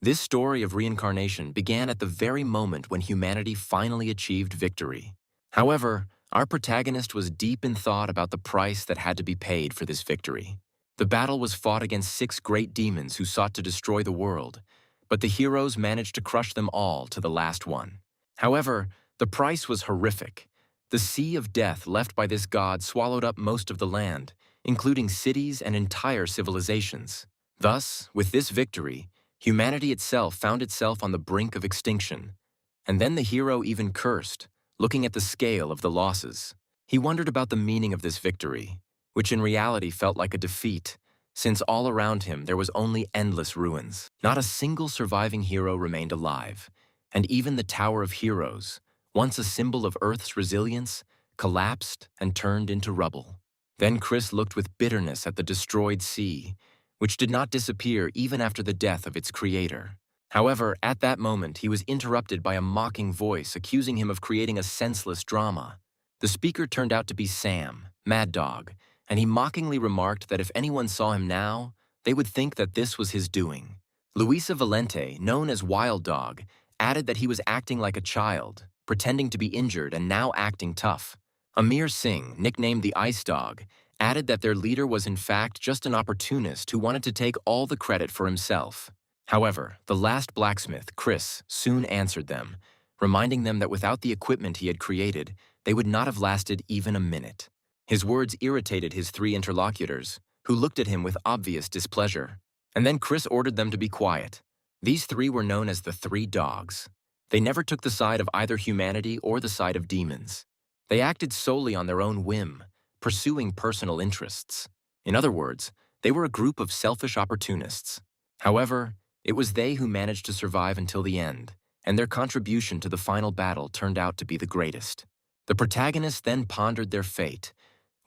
This story of reincarnation began at the very moment when humanity finally achieved victory. However, our protagonist was deep in thought about the price that had to be paid for this victory. The battle was fought against 6 great demons who sought to destroy the world, but the heroes managed to crush them all to the last one. However, the price was horrific. The sea of death left by this god swallowed up most of the land, including cities and entire civilizations. Thus, with this victory, humanity itself found itself on the brink of extinction. And then the hero even cursed, looking at the scale of the losses. He wondered about the meaning of this victory, which in reality felt like a defeat, since all around him there was only endless ruins. Not a single surviving hero remained alive, and even the Tower of Heroes, once a symbol of Earth's resilience, collapsed and turned into rubble. Then Chris looked with bitterness at the destroyed sea, which did not disappear even after the death of its creator. However, at that moment, he was interrupted by a mocking voice accusing him of creating a senseless drama. The speaker turned out to be Sam, Mad Dog, and he mockingly remarked that if anyone saw him now, they would think that this was his doing. Luisa Valente, known as Wild Dog, added that he was acting like a child, pretending to be injured and now acting tough. Amir Singh, nicknamed the Ice Dog, added that their leader was in fact just an opportunist who wanted to take all the credit for himself. However, the last blacksmith, Chris, soon answered them, reminding them that without the equipment he had created, they would not have lasted even a minute. His words irritated his 3 interlocutors, who looked at him with obvious displeasure. And then Chris ordered them to be quiet. These 3 were known as the 3 Dogs. They never took the side of either humanity or the side of demons. They acted solely on their own whim, pursuing personal interests. In other words, they were a group of selfish opportunists. However, it was they who managed to survive until the end, and their contribution to the final battle turned out to be the greatest. The protagonists then pondered their fate,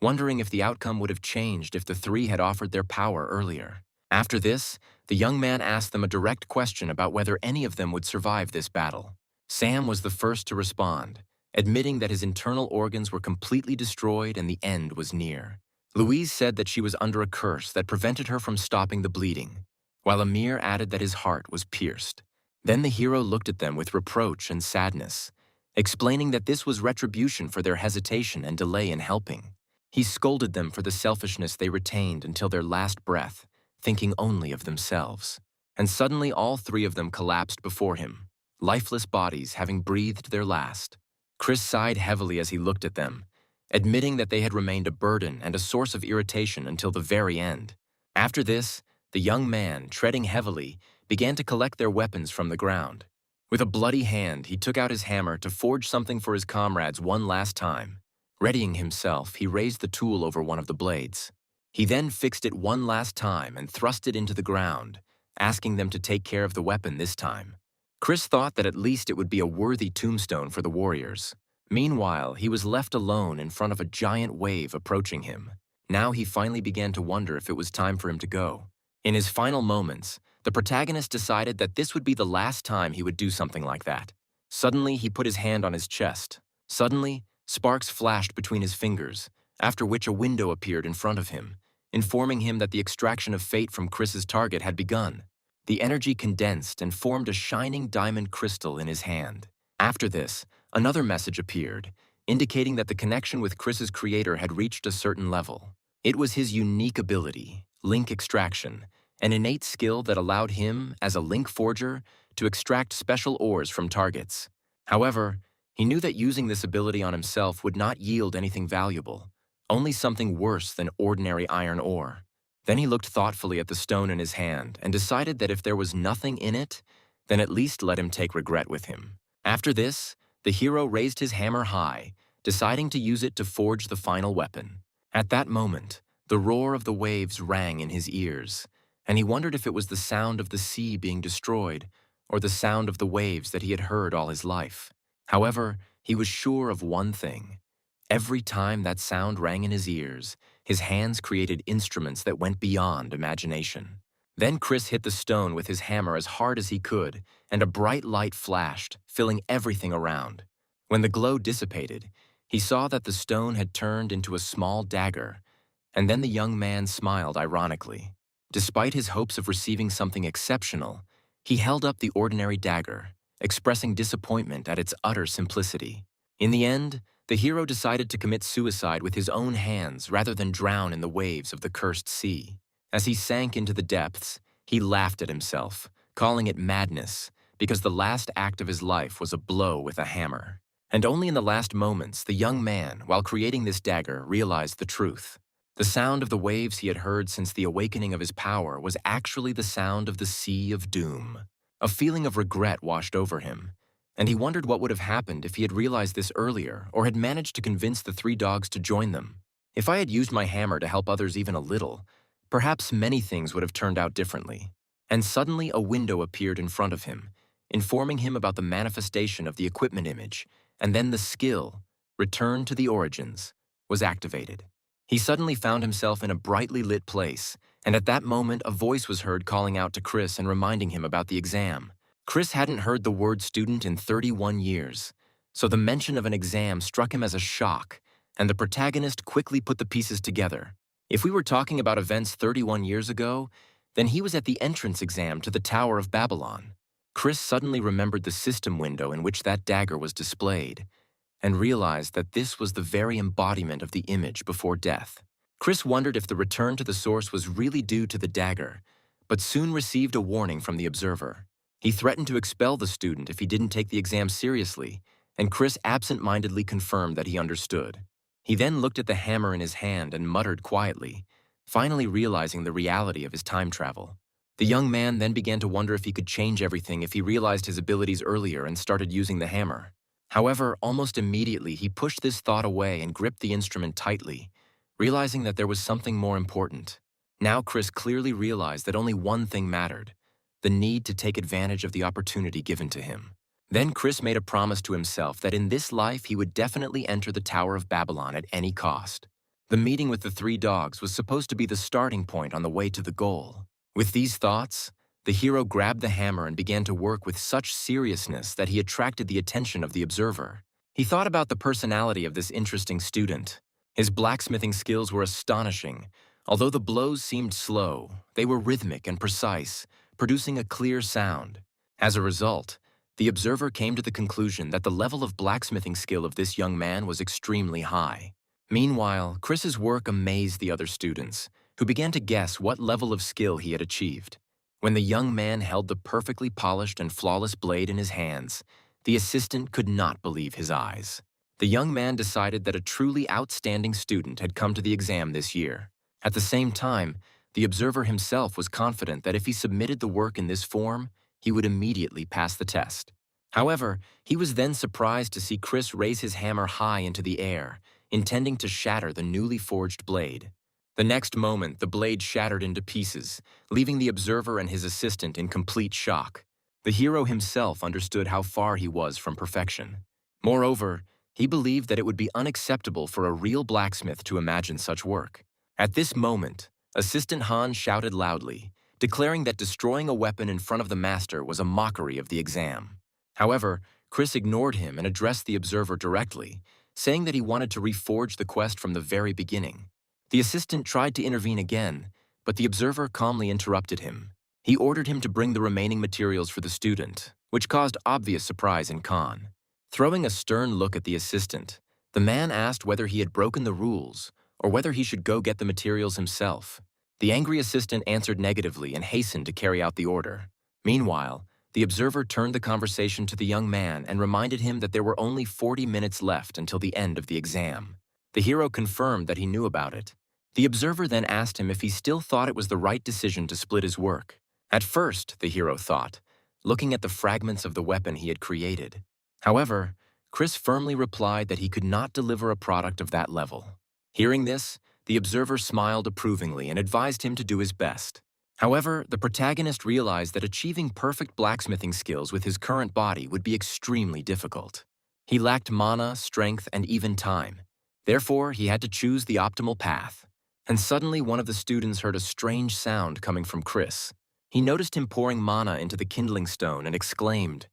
wondering if the outcome would have changed if the 3 had offered their power earlier. After this, the young man asked them a direct question about whether any of them would survive this battle. Sam was the first to respond, admitting that his internal organs were completely destroyed and the end was near. Louise said that she was under a curse that prevented her from stopping the bleeding, while Amir added that his heart was pierced. Then the hero looked at them with reproach and sadness, explaining that this was retribution for their hesitation and delay in helping. He scolded them for the selfishness they retained until their last breath, thinking only of themselves. And suddenly all 3 of them collapsed before him, lifeless bodies having breathed their last. Chris sighed heavily as he looked at them, admitting that they had remained a burden and a source of irritation until the very end. After this, the young man, treading heavily, began to collect their weapons from the ground. With a bloody hand, he took out his hammer to forge something for his comrades one last time. Readying himself, he raised the tool over one of the blades. He then fixed it one last time and thrust it into the ground, asking them to take care of the weapon this time. Chris thought that at least it would be a worthy tombstone for the warriors. Meanwhile, he was left alone in front of a giant wave approaching him. Now he finally began to wonder if it was time for him to go. In his final moments, the protagonist decided that this would be the last time he would do something like that. Suddenly, he put his hand on his chest. Suddenly, sparks flashed between his fingers, after which a window appeared in front of him, informing him that the extraction of fate from Chris's target had begun. The energy condensed and formed a shining diamond crystal in his hand. After this, another message appeared, indicating that the connection with Chris's creator had reached a certain level. It was his unique ability, link extraction, an innate skill that allowed him, as a link forger, to extract special ores from targets. However, he knew that using this ability on himself would not yield anything valuable, only something worse than ordinary iron ore. Then he looked thoughtfully at the stone in his hand and decided that if there was nothing in it, then at least let him take regret with him. After this, the hero raised his hammer high, deciding to use it to forge the final weapon. At that moment, the roar of the waves rang in his ears, and he wondered if it was the sound of the sea being destroyed or the sound of the waves that he had heard all his life. However, he was sure of one thing. Every time that sound rang in his ears, his hands created instruments that went beyond imagination. Then Chris hit the stone with his hammer as hard as he could, and a bright light flashed, filling everything around. When the glow dissipated, he saw that the stone had turned into a small dagger, and then the young man smiled ironically. Despite his hopes of receiving something exceptional, He held up the ordinary dagger, expressing disappointment at its utter simplicity. In the end, the hero decided to commit suicide with his own hands rather than drown in the waves of the cursed sea. As he sank into the depths, he laughed at himself, calling it madness, because the last act of his life was a blow with a hammer. And only in the last moments, the young man, while creating this dagger, realized the truth. The sound of the waves he had heard since the awakening of his power was actually the sound of the sea of doom. A feeling of regret washed over him, and he wondered what would have happened if he had realized this earlier or had managed to convince the three dogs to join them. If I had used my hammer to help others even a little, perhaps many things would have turned out differently. And suddenly a window appeared in front of him, informing him about the manifestation of the equipment image, and then the skill, Return to the Origins, was activated. He suddenly found himself in a brightly lit place, and at that moment a voice was heard calling out to Chris and reminding him about the exam. Chris hadn't heard the word student in 31 years, so the mention of an exam struck him as a shock, and the protagonist quickly put the pieces together. If we were talking about events 31 years ago, then he was at the entrance exam to the Tower of Babylon. Chris suddenly remembered the system window in which that dagger was displayed, and realized that this was the very embodiment of the image before death. Chris wondered if the return to the source was really due to the dagger, but soon received a warning from the observer. He threatened to expel the student if he didn't take the exam seriously, and Chris absent-mindedly confirmed that he understood. He then looked at the hammer in his hand and muttered quietly, finally realizing the reality of his time travel. The young man then began to wonder if he could change everything if he realized his abilities earlier and started using the hammer. However, almost immediately he pushed this thought away and gripped the instrument tightly, realizing that there was something more important. Now Chris clearly realized that only one thing mattered: the need to take advantage of the opportunity given to him. Then Chris made a promise to himself that in this life he would definitely enter the Tower of Babylon at any cost. The meeting with the three dogs was supposed to be the starting point on the way to the goal. With these thoughts, the hero grabbed the hammer and began to work with such seriousness that he attracted the attention of the observer. He thought about the personality of this interesting student. His blacksmithing skills were astonishing. Although the blows seemed slow, they were rhythmic and precise, producing a clear sound. As a result, the observer came to the conclusion that the level of blacksmithing skill of this young man was extremely high. Meanwhile, Chris's work amazed the other students, who began to guess what level of skill he had achieved. When the young man held the perfectly polished and flawless blade in his hands, the assistant could not believe his eyes. The young man decided that a truly outstanding student had come to the exam this year. At the same time, the observer himself was confident that if he submitted the work in this form, he would immediately pass the test. However, he was then surprised to see Chris raise his hammer high into the air, intending to shatter the newly forged blade. The next moment, the blade shattered into pieces, leaving the observer and his assistant in complete shock. The hero himself understood how far he was from perfection. Moreover, he believed that it would be unacceptable for a real blacksmith to imagine such work. At this moment, Assistant Han shouted loudly, declaring that destroying a weapon in front of the master was a mockery of the exam. However, Chris ignored him and addressed the observer directly, saying that he wanted to reforge the quest from the very beginning. The assistant tried to intervene again, but the observer calmly interrupted him. He ordered him to bring the remaining materials for the student, which caused obvious surprise in Khan. Throwing a stern look at the assistant, the man asked whether he had broken the rules or whether he should go get the materials himself. The angry assistant answered negatively and hastened to carry out the order. Meanwhile, the observer turned the conversation to the young man and reminded him that there were only 40 minutes left until the end of the exam. The hero confirmed that he knew about it. The observer then asked him if he still thought it was the right decision to split his work. At first, the hero thought, looking at the fragments of the weapon he had created. However, Chris firmly replied that he could not deliver a product of that level. Hearing this, the observer smiled approvingly and advised him to do his best. However, the protagonist realized that achieving perfect blacksmithing skills with his current body would be extremely difficult. He lacked mana, strength, and even time. Therefore, he had to choose the optimal path. And suddenly one of the students heard a strange sound coming from Chris. He noticed him pouring mana into the kindling stone and exclaimed,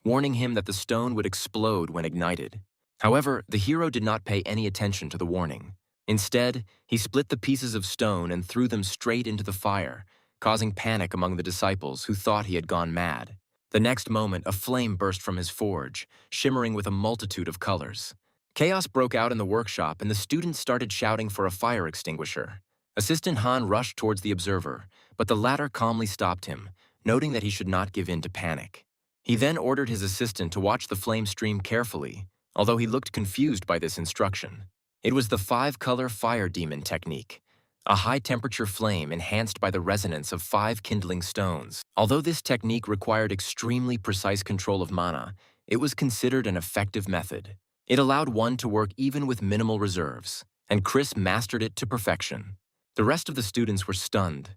warning him that the stone would explode when ignited. However, the hero did not pay any attention to the warning. Instead, he split the pieces of stone and threw them straight into the fire, causing panic among the disciples who thought he had gone mad. The next moment, a flame burst from his forge, shimmering with a multitude of colors. Chaos broke out in the workshop, and the students started shouting for a fire extinguisher. Assistant Han rushed towards the observer, but the latter calmly stopped him, noting that he should not give in to panic. He then ordered his assistant to watch the flame stream carefully, although he looked confused by this instruction. It was the 5-color fire demon technique, a high-temperature flame enhanced by the resonance of 5 kindling stones. Although this technique required extremely precise control of mana, it was considered an effective method. It allowed one to work even with minimal reserves, and Chris mastered it to perfection. The rest of the students were stunned,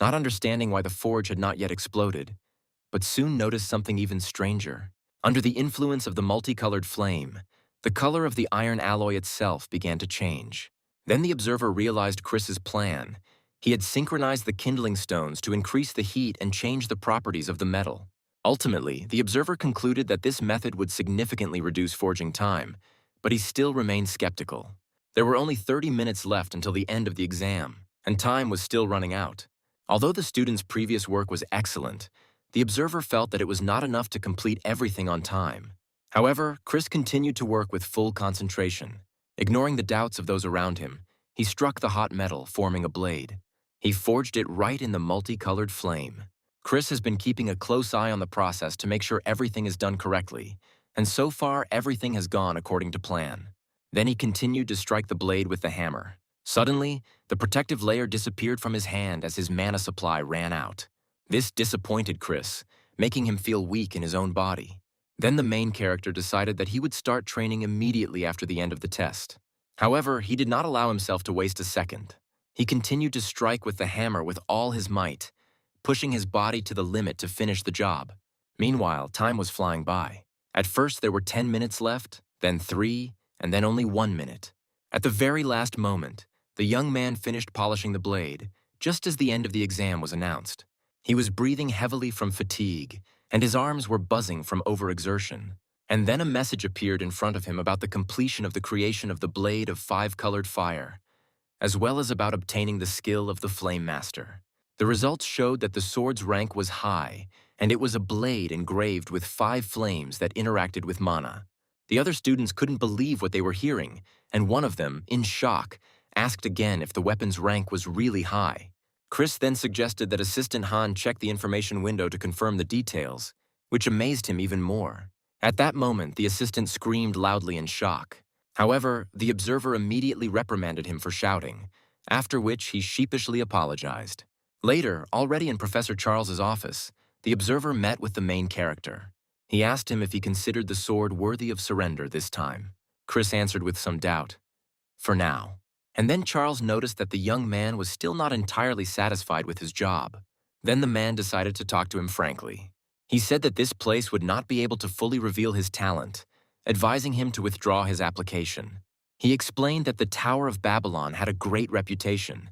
not understanding why the forge had not yet exploded, but soon noticed something even stranger. Under the influence of the multicolored flame, the color of the iron alloy itself began to change. Then the observer realized Chris's plan. He had synchronized the kindling stones to increase the heat and change the properties of the metal. Ultimately, the observer concluded that this method would significantly reduce forging time, but he still remained skeptical. There were only 30 minutes left until the end of the exam, and time was still running out. Although the student's previous work was excellent, the observer felt that it was not enough to complete everything on time. However, Chris continued to work with full concentration. Ignoring the doubts of those around him, he struck the hot metal, forming a blade. He forged it right in the multicolored flame. Chris has been keeping a close eye on the process to make sure everything is done correctly, and so far everything has gone according to plan. Then he continued to strike the blade with the hammer. Suddenly, the protective layer disappeared from his hand as his mana supply ran out. This disappointed Chris, making him feel weak in his own body. Then the main character decided that he would start training immediately after the end of the test. However, he did not allow himself to waste a second. He continued to strike with the hammer with all his might, pushing his body to the limit to finish the job. Meanwhile, time was flying by. At first, there were 10 minutes left, then 3, and then only 1 minute. At the very last moment, the young man finished polishing the blade, just as the end of the exam was announced. He was breathing heavily from fatigue, and his arms were buzzing from overexertion. And then a message appeared in front of him about the completion of the creation of the blade of 5-colored fire, as well as about obtaining the skill of the Flame Master. The results showed that the sword's rank was high, and it was a blade engraved with 5 flames that interacted with mana. The other students couldn't believe what they were hearing, and one of them, in shock, asked again if the weapon's rank was really high. Chris then suggested that Assistant Han check the information window to confirm the details, which amazed him even more. At that moment, the assistant screamed loudly in shock. However, the observer immediately reprimanded him for shouting, after which he sheepishly apologized. Later, already in Professor Charles's office, the observer met with the main character. He asked him if he considered the sword worthy of surrender this time. Chris answered with some doubt, "For now." And then Charles noticed that the young man was still not entirely satisfied with his job. Then the man decided to talk to him frankly. He said that this place would not be able to fully reveal his talent, advising him to withdraw his application. He explained that the Tower of Babylon had a great reputation,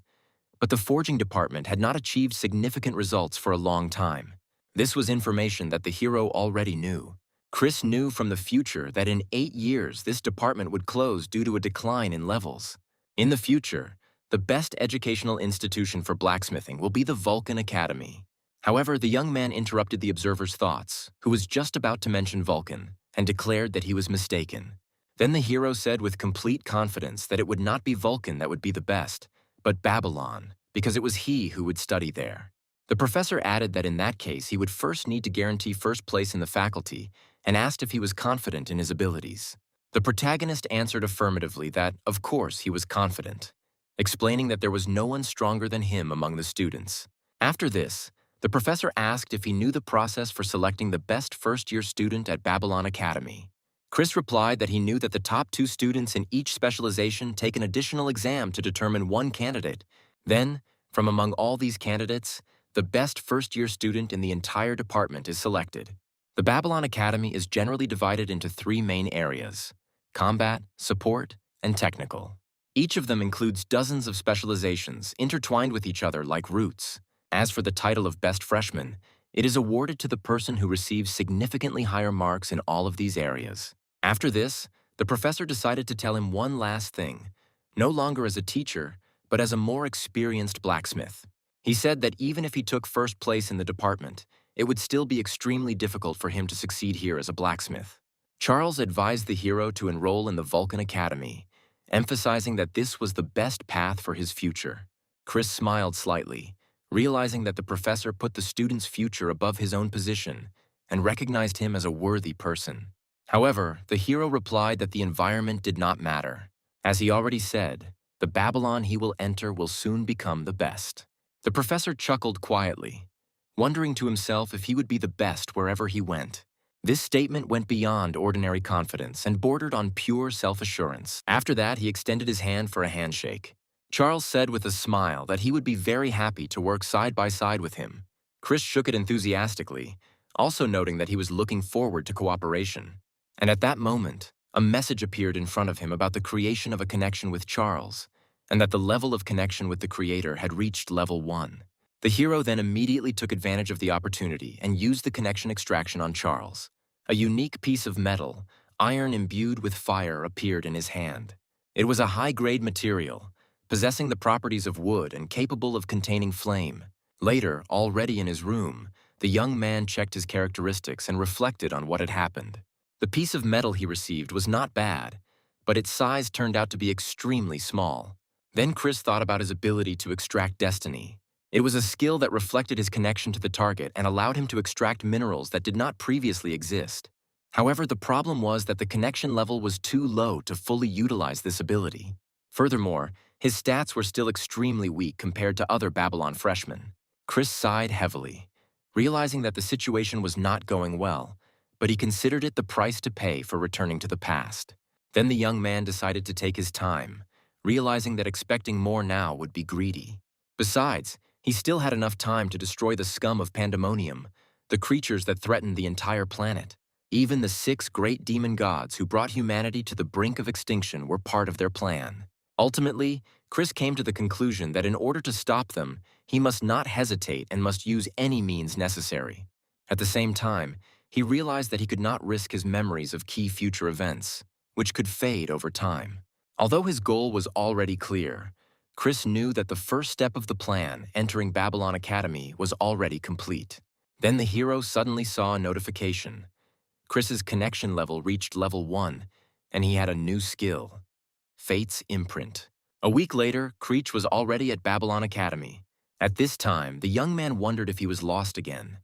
but the forging department had not achieved significant results for a long time. This was information that the hero already knew. Chris knew from the future that in 8 years this department would close due to a decline in levels. In the future, the best educational institution for blacksmithing will be the Vulcan Academy. However, the young man interrupted the observer's thoughts, who was just about to mention Vulcan, and declared that he was mistaken. Then the hero said with complete confidence that it would not be Vulcan that would be the best, but Babylon, because it was he who would study there. The professor added that in that case he would first need to guarantee first place in the faculty and asked if he was confident in his abilities. The protagonist answered affirmatively that, of course, he was confident, explaining that there was no one stronger than him among the students. After this, the professor asked if he knew the process for selecting the best first-year student at Babylon Academy. Chris replied that he knew that the top 2 students in each specialization take an additional exam to determine one candidate. Then, from among all these candidates, the best first-year student in the entire department is selected. The Babylon Academy is generally divided into 3 main areas: combat, support, and technical. Each of them includes dozens of specializations intertwined with each other like roots. As for the title of Best Freshman, it is awarded to the person who receives significantly higher marks in all of these areas. After this, the professor decided to tell him one last thing, no longer as a teacher, but as a more experienced blacksmith. He said that even if he took first place in the department, it would still be extremely difficult for him to succeed here as a blacksmith. Charles advised the hero to enroll in the Vulcan Academy, emphasizing that this was the best path for his future. Chris smiled slightly, realizing that the professor put the student's future above his own position and recognized him as a worthy person. However, the hero replied that the environment did not matter. As he already said, the Babylon he will enter will soon become the best. The professor chuckled quietly, wondering to himself if he would be the best wherever he went. This statement went beyond ordinary confidence and bordered on pure self-assurance. After that, he extended his hand for a handshake. Charles said with a smile that he would be very happy to work side by side with him. Chris shook it enthusiastically, also noting that he was looking forward to cooperation. And at that moment, a message appeared in front of him about the creation of a connection with Charles, and that the level of connection with the creator had reached level 1. The hero then immediately took advantage of the opportunity and used the connection extraction on Charles. A unique piece of metal, iron imbued with fire, appeared in his hand. It was a high-grade material, possessing the properties of wood and capable of containing flame. Later, already in his room, the young man checked his characteristics and reflected on what had happened. The piece of metal he received was not bad, but its size turned out to be extremely small. Then Chris thought about his ability to extract destiny. It was a skill that reflected his connection to the target and allowed him to extract minerals that did not previously exist. However, the problem was that the connection level was too low to fully utilize this ability. Furthermore, his stats were still extremely weak compared to other Babylon freshmen. Chris sighed heavily, realizing that the situation was not going well, but he considered it the price to pay for returning to the past. Then the young man decided to take his time, realizing that expecting more now would be greedy. Besides, he still had enough time to destroy the scum of Pandemonium, the creatures that threatened the entire planet. Even the 6 great demon gods who brought humanity to the brink of extinction were part of their plan. Ultimately, Chris came to the conclusion that in order to stop them, he must not hesitate and must use any means necessary. At the same time, he realized that he could not risk his memories of key future events, which could fade over time. Although his goal was already clear, Chris knew that the first step of the plan, entering Babylon Academy, was already complete. Then the hero suddenly saw a notification. Chris's connection level reached level 1, and he had a new skill: Fate's Imprint. A week later, Creech was already at Babylon Academy. At this time, the young man wondered if he was lost again.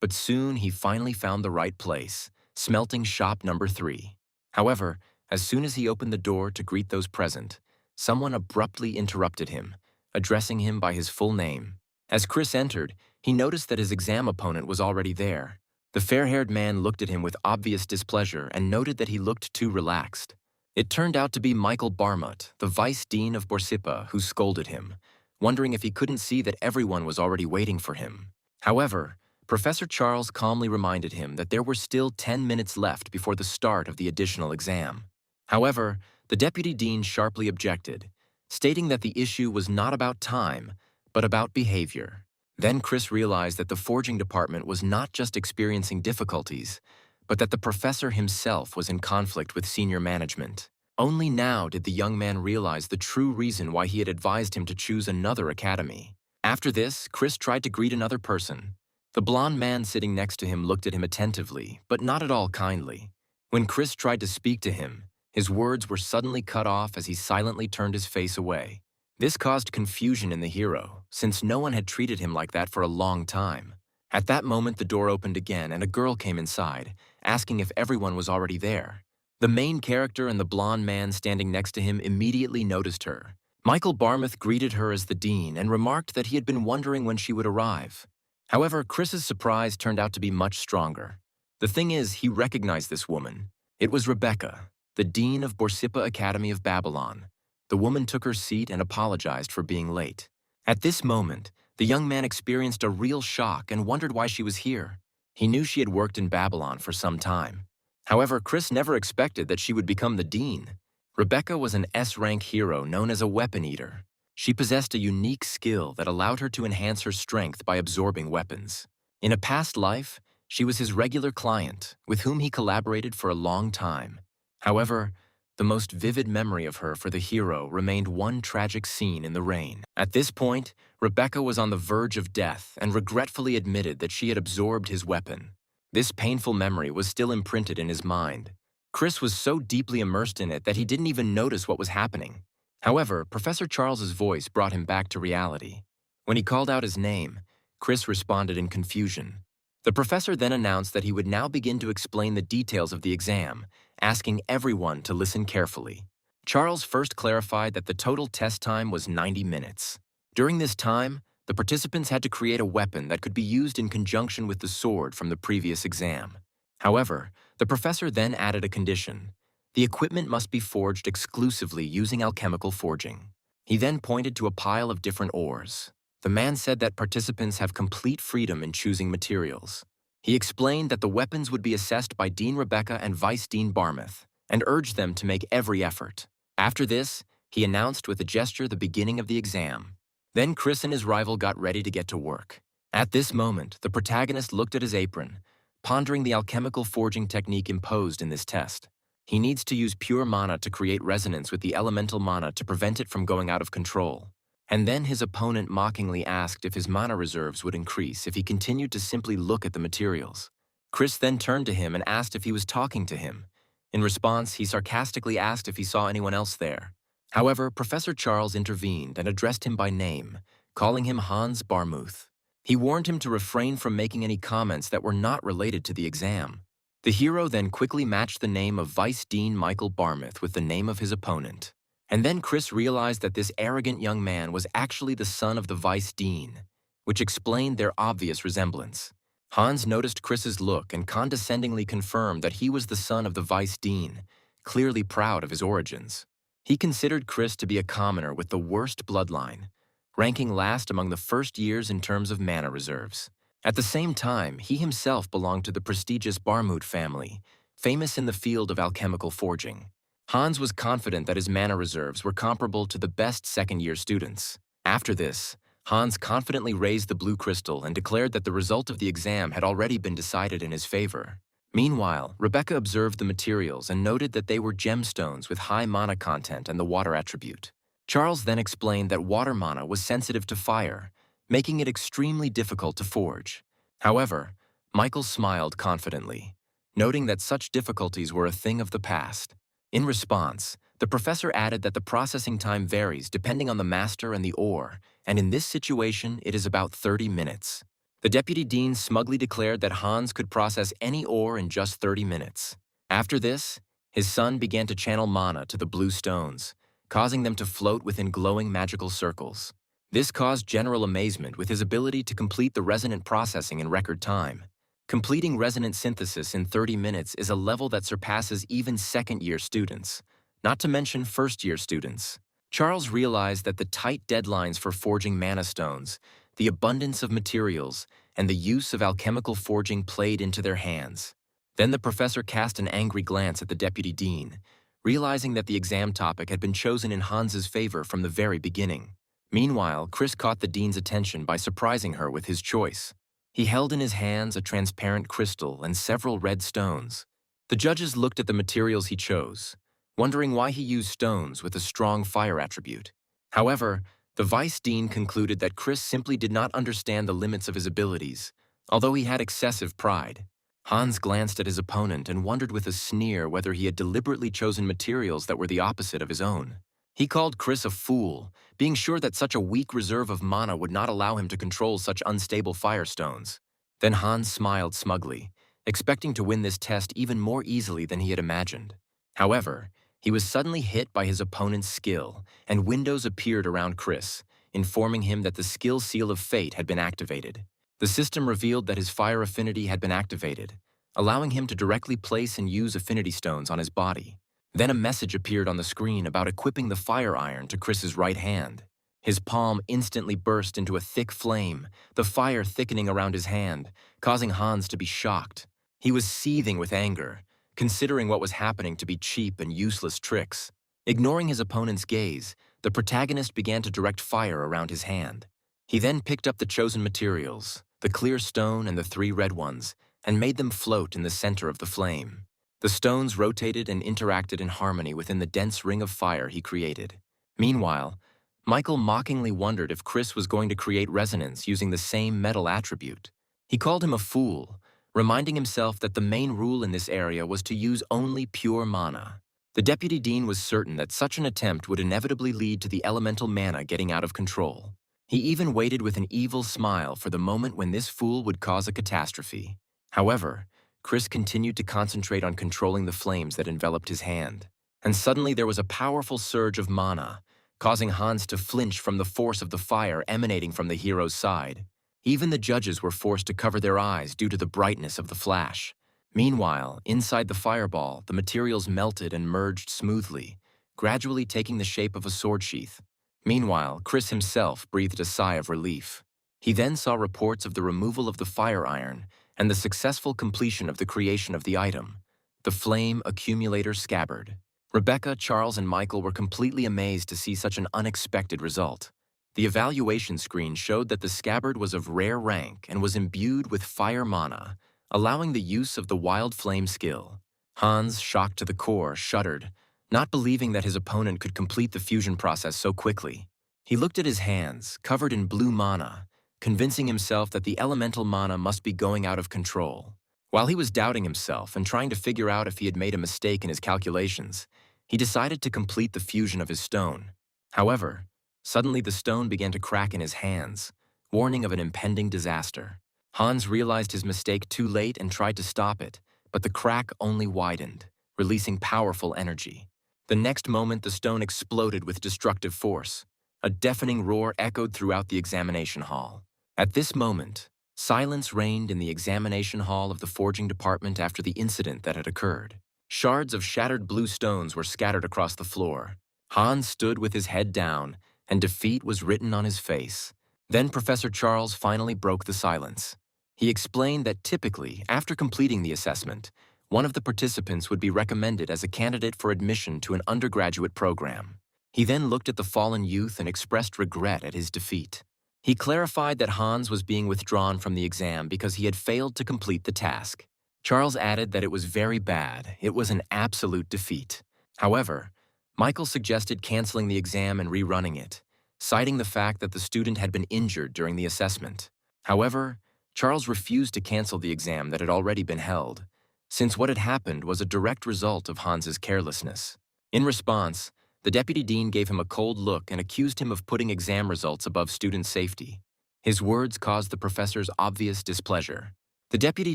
But soon he finally found the right place, smelting shop number 3. However, as soon as he opened the door to greet those present, someone abruptly interrupted him, addressing him by his full name. As Chris entered, he noticed that his exam opponent was already there. The fair-haired man looked at him with obvious displeasure and noted that he looked too relaxed. It turned out to be Michael Barmut, the vice dean of Borsippa, who scolded him, wondering if he couldn't see that everyone was already waiting for him. However, Professor Charles calmly reminded him that there were still 10 minutes left before the start of the additional exam. However, the deputy dean sharply objected, stating that the issue was not about time, but about behavior. Then Chris realized that the forging department was not just experiencing difficulties, but that the professor himself was in conflict with senior management. Only now did the young man realize the true reason why he had advised him to choose another academy. After this, Chris tried to greet another person. The blond man sitting next to him looked at him attentively, but not at all kindly. When Chris tried to speak to him, his words were suddenly cut off as he silently turned his face away. This caused confusion in the hero, since no one had treated him like that for a long time. At that moment, the door opened again and a girl came inside, asking if everyone was already there. The main character and the blond man standing next to him immediately noticed her. Michael Barmouth greeted her as the dean and remarked that he had been wondering when she would arrive. However, Chris's surprise turned out to be much stronger. The thing is, he recognized this woman. It was Rebecca, the dean of Borsippa Academy of Babylon. The woman took her seat and apologized for being late. At this moment, the young man experienced a real shock and wondered why she was here. He knew she had worked in Babylon for some time. However, Chris never expected that she would become the dean. Rebecca was an S-rank hero known as a weapon eater. She possessed a unique skill that allowed her to enhance her strength by absorbing weapons. In a past life, she was his regular client, with whom he collaborated for a long time. However, the most vivid memory of her for the hero remained one tragic scene in the rain. At this point, Rebecca was on the verge of death and regretfully admitted that she had absorbed his weapon. This painful memory was still imprinted in his mind. Chris was so deeply immersed in it that he didn't even notice what was happening. However, Professor Charles's voice brought him back to reality. When he called out his name, Chris responded in confusion. The professor then announced that he would now begin to explain the details of the exam, asking everyone to listen carefully. Charles first clarified that the total test time was 90 minutes. During this time, the participants had to create a weapon that could be used in conjunction with the sword from the previous exam. However, the professor then added a condition. The equipment must be forged exclusively using alchemical forging. He then pointed to a pile of different ores. The man said that participants have complete freedom in choosing materials. He explained that the weapons would be assessed by Dean Rebecca and Vice Dean Barmouth, and urged them to make every effort. After this, he announced with a gesture the beginning of the exam. Then Chris and his rival got ready to get to work. At this moment, the protagonist looked at his apron, pondering the alchemical forging technique imposed in this test. He needs to use pure mana to create resonance with the elemental mana to prevent it from going out of control. And then his opponent mockingly asked if his mana reserves would increase if he continued to simply look at the materials. Chris then turned to him and asked if he was talking to him. In response, he sarcastically asked if he saw anyone else there. However, Professor Charles intervened and addressed him by name, calling him Hans Barmouth. He warned him to refrain from making any comments that were not related to the exam. The hero then quickly matched the name of Vice Dean Michael Barmouth with the name of his opponent. And then Chris realized that this arrogant young man was actually the son of the Vice Dean, which explained their obvious resemblance. Hans noticed Chris's look and condescendingly confirmed that he was the son of the Vice Dean, clearly proud of his origins. He considered Chris to be a commoner with the worst bloodline, ranking last among the first years in terms of mana reserves. At the same time, he himself belonged to the prestigious Barmouth family, famous in the field of alchemical forging. Hans was confident that his mana reserves were comparable to the best second-year students. After this, Hans confidently raised the blue crystal and declared that the result of the exam had already been decided in his favor. Meanwhile, Rebecca observed the materials and noted that they were gemstones with high mana content and the water attribute. Charles then explained that water mana was sensitive to fire, making it extremely difficult to forge. However, Michael smiled confidently, noting that such difficulties were a thing of the past. In response, the professor added that the processing time varies depending on the master and the ore, and in this situation, it is about 30 minutes. The deputy dean smugly declared that Hans could process any ore in just 30 minutes. After this, his son began to channel mana to the blue stones, causing them to float within glowing magical circles. This caused general amazement with his ability to complete the resonant processing in record time. Completing resonant synthesis in 30 minutes is a level that surpasses even second-year students, not to mention first-year students. Charles realized that the tight deadlines for forging mana stones, the abundance of materials, and the use of alchemical forging played into their hands. Then the professor cast an angry glance at the deputy dean, realizing that the exam topic had been chosen in Hans's favor from the very beginning. Meanwhile, Chris caught the dean's attention by surprising her with his choice. He held in his hands a transparent crystal and several red stones. The judges looked at the materials he chose, wondering why he used stones with a strong fire attribute. However, the vice dean concluded that Chris simply did not understand the limits of his abilities, although he had excessive pride. Hans glanced at his opponent and wondered with a sneer whether he had deliberately chosen materials that were the opposite of his own. He called Chris a fool, being sure that such a weak reserve of mana would not allow him to control such unstable firestones. Then Hans smiled smugly, expecting to win this test even more easily than he had imagined. However, he was suddenly hit by his opponent's skill, and windows appeared around Chris, informing him that the skill seal of fate had been activated. The system revealed that his fire affinity had been activated, allowing him to directly place and use affinity stones on his body. Then a message appeared on the screen about equipping the fire iron to Chris's right hand. His palm instantly burst into a thick flame, the fire thickening around his hand, causing Hans to be shocked. He was seething with anger, considering what was happening to be cheap and useless tricks. Ignoring his opponent's gaze, the protagonist began to direct fire around his hand. He then picked up the chosen materials, the clear stone and the 3 red ones, and made them float in the center of the flame. The stones rotated and interacted in harmony within the dense ring of fire he created. Meanwhile, Michael mockingly wondered if Chris was going to create resonance using the same metal attribute. He called him a fool, reminding himself that the main rule in this area was to use only pure mana. The Deputy Dean was certain that such an attempt would inevitably lead to the elemental mana getting out of control. He even waited with an evil smile for the moment when this fool would cause a catastrophe. However, Chris continued to concentrate on controlling the flames that enveloped his hand. And suddenly there was a powerful surge of mana, causing Hans to flinch from the force of the fire emanating from the hero's side. Even the judges were forced to cover their eyes due to the brightness of the flash. Meanwhile, inside the fireball, the materials melted and merged smoothly, gradually taking the shape of a sword sheath. Meanwhile, Chris himself breathed a sigh of relief. He then saw reports of the removal of the fire iron and the successful completion of the creation of the item, the flame accumulator scabbard. Rebecca, Charles, and Michael were completely amazed to see such an unexpected result. The evaluation screen showed that the scabbard was of rare rank and was imbued with fire mana, allowing the use of the wild flame skill. Hans, shocked to the core, shuddered, not believing that his opponent could complete the fusion process so quickly. He looked at his hands, covered in blue mana, convincing himself that the elemental mana must be going out of control. While he was doubting himself and trying to figure out if he had made a mistake in his calculations, he decided to complete the fusion of his stone. However, suddenly the stone began to crack in his hands, warning of an impending disaster. Hans realized his mistake too late and tried to stop it, but the crack only widened, releasing powerful energy. The next moment, the stone exploded with destructive force. A deafening roar echoed throughout the examination hall. At this moment, silence reigned in the examination hall of the forging department after the incident that had occurred. Shards of shattered blue stones were scattered across the floor. Hans stood with his head down, and defeat was written on his face. Then Professor Charles finally broke the silence. He explained that typically, after completing the assessment, one of the participants would be recommended as a candidate for admission to an undergraduate program. He then looked at the fallen youth and expressed regret at his defeat. He clarified that Hans was being withdrawn from the exam because he had failed to complete the task. Charles added that it was very bad. It was an absolute defeat. However, Michael suggested canceling the exam and rerunning it, citing the fact that the student had been injured during the assessment. However, Charles refused to cancel the exam that had already been held, since what had happened was a direct result of Hans's carelessness. In response, the Deputy Dean gave him a cold look and accused him of putting exam results above student safety. His words caused the professor's obvious displeasure. The Deputy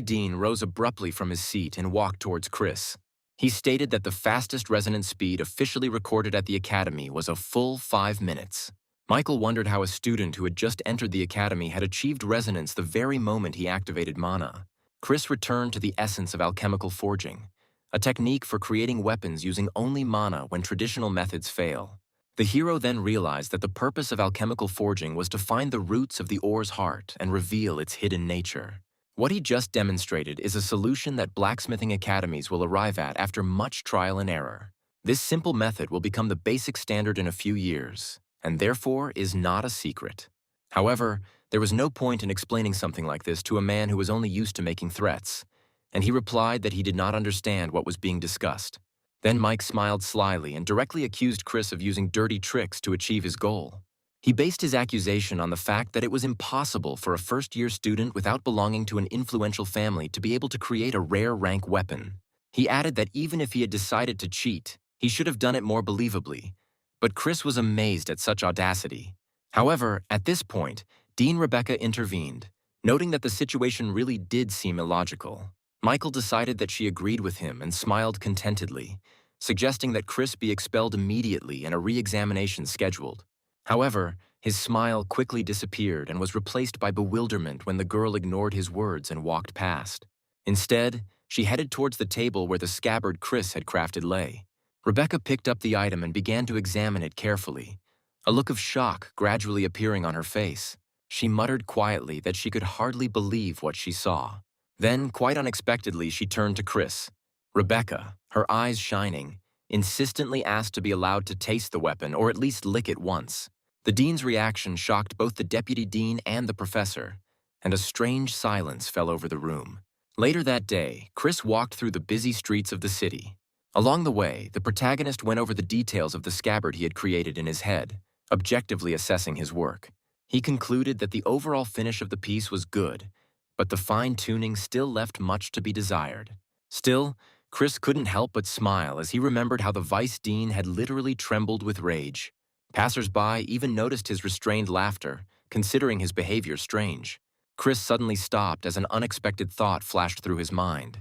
Dean rose abruptly from his seat and walked towards Chris. He stated that the fastest resonance speed officially recorded at the academy was a full 5 minutes. Michael wondered how a student who had just entered the academy had achieved resonance the very moment he activated mana. Chris returned to the essence of alchemical forging, a technique for creating weapons using only mana when traditional methods fail. The hero then realized that the purpose of alchemical forging was to find the roots of the ore's heart and reveal its hidden nature. What he just demonstrated is a solution that blacksmithing academies will arrive at after much trial and error. This simple method will become the basic standard in a few years, and therefore is not a secret. However, there was no point in explaining something like this to a man who was only used to making threats, and he replied that he did not understand what was being discussed. Then Mike smiled slyly and directly accused Chris of using dirty tricks to achieve his goal. He based his accusation on the fact that it was impossible for a first-year student without belonging to an influential family to be able to create a rare rank weapon. He added that even if he had decided to cheat, he should have done it more believably. But Chris was amazed at such audacity. However, at this point, Dean Rebecca intervened, noting that the situation really did seem illogical. Michael decided that she agreed with him and smiled contentedly, suggesting that Chris be expelled immediately and a re-examination scheduled. However, his smile quickly disappeared and was replaced by bewilderment when the girl ignored his words and walked past. Instead, she headed towards the table where the scabbard Chris had crafted lay. Rebecca picked up the item and began to examine it carefully, a look of shock gradually appearing on her face. She muttered quietly that she could hardly believe what she saw. Then, quite unexpectedly, she turned to Chris. Rebecca, her eyes shining, insistently asked to be allowed to taste the weapon or at least lick it once. The dean's reaction shocked both the deputy dean and the professor, and a strange silence fell over the room. Later that day, Chris walked through the busy streets of the city. Along the way, the protagonist went over the details of the scabbard he had created in his head, objectively assessing his work. He concluded that the overall finish of the piece was good, but the fine-tuning still left much to be desired. Still, Chris couldn't help but smile as he remembered how the vice dean had literally trembled with rage. Passers-by even noticed his restrained laughter, considering his behavior strange. Chris suddenly stopped as an unexpected thought flashed through his mind.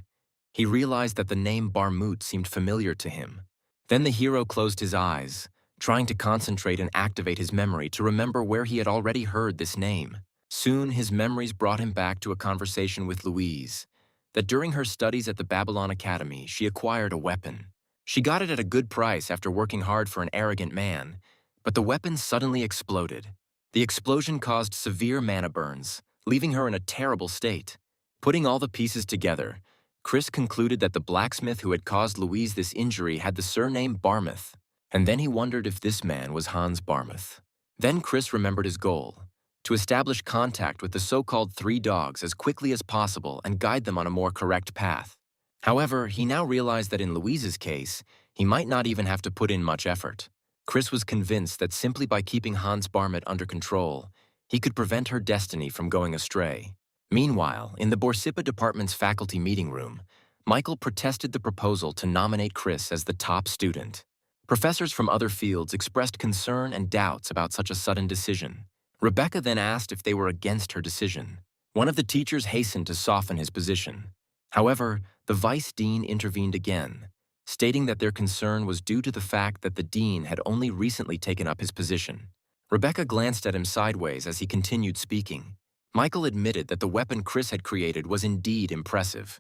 He realized that the name Barmut seemed familiar to him. Then the hero closed his eyes, trying to concentrate and activate his memory to remember where he had already heard this name. Soon, his memories brought him back to a conversation with Louise, that during her studies at the Babylon Academy, she acquired a weapon. She got it at a good price after working hard for an arrogant man, but the weapon suddenly exploded. The explosion caused severe mana burns, leaving her in a terrible state. Putting all the pieces together, Chris concluded that the blacksmith who had caused Louise this injury had the surname Barmuth, and then he wondered if this man was Hans Barmuth. Then Chris remembered his goal: to establish contact with the so-called three dogs as quickly as possible and guide them on a more correct path. However, he now realized that in Louise's case, he might not even have to put in much effort. Chris was convinced that simply by keeping Hans Barmuth under control, he could prevent her destiny from going astray. Meanwhile, in the Borsippa department's faculty meeting room, Michael protested the proposal to nominate Chris as the top student. Professors from other fields expressed concern and doubts about such a sudden decision. Rebecca then asked if they were against her decision. One of the teachers hastened to soften his position. However, the vice dean intervened again, stating that their concern was due to the fact that the dean had only recently taken up his position. Rebecca glanced at him sideways as he continued speaking. Michael admitted that the weapon Chris had created was indeed impressive,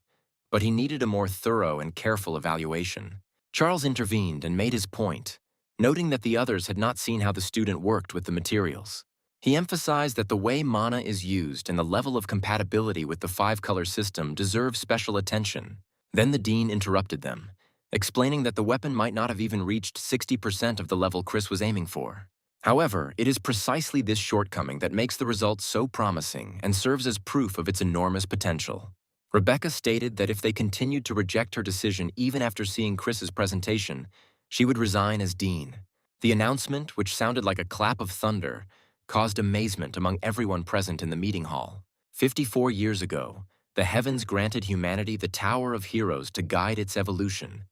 but he needed a more thorough and careful evaluation. Charles intervened and made his point, noting that the others had not seen how the student worked with the materials. He emphasized that the way mana is used and the level of compatibility with the five-color system deserve special attention. Then the dean interrupted them, explaining that the weapon might not have even reached 60% of the level Chris was aiming for. However, it is precisely this shortcoming that makes the result so promising and serves as proof of its enormous potential. Rebecca stated that if they continued to reject her decision even after seeing Chris's presentation, she would resign as dean. The announcement, which sounded like a clap of thunder, caused amazement among everyone present in the meeting hall. 54 years ago, the heavens granted humanity the Tower of Heroes to guide its evolution.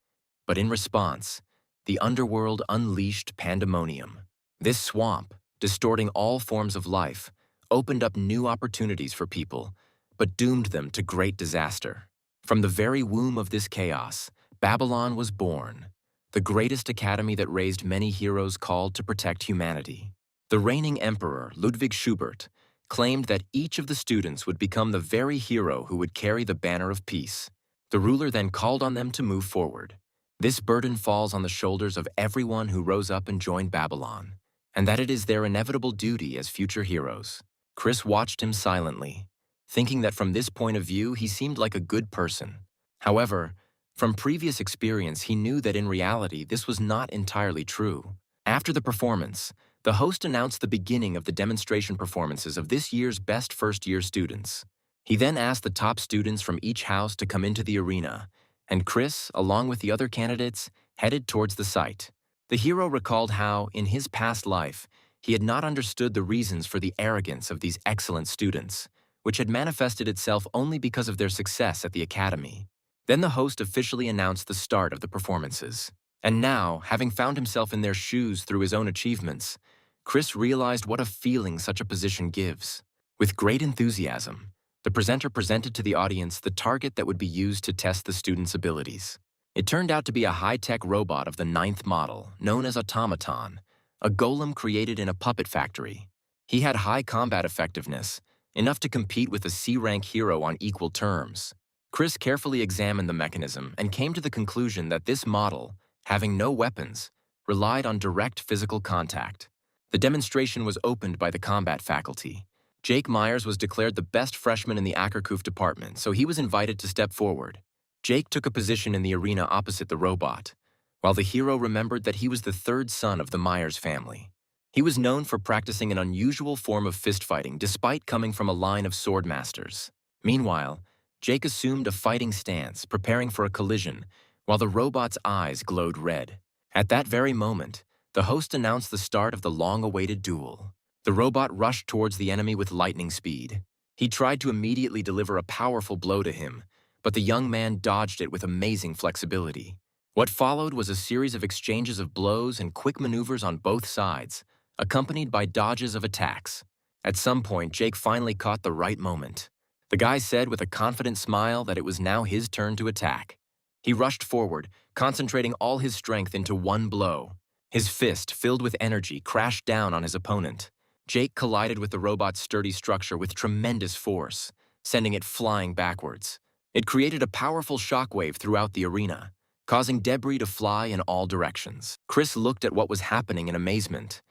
But in response, the underworld unleashed pandemonium. This swamp, distorting all forms of life, opened up new opportunities for people, but doomed them to great disaster. From the very womb of this chaos, Babylon was born, the greatest academy that raised many heroes called to protect humanity. The reigning emperor, Ludwig Schubert, claimed that each of the students would become the very hero who would carry the banner of peace. The ruler then called on them to move forward. This burden falls on the shoulders of everyone who rose up and joined Babylon, and that it is their inevitable duty as future heroes. Chris watched him silently, thinking that from this point of view he seemed like a good person. However, from previous experience he knew that in reality this was not entirely true. After the performance, the host announced the beginning of the demonstration performances of this year's best first-year students. He then asked the top students from each house to come into the arena, and Chris, along with the other candidates, headed towards the site. The hero recalled how, in his past life, he had not understood the reasons for the arrogance of these excellent students, which had manifested itself only because of their success at the academy. Then the host officially announced the start of the performances. And now, having found himself in their shoes through his own achievements, Chris realized what a feeling such a position gives. With great enthusiasm, the presenter presented to the audience the target that would be used to test the students' abilities. It turned out to be a high-tech robot of the 9th model, known as Automaton, a golem created in a puppet factory. He had high combat effectiveness, enough to compete with a C-rank hero on equal terms. Chris carefully examined the mechanism and came to the conclusion that this model, having no weapons, relied on direct physical contact. The demonstration was opened by the combat faculty. Jake Myers was declared the best freshman in the Ackerkoof department, so he was invited to step forward. Jake took a position in the arena opposite the robot, while the hero remembered that he was the third son of the Myers family. He was known for practicing an unusual form of fistfighting despite coming from a line of sword masters. Meanwhile, Jake assumed a fighting stance, preparing for a collision, while the robot's eyes glowed red. At that very moment, the host announced the start of the long-awaited duel. The robot rushed towards the enemy with lightning speed. He tried to immediately deliver a powerful blow to him, but the young man dodged it with amazing flexibility. What followed was a series of exchanges of blows and quick maneuvers on both sides, accompanied by dodges of attacks. At some point, Jake finally caught the right moment. The guy said with a confident smile that it was now his turn to attack. He rushed forward, concentrating all his strength into one blow. His fist, filled with energy, crashed down on his opponent. Jake collided with the robot's sturdy structure with tremendous force, sending it flying backwards. It created a powerful shockwave throughout the arena, causing debris to fly in all directions. Chris looked at what was happening in amazement,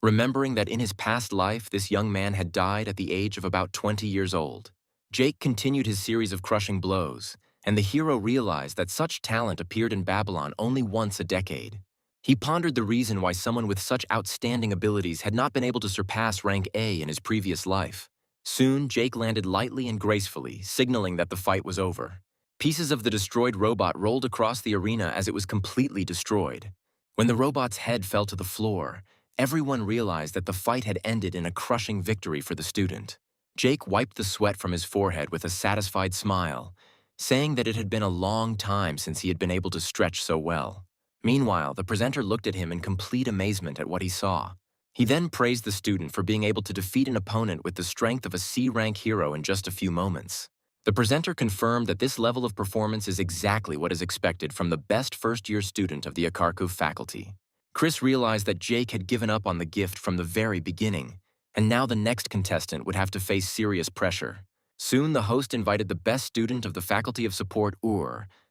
remembering that in his past life this young man had died at the age of about 20 years old. Jake continued his series of crushing blows, and the hero realized that such talent appeared in Babylon only once a decade. He pondered the reason why someone with such outstanding abilities had not been able to surpass rank A in his previous life. Soon, Jake landed lightly and gracefully, signaling that the fight was over. Pieces of the destroyed robot rolled across the arena as it was completely destroyed. When the robot's head fell to the floor, everyone realized that the fight had ended in a crushing victory for the student. Jake wiped the sweat from his forehead with a satisfied smile, saying that it had been a long time since he had been able to stretch so well. Meanwhile, the presenter looked at him in complete amazement at what he saw. He then praised the student for being able to defeat an opponent with the strength of a C-rank hero in just a few moments. The presenter confirmed that this level of performance is exactly what is expected from the best first-year student of the Akarku faculty. Chris realized that Jake had given up on the gift from the very beginning, and now the next contestant would have to face serious pressure. Soon, the host invited the best student of the Faculty of Support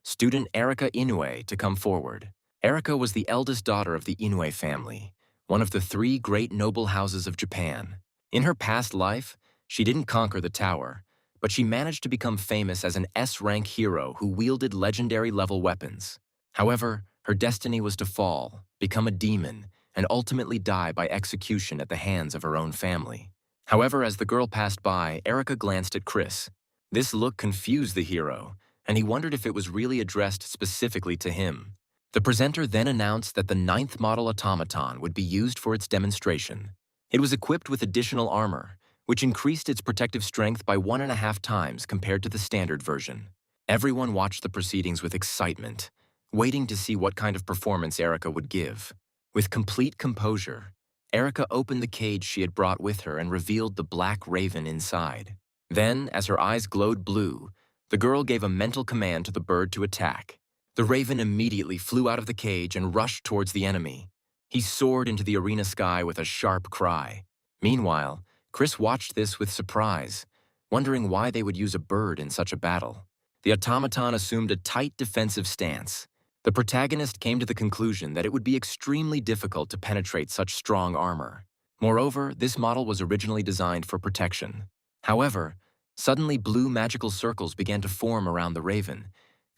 student Erika Inoue, to come forward. Erika was the eldest daughter of the Inoue family, one of the 3 great noble houses of Japan. In her past life, she didn't conquer the tower, but she managed to become famous as an S-rank hero who wielded legendary-level weapons. However, her destiny was to fall, become a demon, and ultimately die by execution at the hands of her own family. However, as the girl passed by, Erika glanced at Chris. This look confused the hero, and he wondered if it was really addressed specifically to him. The presenter then announced that the 9th model automaton would be used for its demonstration. It was equipped with additional armor, which increased its protective strength by 1.5 times compared to the standard version. Everyone watched the proceedings with excitement, waiting to see what kind of performance Erika would give. With complete composure, Erika opened the cage she had brought with her and revealed the black raven inside. Then, as her eyes glowed blue, the girl gave a mental command to the bird to attack. The raven immediately flew out of the cage and rushed towards the enemy. He soared into the arena sky with a sharp cry. Meanwhile, Chris watched this with surprise, wondering why they would use a bird in such a battle. The automaton assumed a tight defensive stance. The protagonist came to the conclusion that it would be extremely difficult to penetrate such strong armor. Moreover, this model was originally designed for protection. However, suddenly blue magical circles began to form around the raven,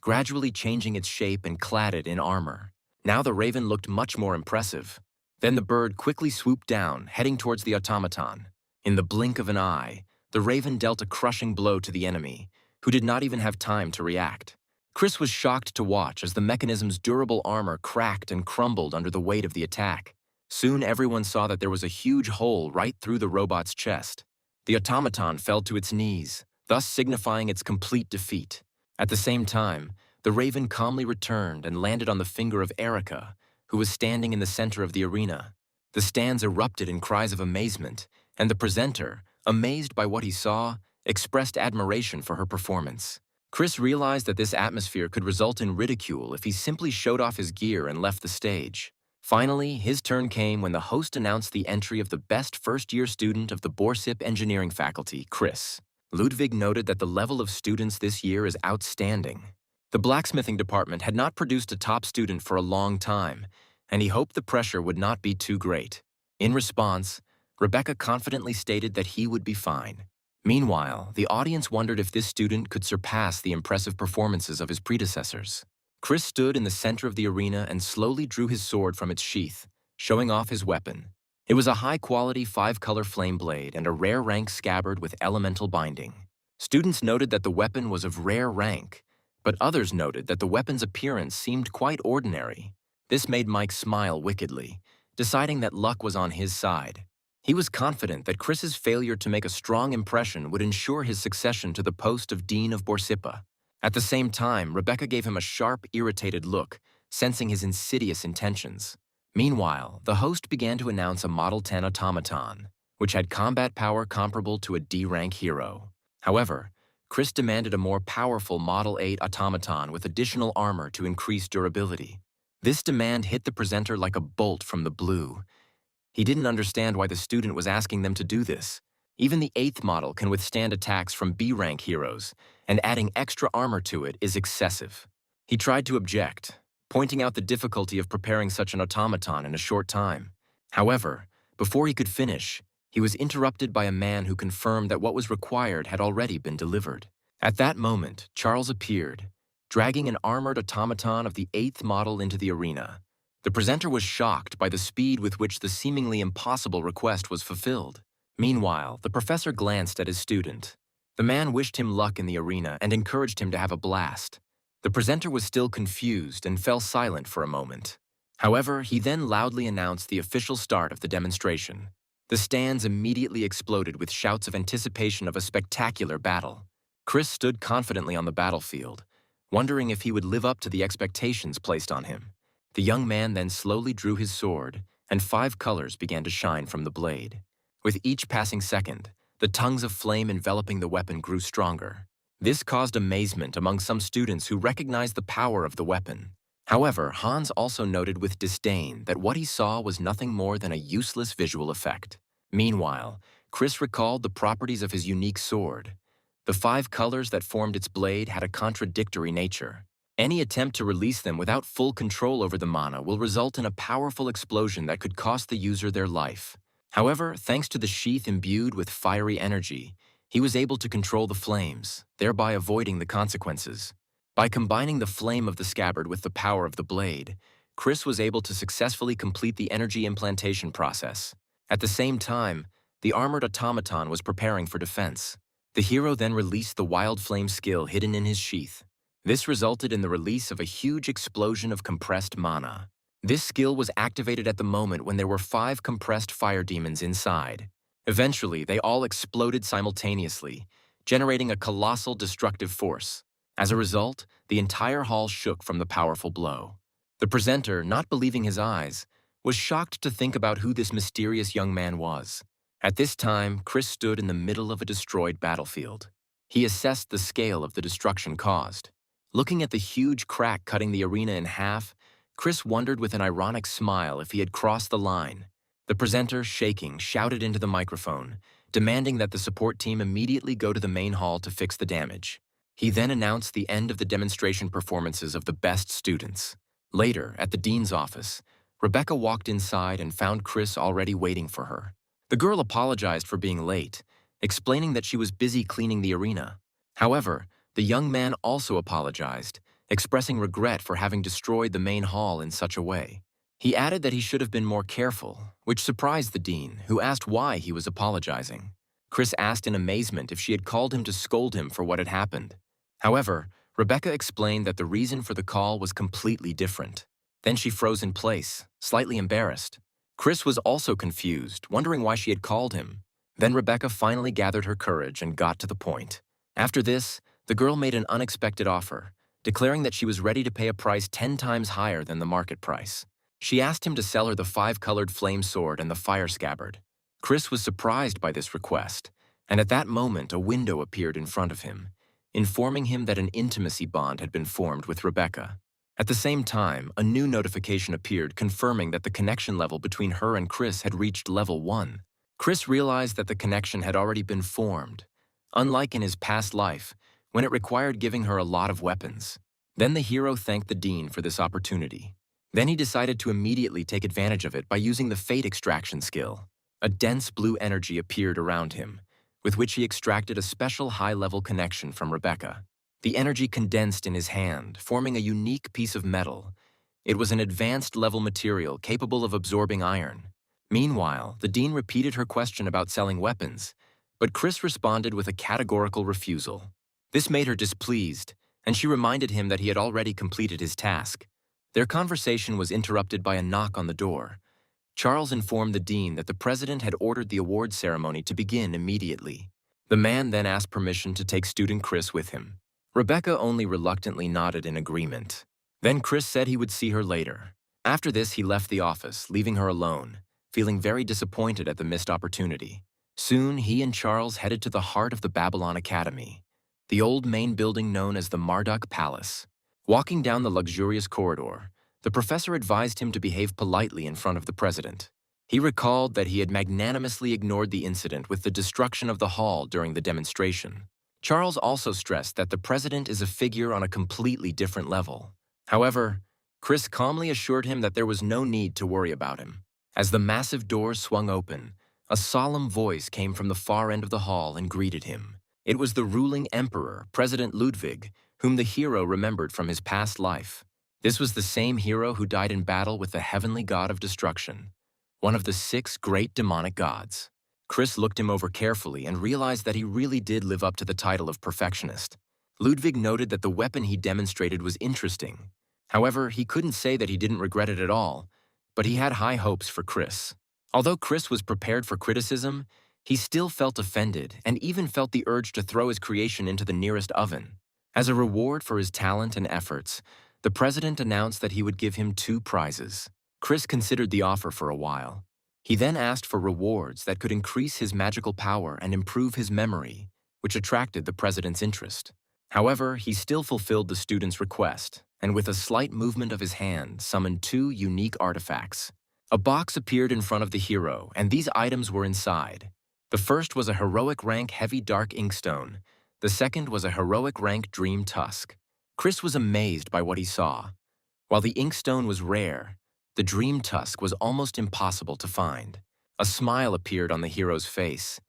gradually changing its shape and clad it in armor. Now the raven looked much more impressive. Then the bird quickly swooped down, heading towards the automaton. In the blink of an eye, the raven dealt a crushing blow to the enemy, who did not even have time to react. Chris was shocked to watch as the mechanism's durable armor cracked and crumbled under the weight of the attack. Soon everyone saw that there was a huge hole right through the robot's chest. The automaton fell to its knees, thus signifying its complete defeat. At the same time, the raven calmly returned and landed on the finger of Erika, who was standing in the center of the arena. The stands erupted in cries of amazement, and the presenter, amazed by what he saw, expressed admiration for her performance. Chris realized that this atmosphere could result in ridicule if he simply showed off his gear and left the stage. Finally, his turn came when the host announced the entry of the best first-year student of the Borsip engineering faculty, Chris. Ludwig noted that the level of students this year is outstanding. The blacksmithing department had not produced a top student for a long time, and he hoped the pressure would not be too great. In response, Rebecca confidently stated that he would be fine. Meanwhile, the audience wondered if this student could surpass the impressive performances of his predecessors. Chris stood in the center of the arena and slowly drew his sword from its sheath, showing off his weapon. It was a high-quality 5-color flame blade and a rare rank scabbard with elemental binding. Students noted that the weapon was of rare rank, but others noted that the weapon's appearance seemed quite ordinary. This made Mike smile wickedly, deciding that luck was on his side. He was confident that Chris's failure to make a strong impression would ensure his succession to the post of Dean of Borsippa. At the same time, Rebecca gave him a sharp, irritated look, sensing his insidious intentions. Meanwhile, the host began to announce a Model 10 automaton, which had combat power comparable to a D-rank hero. However, Chris demanded a more powerful Model 8 automaton with additional armor to increase durability. This demand hit the presenter like a bolt from the blue. He didn't understand why the student was asking them to do this. Even the 8th model can withstand attacks from B-rank heroes, and adding extra armor to it is excessive. He tried to object, pointing out the difficulty of preparing such an automaton in a short time. However, before he could finish, he was interrupted by a man who confirmed that what was required had already been delivered. At that moment, Charles appeared, dragging an armored automaton of the 8th model into the arena. The presenter was shocked by the speed with which the seemingly impossible request was fulfilled. Meanwhile, the professor glanced at his student. The man wished him luck in the arena and encouraged him to have a blast. The presenter was still confused and fell silent for a moment. However, he then loudly announced the official start of the demonstration. The stands immediately exploded with shouts of anticipation of a spectacular battle. Chris stood confidently on the battlefield, wondering if he would live up to the expectations placed on him. The young man then slowly drew his sword, and 5 colors began to shine from the blade. With each passing second, the tongues of flame enveloping the weapon grew stronger. This caused amazement among some students who recognized the power of the weapon. However, Hans also noted with disdain that what he saw was nothing more than a useless visual effect. Meanwhile, Chris recalled the properties of his unique sword. The 5 colors that formed its blade had a contradictory nature. Any attempt to release them without full control over the mana will result in a powerful explosion that could cost the user their life. However, thanks to the sheath imbued with fiery energy, he was able to control the flames, thereby avoiding the consequences. By combining the flame of the scabbard with the power of the blade, Chris was able to successfully complete the energy implantation process. At the same time, the armored automaton was preparing for defense. The hero then released the wild flame skill hidden in his sheath. This resulted in the release of a huge explosion of compressed mana. This skill was activated at the moment when there were 5 compressed fire demons inside. Eventually, they all exploded simultaneously, generating a colossal destructive force. As a result, the entire hall shook from the powerful blow. The presenter, not believing his eyes, was shocked to think about who this mysterious young man was. At this time, Chris stood in the middle of a destroyed battlefield. He assessed the scale of the destruction caused. Looking at the huge crack cutting the arena in half, Chris wondered with an ironic smile if he had crossed the line. The presenter, shaking, shouted into the microphone, demanding that the support team immediately go to the main hall to fix the damage. He then announced the end of the demonstration performances of the best students. Later, at the dean's office, Rebecca walked inside and found Chris already waiting for her. The girl apologized for being late, explaining that she was busy cleaning the arena. However, the young man also apologized, expressing regret for having destroyed the main hall in such a way. He added that he should have been more careful, which surprised the dean, who asked why he was apologizing. Chris asked in amazement if she had called him to scold him for what had happened. However, Rebecca explained that the reason for the call was completely different. Then she froze in place, slightly embarrassed. Chris was also confused, wondering why she had called him. Then Rebecca finally gathered her courage and got to the point. After this, the girl made an unexpected offer, declaring that she was ready to pay a price 10 times higher than the market price. She asked him to sell her the 5-colored flame sword and the fire scabbard. Chris was surprised by this request, and at that moment a window appeared in front of him, informing him that an intimacy bond had been formed with Rebecca. At the same time, a new notification appeared confirming that the connection level between her and Chris had reached level 1. Chris realized that the connection had already been formed, unlike in his past life, when it required giving her a lot of weapons. Then the hero thanked the dean for this opportunity. Then he decided to immediately take advantage of it by using the fate extraction skill. A dense blue energy appeared around him, with which he extracted a special high-level connection from Rebecca. The energy condensed in his hand, forming a unique piece of metal. It was an advanced-level material capable of absorbing iron. Meanwhile, the dean repeated her question about selling weapons, but Chris responded with a categorical refusal. This made her displeased, and she reminded him that he had already completed his task. Their conversation was interrupted by a knock on the door. Charles informed the dean that the president had ordered the award ceremony to begin immediately. The man then asked permission to take student Chris with him. Rebecca only reluctantly nodded in agreement. Then Chris said he would see her later. After this, he left the office, leaving her alone, feeling very disappointed at the missed opportunity. Soon, he and Charles headed to the heart of the Babylon Academy, the old main building known as the Marduk Palace. Walking down the luxurious corridor, the professor advised him to behave politely in front of the president. He recalled that he had magnanimously ignored the incident with the destruction of the hall during the demonstration. Charles also stressed that the president is a figure on a completely different level. However, Chris calmly assured him that there was no need to worry about him. As the massive doors swung open, a solemn voice came from the far end of the hall and greeted him. It was the ruling emperor, President Ludwig, whom the hero remembered from his past life. This was the same hero who died in battle with the heavenly god of destruction, one of the 6 great demonic gods. Chris looked him over carefully and realized that he really did live up to the title of perfectionist. Ludwig noted that the weapon he demonstrated was interesting. However, he couldn't say that he didn't regret it at all, but he had high hopes for Chris. Although Chris was prepared for criticism, he still felt offended and even felt the urge to throw his creation into the nearest oven. As a reward for his talent and efforts, the president announced that he would give him 2 prizes. Chris considered the offer for a while. He then asked for rewards that could increase his magical power and improve his memory, which attracted the president's interest. However, he still fulfilled the student's request, and with a slight movement of his hand, summoned 2 unique artifacts. A box appeared in front of the hero, and these items were inside. The first was a heroic rank heavy dark inkstone. The second was a heroic rank dream tusk. Chris was amazed by what he saw. While the inkstone was rare, the dream tusk was almost impossible to find. A smile appeared on the hero's face.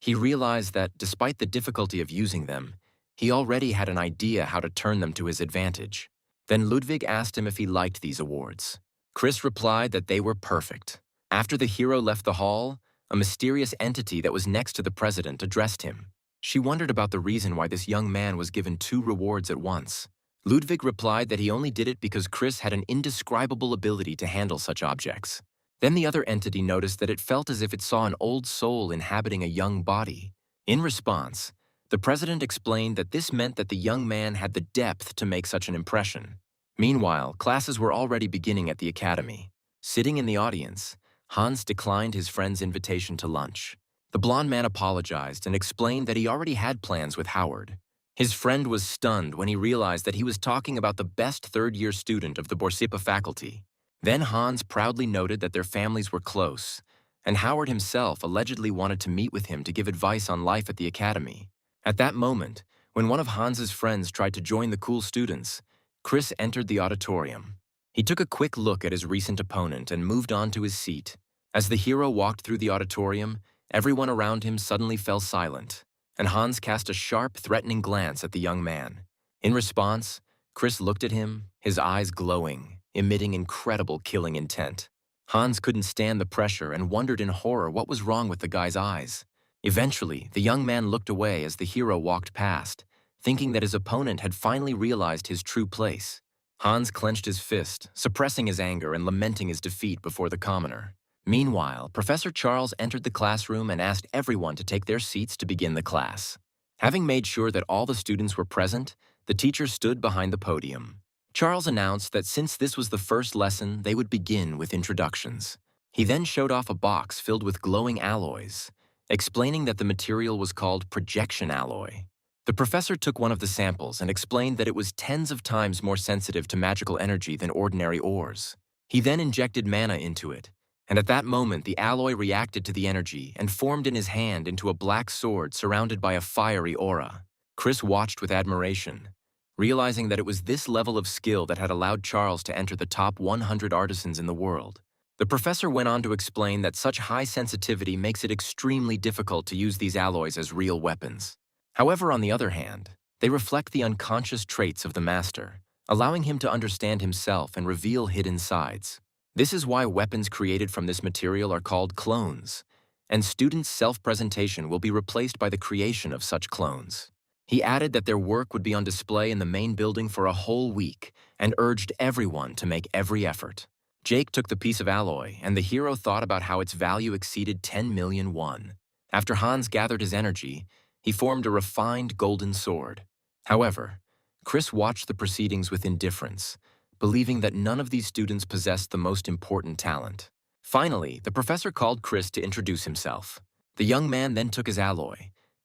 He realized that, despite the difficulty of using them, he already had an idea how to turn them to his advantage. Then Ludwig asked him if he liked these awards. Chris replied that they were perfect. After the hero left the hall, a mysterious entity that was next to the president addressed him. She wondered about the reason why this young man was given 2 rewards at once. Ludwig replied that he only did it because Chris had an indescribable ability to handle such objects. Then the other entity noticed that it felt as if it saw an old soul inhabiting a young body. In response, the president explained that this meant that the young man had the depth to make such an impression. Meanwhile, classes were already beginning at the academy. Sitting in the audience, Hans declined his friend's invitation to lunch. The blond man apologized and explained that he already had plans with Howard. His friend was stunned when he realized that he was talking about the best third-year student of the Borsippa faculty. Then Hans proudly noted that their families were close, and Howard himself allegedly wanted to meet with him to give advice on life at the academy. At that moment, when one of Hans's friends tried to join the cool students, Chris entered the auditorium. He took a quick look at his recent opponent and moved on to his seat. As the hero walked through the auditorium, everyone around him suddenly fell silent, and Hans cast a sharp, threatening glance at the young man. In response, Chris looked at him, his eyes glowing, emitting incredible killing intent. Hans couldn't stand the pressure and wondered in horror what was wrong with the guy's eyes. Eventually, the young man looked away as the hero walked past, thinking that his opponent had finally realized his true place. Hans clenched his fist, suppressing his anger and lamenting his defeat before the commoner. Meanwhile, Professor Charles entered the classroom and asked everyone to take their seats to begin the class. Having made sure that all the students were present, the teacher stood behind the podium. Charles announced that since this was the first lesson, they would begin with introductions. He then showed off a box filled with glowing alloys, explaining that the material was called projection alloy. The professor took one of the samples and explained that it was tens of times more sensitive to magical energy than ordinary ores. He then injected mana into it, and at that moment the alloy reacted to the energy and formed in his hand into a black sword surrounded by a fiery aura. Chris watched with admiration, realizing that it was this level of skill that had allowed Charles to enter the top 100 artisans in the world. The professor went on to explain that such high sensitivity makes it extremely difficult to use these alloys as real weapons. However, on the other hand, they reflect the unconscious traits of the master, allowing him to understand himself and reveal hidden sides. This is why weapons created from this material are called clones, and students' self-presentation will be replaced by the creation of such clones. He added that their work would be on display in the main building for a whole week and urged everyone to make every effort. Jake took the piece of alloy, and the hero thought about how its value exceeded 10 million won. After Hans gathered his energy, he formed a refined golden sword. However, Chris watched the proceedings with indifference, believing that none of these students possessed the most important talent. Finally, the professor called Chris to introduce himself. The young man then took his alloy,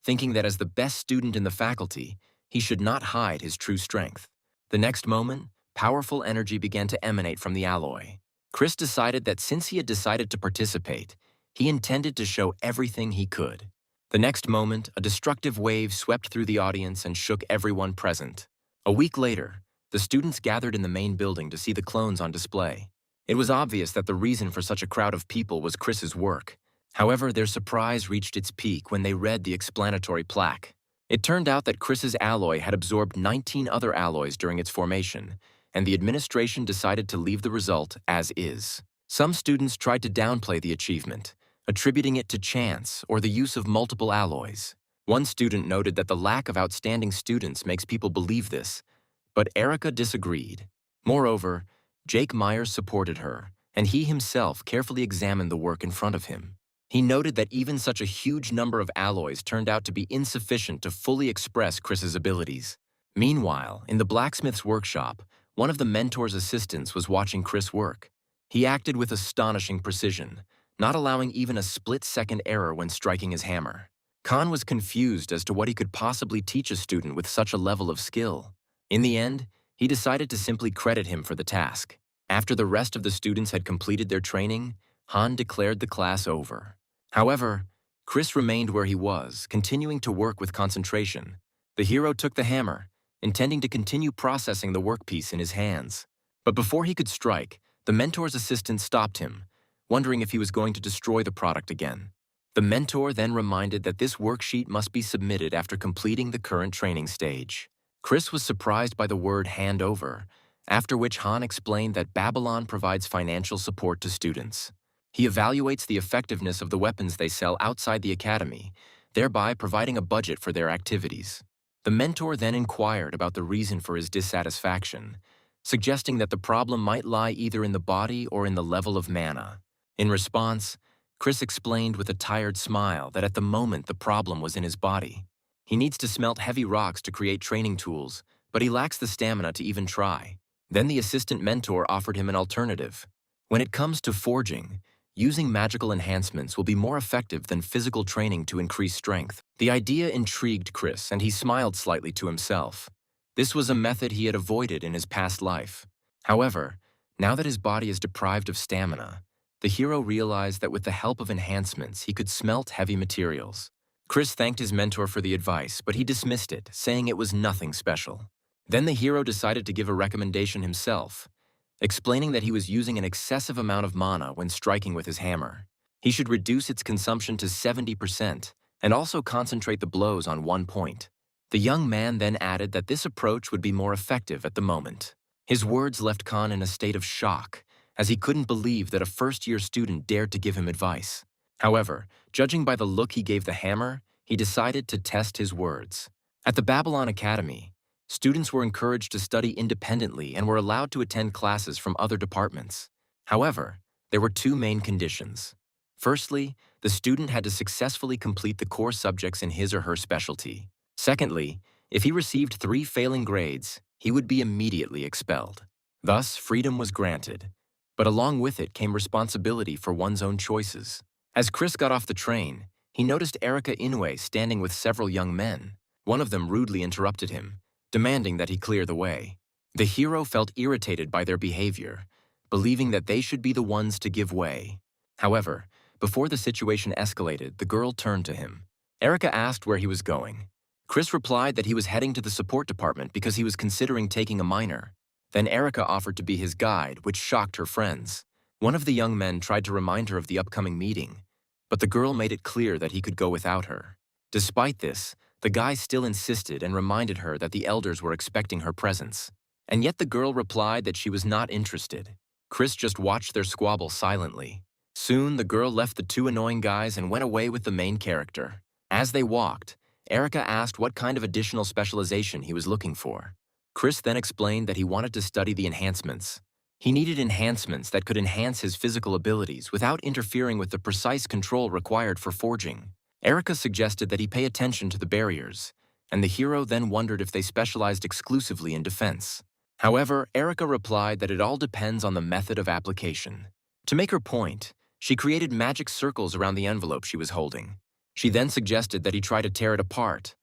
thinking that as the best student in the faculty, he should not hide his true strength. The next moment, powerful energy began to emanate from the alloy. Chris decided that since he had decided to participate, he intended to show everything he could. The next moment, a destructive wave swept through the audience and shook everyone present. A week later, the students gathered in the main building to see the clones on display. It was obvious that the reason for such a crowd of people was Chris's work. However, their surprise reached its peak when they read the explanatory plaque. It turned out that Chris's alloy had absorbed 19 other alloys during its formation, and the administration decided to leave the result as is. Some students tried to downplay the achievement, attributing it to chance or the use of multiple alloys. One student noted that the lack of outstanding students makes people believe this, but Erica disagreed. Moreover, Jake Myers supported her, and he himself carefully examined the work in front of him. He noted that even such a huge number of alloys turned out to be insufficient to fully express Chris's abilities. Meanwhile, in the blacksmith's workshop, one of the mentor's assistants was watching Chris work. He acted with astonishing precision, not allowing even a split-second error when striking his hammer. Khan was confused as to what he could possibly teach a student with such a level of skill. In the end, he decided to simply credit him for the task. After the rest of the students had completed their training, Han declared the class over. However, Chris remained where he was, continuing to work with concentration. The hero took the hammer, intending to continue processing the workpiece in his hands. But before he could strike, the mentor's assistant stopped him, wondering if he was going to destroy the product again. The mentor then reminded that this worksheet must be submitted after completing the current training stage. Chris was surprised by the word hand over, after which Han explained that Babylon provides financial support to students. He evaluates the effectiveness of the weapons they sell outside the academy, thereby providing a budget for their activities. The mentor then inquired about the reason for his dissatisfaction, suggesting that the problem might lie either in the body or in the level of mana. In response, Chris explained with a tired smile that at the moment the problem was in his body. He needs to smelt heavy rocks to create training tools, but he lacks the stamina to even try. Then the assistant mentor offered him an alternative. When it comes to forging, using magical enhancements will be more effective than physical training to increase strength. The idea intrigued Chris, and he smiled slightly to himself. This was a method he had avoided in his past life. However, now that his body is deprived of stamina, the hero realized that with the help of enhancements, he could smelt heavy materials. Chris thanked his mentor for the advice, but he dismissed it, saying it was nothing special. Then the hero decided to give a recommendation himself, explaining that he was using an excessive amount of mana when striking with his hammer. He should reduce its consumption to 70% and also concentrate the blows on one point. The young man then added that this approach would be more effective at the moment. His words left Khan in a state of shock, as he couldn't believe that a first-year student dared to give him advice. However, judging by the look he gave the hammer, he decided to test his words. At the Babylon Academy, students were encouraged to study independently and were allowed to attend classes from other departments. However, there were two main conditions. Firstly, the student had to successfully complete the core subjects in his or her specialty. Secondly, if he received 3 failing grades, he would be immediately expelled. Thus, freedom was granted, but along with it came responsibility for one's own choices. As Chris got off the train, he noticed Erica Inoue standing with several young men. One of them rudely interrupted him, demanding that he clear the way. The hero felt irritated by their behavior, believing that they should be the ones to give way. However, before the situation escalated, the girl turned to him. Erica asked where he was going. Chris replied that he was heading to the support department because he was considering taking a minor. Then Erica offered to be his guide, which shocked her friends. One of the young men tried to remind her of the upcoming meeting, but the girl made it clear that he could go without her. Despite this, the guy still insisted and reminded her that the elders were expecting her presence. And yet the girl replied that she was not interested. Chris just watched their squabble silently. Soon, the girl left the two annoying guys and went away with the main character. As they walked, Erica asked what kind of additional specialization he was looking for. Chris then explained that he wanted to study the enhancements. He needed enhancements that could enhance his physical abilities without interfering with the precise control required for forging. Erica suggested that he pay attention to the barriers, and the hero then wondered if they specialized exclusively in defense. However, Erica replied that it all depends on the method of application. To make her point, she created magic circles around the envelope she was holding. She then suggested that he try to tear it apart.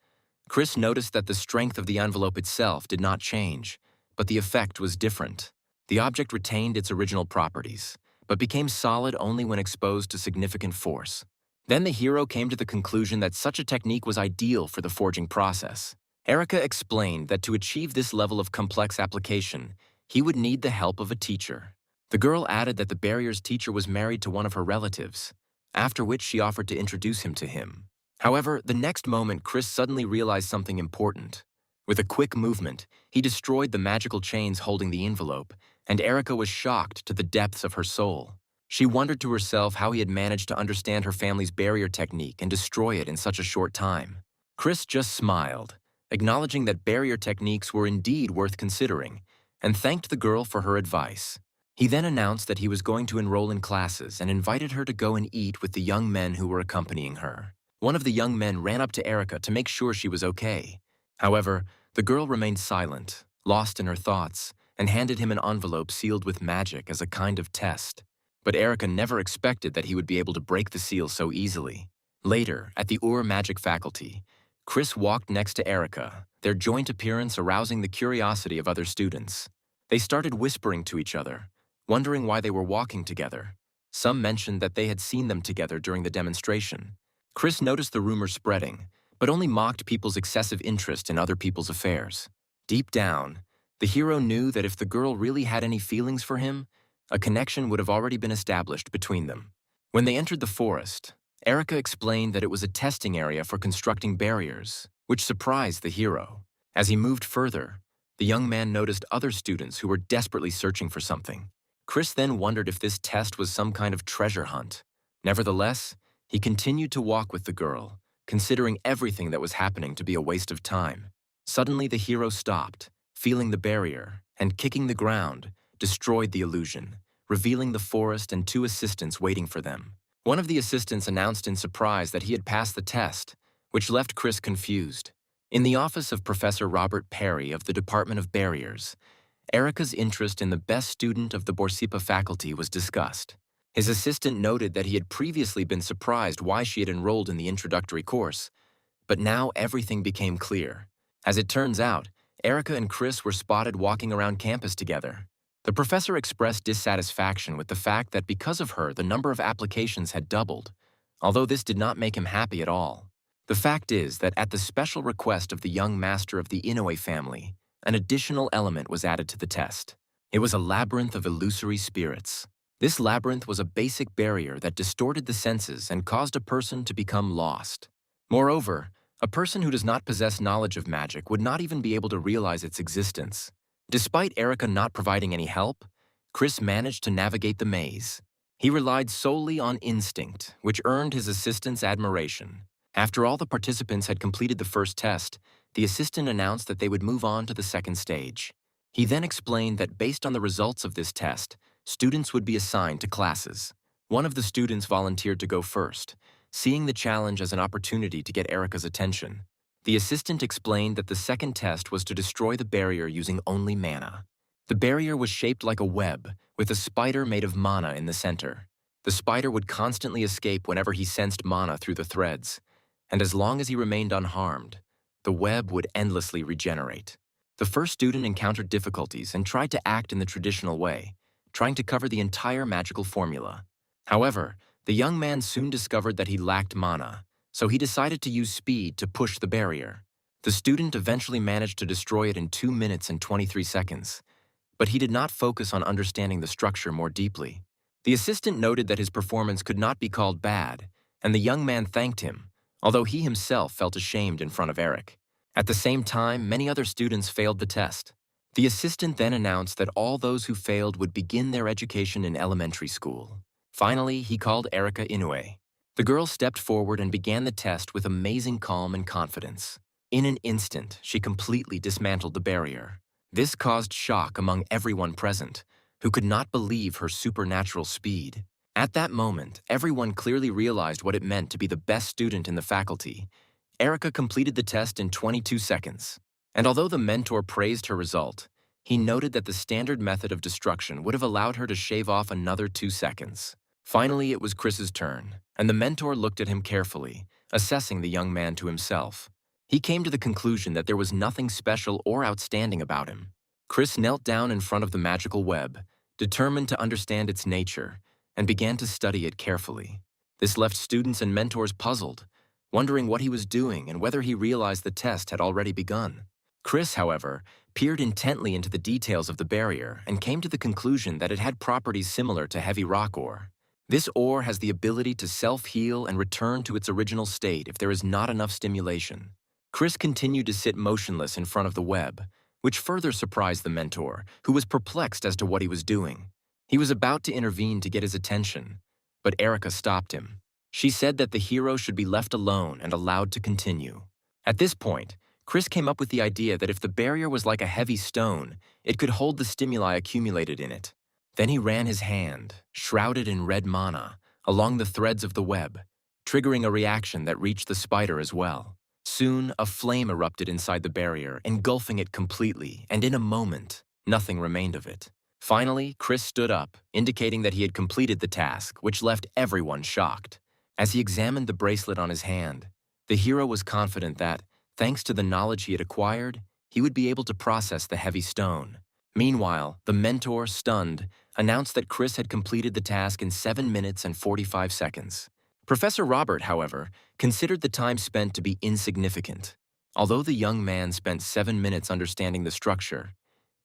Chris noticed that the strength of the envelope itself did not change, but the effect was different. The object retained its original properties, but became solid only when exposed to significant force. Then the hero came to the conclusion that such a technique was ideal for the forging process. Erica explained that to achieve this level of complex application, he would need the help of a teacher. The girl added that the barrier's teacher was married to one of her relatives, after which she offered to introduce him to him. However, the next moment Chris suddenly realized something important. With a quick movement, he destroyed the magical chains holding the envelope, and Erica was shocked to the depths of her soul. She wondered to herself how he had managed to understand her family's barrier technique and destroy it in such a short time. Chris just smiled, acknowledging that barrier techniques were indeed worth considering, and thanked the girl for her advice. He then announced that he was going to enroll in classes and invited her to go and eat with the young men who were accompanying her. One of the young men ran up to Erica to make sure she was okay. However, the girl remained silent, lost in her thoughts, and handed him an envelope sealed with magic as a kind of test. But Erica never expected that he would be able to break the seal so easily. Later, at the magic faculty, Chris walked next to Erica, their joint appearance arousing the curiosity of other students. They started whispering to each other, wondering why they were walking together. Some mentioned that they had seen them together during the demonstration. Chris noticed the rumor spreading, but only mocked people's excessive interest in other people's affairs. Deep down, the hero knew that if the girl really had any feelings for him, a connection would have already been established between them. When they entered the forest, Erica explained that it was a testing area for constructing barriers, which surprised the hero. As he moved further, the young man noticed other students who were desperately searching for something. Chris then wondered if this test was some kind of treasure hunt. Nevertheless, he continued to walk with the girl, considering everything that was happening to be a waste of time. Suddenly, the hero stopped, feeling the barrier, and kicking the ground, destroyed the illusion, revealing the forest and two assistants waiting for them. One of the assistants announced in surprise that he had passed the test, which left Chris confused. In the office of Professor Robert Perry of the Department of Barriers, Erica's interest in the best student of the Borsippa faculty was discussed. His assistant noted that he had previously been surprised why she had enrolled in the introductory course, but now everything became clear. As it turns out, Erica and Chris were spotted walking around campus together. The professor expressed dissatisfaction with the fact that because of her, the number of applications had doubled, although this did not make him happy at all. The fact is that at the special request of the young master of the Inoue family, an additional element was added to the test. It was a labyrinth of illusory spirits. This labyrinth was a basic barrier that distorted the senses and caused a person to become lost. Moreover, a person who does not possess knowledge of magic would not even be able to realize its existence. Despite Erica not providing any help, Chris managed to navigate the maze. He relied solely on instinct, which earned his assistant's admiration. After all the participants had completed the first test, the assistant announced that they would move on to the second stage. He then explained that based on the results of this test, students would be assigned to classes. One of the students volunteered to go first, seeing the challenge as an opportunity to get Erica's attention. The assistant explained that the second test was to destroy the barrier using only mana. The barrier was shaped like a web, with a spider made of mana in the center. The spider would constantly escape whenever he sensed mana through the threads, and as long as he remained unharmed, the web would endlessly regenerate. The first student encountered difficulties and tried to act in the traditional way, trying to cover the entire magical formula. However, the young man soon discovered that he lacked mana, so he decided to use speed to push the barrier. The student eventually managed to destroy it in 2 minutes and 23 seconds, but he did not focus on understanding the structure more deeply. The assistant noted that his performance could not be called bad, and the young man thanked him, although he himself felt ashamed in front of Eric. At the same time, many other students failed the test. The assistant then announced that all those who failed would begin their education in elementary school. Finally, he called Erika Inoue. The girl stepped forward and began the test with amazing calm and confidence. In an instant, she completely dismantled the barrier. This caused shock among everyone present, who could not believe her supernatural speed. At that moment, everyone clearly realized what it meant to be the best student in the faculty. Erika completed the test in 22 seconds. And although the mentor praised her result, he noted that the standard method of destruction would have allowed her to shave off another 2 seconds. Finally, it was Chris's turn, and the mentor looked at him carefully, assessing the young man to himself. He came to the conclusion that there was nothing special or outstanding about him. Chris knelt down in front of the magical web, determined to understand its nature, and began to study it carefully. This left students and mentors puzzled, wondering what he was doing and whether he realized the test had already begun. Chris, however, peered intently into the details of the barrier and came to the conclusion that it had properties similar to heavy rock ore. This ore has the ability to self-heal and return to its original state if there is not enough stimulation. Chris continued to sit motionless in front of the web, which further surprised the mentor, who was perplexed as to what he was doing. He was about to intervene to get his attention, but Erika stopped him. She said that the hero should be left alone and allowed to continue. At this point, Chris came up with the idea that if the barrier was like a heavy stone, it could hold the stimuli accumulated in it. Then he ran his hand, shrouded in red mana, along the threads of the web, triggering a reaction that reached the spider as well. Soon, a flame erupted inside the barrier, engulfing it completely, and in a moment, nothing remained of it. Finally, Chris stood up, indicating that he had completed the task, which left everyone shocked. As he examined the bracelet on his hand, the hero was confident that, thanks to the knowledge he had acquired, he would be able to process the heavy stone. Meanwhile, the mentor, stunned, announced that Chris had completed the task in 7 minutes and 45 seconds. Professor Robert, however, considered the time spent to be insignificant. Although the young man spent 7 minutes understanding the structure,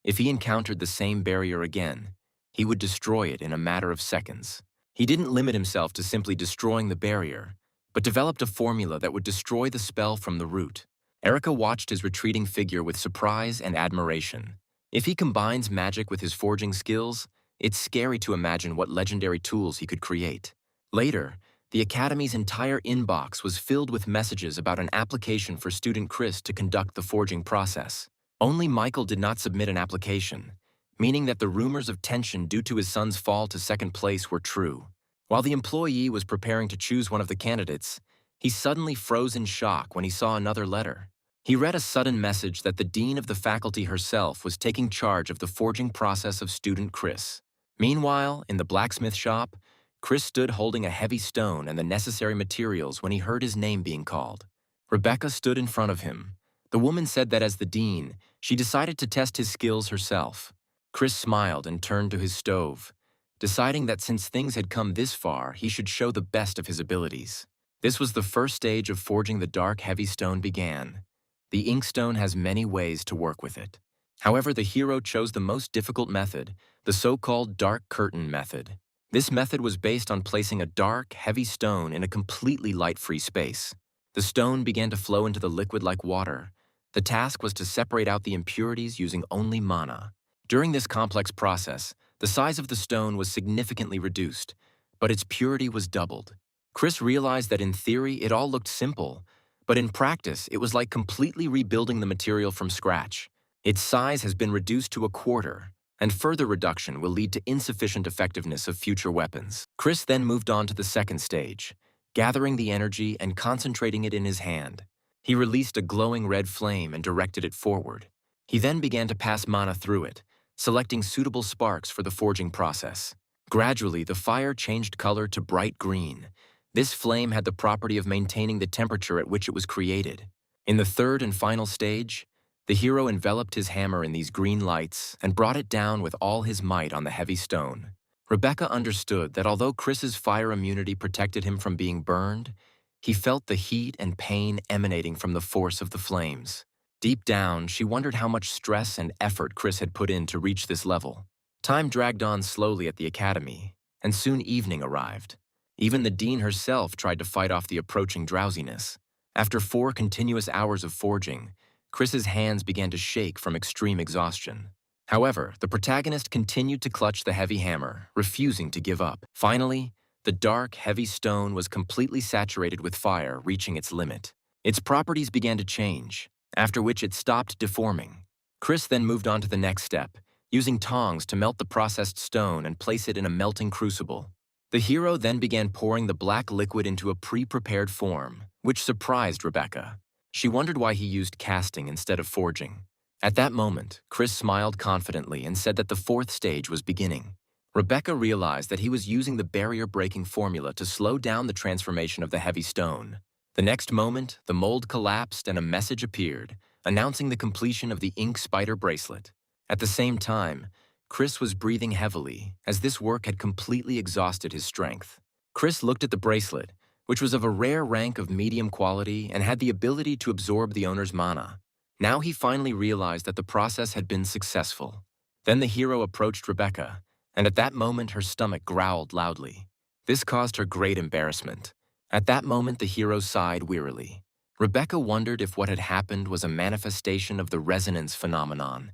if he encountered the same barrier again, he would destroy it in a matter of seconds. He didn't limit himself to simply destroying the barrier, but developed a formula that would destroy the spell from the root. Erika watched his retreating figure with surprise and admiration. If he combines magic with his forging skills, it's scary to imagine what legendary tools he could create. Later, the Academy's entire inbox was filled with messages about an application for student Chris to conduct the forging process. Only Michael did not submit an application, meaning that the rumors of tension due to his son's fall to second place were true. While the employee was preparing to choose one of the candidates, he suddenly froze in shock when he saw another letter. He read a sudden message that the dean of the faculty herself was taking charge of the forging process of student Chris. Meanwhile, in the blacksmith shop, Chris stood holding a heavy stone and the necessary materials when he heard his name being called. Rebecca stood in front of him. The woman said that as the dean, she decided to test his skills herself. Chris smiled and turned to his stove, deciding that since things had come this far, he should show the best of his abilities. This was the first stage of forging the dark heavy stone began. The inkstone has many ways to work with it. However, the hero chose the most difficult method, the so-called dark curtain method. This method was based on placing a dark, heavy stone in a completely light-free space. The stone began to flow into the liquid like water. The task was to separate out the impurities using only mana. During this complex process, the size of the stone was significantly reduced, but its purity was doubled. Chris realized that in theory it all looked simple, but in practice it was like completely rebuilding the material from scratch. Its size has been reduced to a quarter, and further reduction will lead to insufficient effectiveness of future weapons. Chris then moved on to the second stage, gathering the energy and concentrating it in his hand. He released a glowing red flame and directed it forward. He then began to pass mana through it, selecting suitable sparks for the forging process. Gradually, the fire changed color to bright green. This flame had the property of maintaining the temperature at which it was created. In the third and final stage, the hero enveloped his hammer in these green lights and brought it down with all his might on the heavy stone. Rebecca understood that although Chris's fire immunity protected him from being burned, he felt the heat and pain emanating from the force of the flames. Deep down, she wondered how much stress and effort Chris had put in to reach this level. Time dragged on slowly at the academy, and soon evening arrived. Even the dean herself tried to fight off the approaching drowsiness. After 4 continuous hours of forging, Chris's hands began to shake from extreme exhaustion. However, the protagonist continued to clutch the heavy hammer, refusing to give up. Finally, The dark, heavy stone was completely saturated with fire, reaching its limit. Its properties began to change, after which it stopped deforming. Chris then moved on to the next step, using tongs to melt the processed stone and place it in a melting crucible. The hero then began pouring the black liquid into a pre-prepared form, which surprised Rebecca. She wondered why he used casting instead of forging. At that moment, Chris smiled confidently and said that the fourth stage was beginning. Rebecca realized that he was using the barrier-breaking formula to slow down the transformation of the heavy stone. The next moment, the mold collapsed and a message appeared, announcing the completion of the ink spider bracelet. At the same time, Chris was breathing heavily, as this work had completely exhausted his strength. Chris looked at the bracelet, which was of a rare rank of medium quality and had the ability to absorb the owner's mana. Now he finally realized that the process had been successful. Then the hero approached Rebecca, and at that moment her stomach growled loudly. This caused her great embarrassment. At that moment the hero sighed wearily. Rebecca wondered if what had happened was a manifestation of the resonance phenomenon,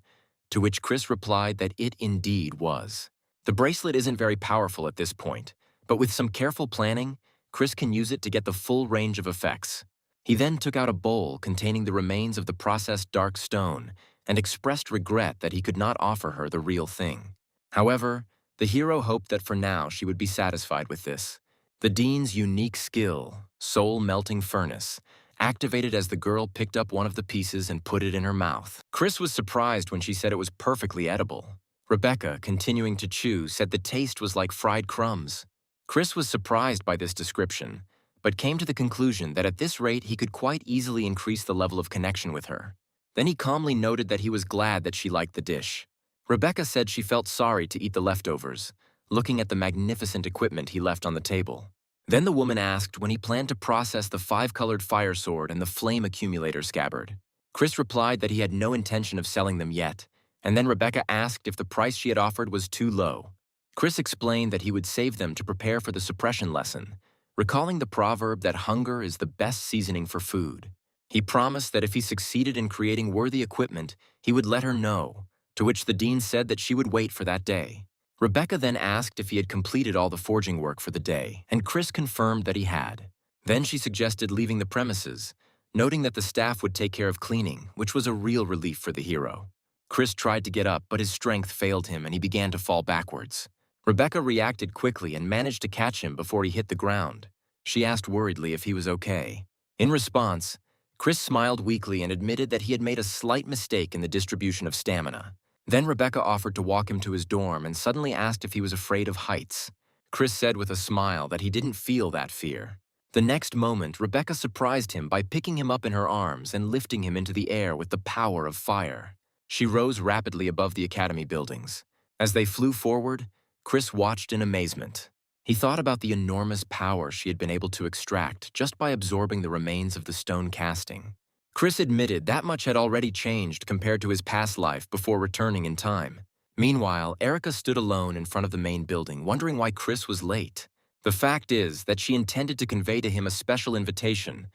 to which Chris replied that it indeed was. The bracelet isn't very powerful at this point, but with some careful planning, Chris can use it to get the full range of effects. He then took out a bowl containing the remains of the processed dark stone and expressed regret that he could not offer her the real thing. However, the hero hoped that for now she would be satisfied with this. The dean's unique skill, soul-melting furnace, activated as the girl picked up one of the pieces and put it in her mouth. Chris was surprised when she said it was perfectly edible. Rebecca, continuing to chew, said the taste was like fried crumbs. Chris was surprised by this description, but came to the conclusion that at this rate he could quite easily increase the level of connection with her. Then he calmly noted that he was glad that she liked the dish. Rebecca said she felt sorry to eat the leftovers, looking at the magnificent equipment he left on the table. Then the woman asked when he planned to process the 5-colored fire sword and the flame accumulator scabbard. Chris replied that he had no intention of selling them yet, and then Rebecca asked if the price she had offered was too low. Chris explained that he would save them to prepare for the suppression lesson, recalling the proverb that hunger is the best seasoning for food. He promised that if he succeeded in creating worthy equipment, he would let her know, to which the dean said that she would wait for that day. Rebecca then asked if he had completed all the forging work for the day, and Chris confirmed that he had. Then she suggested leaving the premises, noting that the staff would take care of cleaning, which was a real relief for the hero. Chris tried to get up, but his strength failed him and he began to fall backwards. Rebecca reacted quickly and managed to catch him before he hit the ground. She asked worriedly if he was okay. In response, Chris smiled weakly and admitted that he had made a slight mistake in the distribution of stamina. Then Rebecca offered to walk him to his dorm and suddenly asked if he was afraid of heights. Chris said with a smile that he didn't feel that fear. The next moment, Rebecca surprised him by picking him up in her arms and lifting him into the air with the power of fire. She rose rapidly above the academy buildings. As they flew forward, Chris watched in amazement. He thought about the enormous power she had been able to extract just by absorbing the remains of the stone casting. Chris admitted that much had already changed compared to his past life before returning in time. Meanwhile, Erica stood alone in front of the main building, wondering why Chris was late. The fact is that she intended to convey to him a special invitation,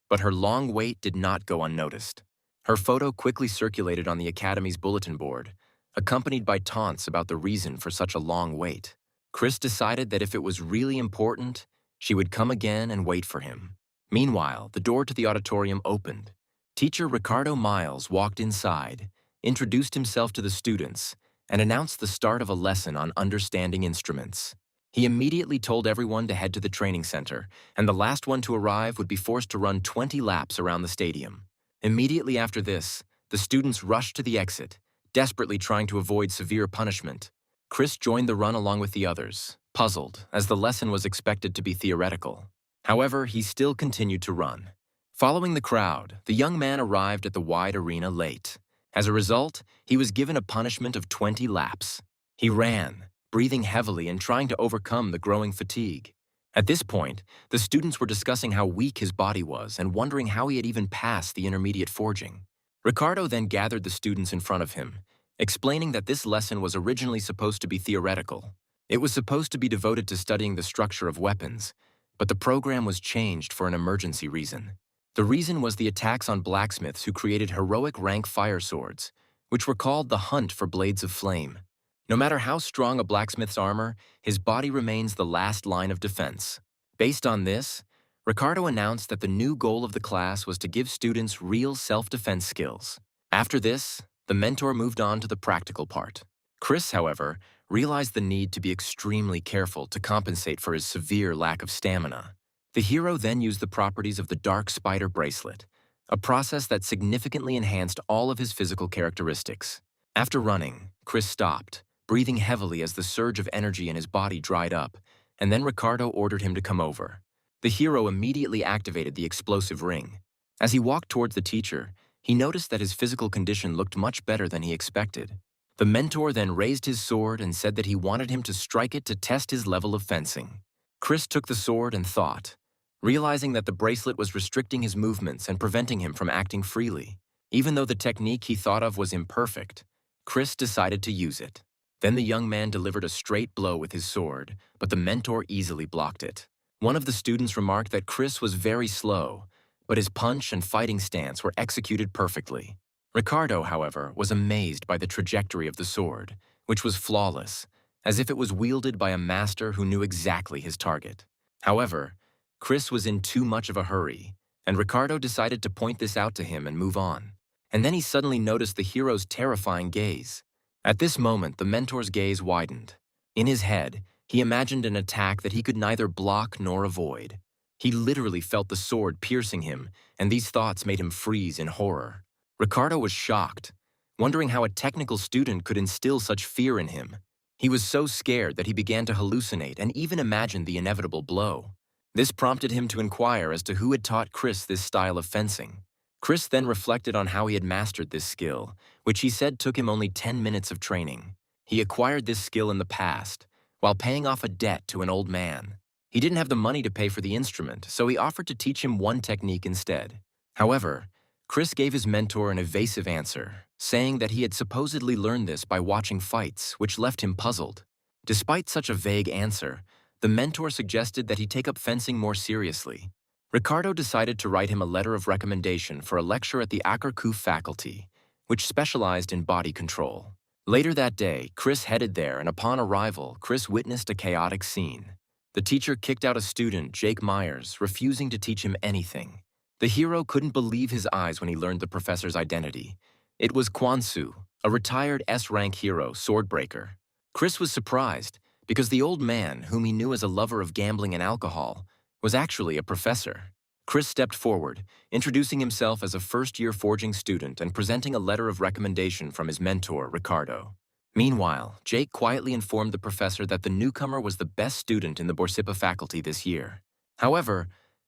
but her long wait did not go unnoticed. Her photo quickly circulated on the academy's bulletin board, accompanied by taunts about the reason for such a long wait. Chris decided that if it was really important, she would come again and wait for him. Meanwhile, the door to the auditorium opened. Teacher Ricardo Miles walked inside, introduced himself to the students, and announced the start of a lesson on understanding instruments. He immediately told everyone to head to the training center, and the last one to arrive would be forced to run 20 laps around the stadium. Immediately after this, the students rushed to the exit, desperately trying to avoid severe punishment. Chris joined the run along with the others, puzzled, as the lesson was expected to be theoretical. However, he still continued to run. Following the crowd, the young man arrived at the wide arena late. As a result, he was given a punishment of 20 laps. He ran, breathing heavily and trying to overcome the growing fatigue. At this point, the students were discussing how weak his body was and wondering how he had even passed the intermediate forging. Ricardo then gathered the students in front of him, explaining that this lesson was originally supposed to be theoretical. It was supposed to be devoted to studying the structure of weapons, but the program was changed for an emergency reason. The reason was the attacks on blacksmiths who created heroic rank fire swords, which were called the Hunt for Blades of Flame. No matter how strong a blacksmith's armor, his body remains the last line of defense. Based on this, Ricardo announced that the new goal of the class was to give students real self-defense skills. After this, the mentor moved on to the practical part. Chris, however, realized the need to be extremely careful to compensate for his severe lack of stamina. The hero then used the properties of the Dark Spider bracelet, a process that significantly enhanced all of his physical characteristics. After running, Chris stopped, breathing heavily as the surge of energy in his body dried up, and then Ricardo ordered him to come over. The hero immediately activated the explosive ring. As he walked towards the teacher, he noticed that his physical condition looked much better than he expected. The mentor then raised his sword and said that he wanted him to strike it to test his level of fencing. Chris took the sword and thought, realizing that the bracelet was restricting his movements and preventing him from acting freely. Even though the technique he thought of was imperfect, Chris decided to use it. Then the young man delivered a straight blow with his sword, but the mentor easily blocked it. One of the students remarked that Chris was very slow, but his punch and fighting stance were executed perfectly. Ricardo, however, was amazed by the trajectory of the sword, which was flawless, as if it was wielded by a master who knew exactly his target. However, Chris was in too much of a hurry, and Ricardo decided to point this out to him and move on. And then he suddenly noticed the hero's terrifying gaze. At this moment, the mentor's gaze widened. In his head, he imagined an attack that he could neither block nor avoid. He literally felt the sword piercing him, and these thoughts made him freeze in horror. Ricardo was shocked, wondering how a technical student could instill such fear in him. He was so scared that he began to hallucinate and even imagined the inevitable blow. This prompted him to inquire as to who had taught Chris this style of fencing. Chris then reflected on how he had mastered this skill, which he said took him only 10 minutes of training. He acquired this skill in the past, while paying off a debt to an old man. He didn't have the money to pay for the instrument, so he offered to teach him one technique instead. However, Chris gave his mentor an evasive answer, saying that he had supposedly learned this by watching fights, which left him puzzled. Despite such a vague answer, the mentor suggested that he take up fencing more seriously. Ricardo decided to write him a letter of recommendation for a lecture at the Akarkuf faculty, which specialized in body control. Later that day, Chris headed there, and upon arrival, Chris witnessed a chaotic scene. The teacher kicked out a student, Jake Myers, refusing to teach him anything. The hero couldn't believe his eyes when he learned the professor's identity. It was Kwansu, a retired S-rank hero, Swordbreaker. Chris was surprised, because the old man, whom he knew as a lover of gambling and alcohol, was actually a professor. Chris stepped forward, introducing himself as a first-year forging student and presenting a letter of recommendation from his mentor, Ricardo. Meanwhile, Jake quietly informed the professor that the newcomer was the best student in the Borsippa faculty this year. However,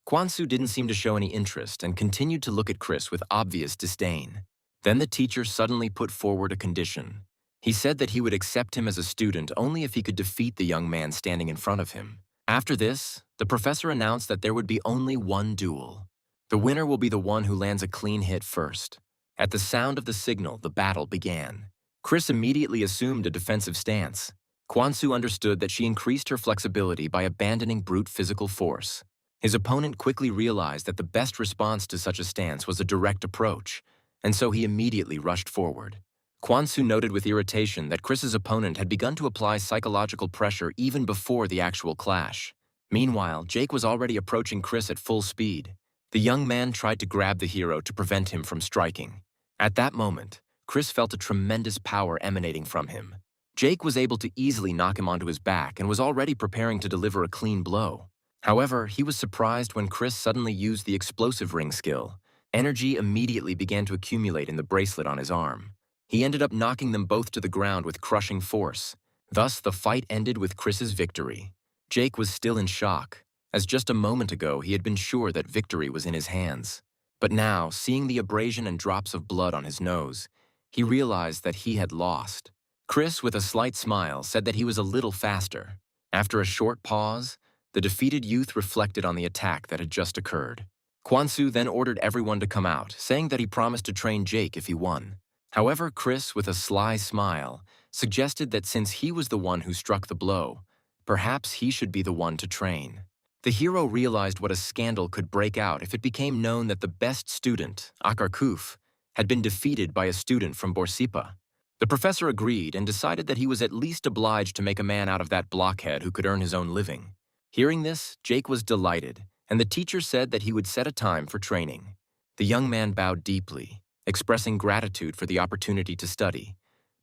Kwansu didn't seem to show any interest and continued to look at Chris with obvious disdain. Then the teacher suddenly put forward a condition. He said that he would accept him as a student only if he could defeat the young man standing in front of him. After this, the professor announced that there would be only one duel. The winner will be the one who lands a clean hit first. At the sound of the signal, the battle began. Chris immediately assumed a defensive stance. Kwansu understood that she increased her flexibility by abandoning brute physical force. His opponent quickly realized that the best response to such a stance was a direct approach, and so he immediately rushed forward. Kwansu noted with irritation that Chris's opponent had begun to apply psychological pressure even before the actual clash. Meanwhile, Jake was already approaching Chris at full speed. The young man tried to grab the hero to prevent him from striking. At that moment, Chris felt a tremendous power emanating from him. Jake was able to easily knock him onto his back and was already preparing to deliver a clean blow. However, he was surprised when Chris suddenly used the explosive ring skill. Energy immediately began to accumulate in the bracelet on his arm. He ended up knocking them both to the ground with crushing force. Thus, the fight ended with Chris's victory. Jake was still in shock, as just a moment ago he had been sure that victory was in his hands. But now, seeing the abrasion and drops of blood on his nose, he realized that he had lost. Chris, with a slight smile, said that he was a little faster. After a short pause, the defeated youth reflected on the attack that had just occurred. Kwansu then ordered everyone to come out, saying that he promised to train Jake if he won. However, Chris, with a sly smile, suggested that since he was the one who struck the blow, perhaps he should be the one to train. The hero realized what a scandal could break out if it became known that the best student, Akarkuf, had been defeated by a student from Borsippa. The professor agreed and decided that he was at least obliged to make a man out of that blockhead who could earn his own living. Hearing this, Jake was delighted, and the teacher said that he would set a time for training. The young man bowed deeply, expressing gratitude for the opportunity to study,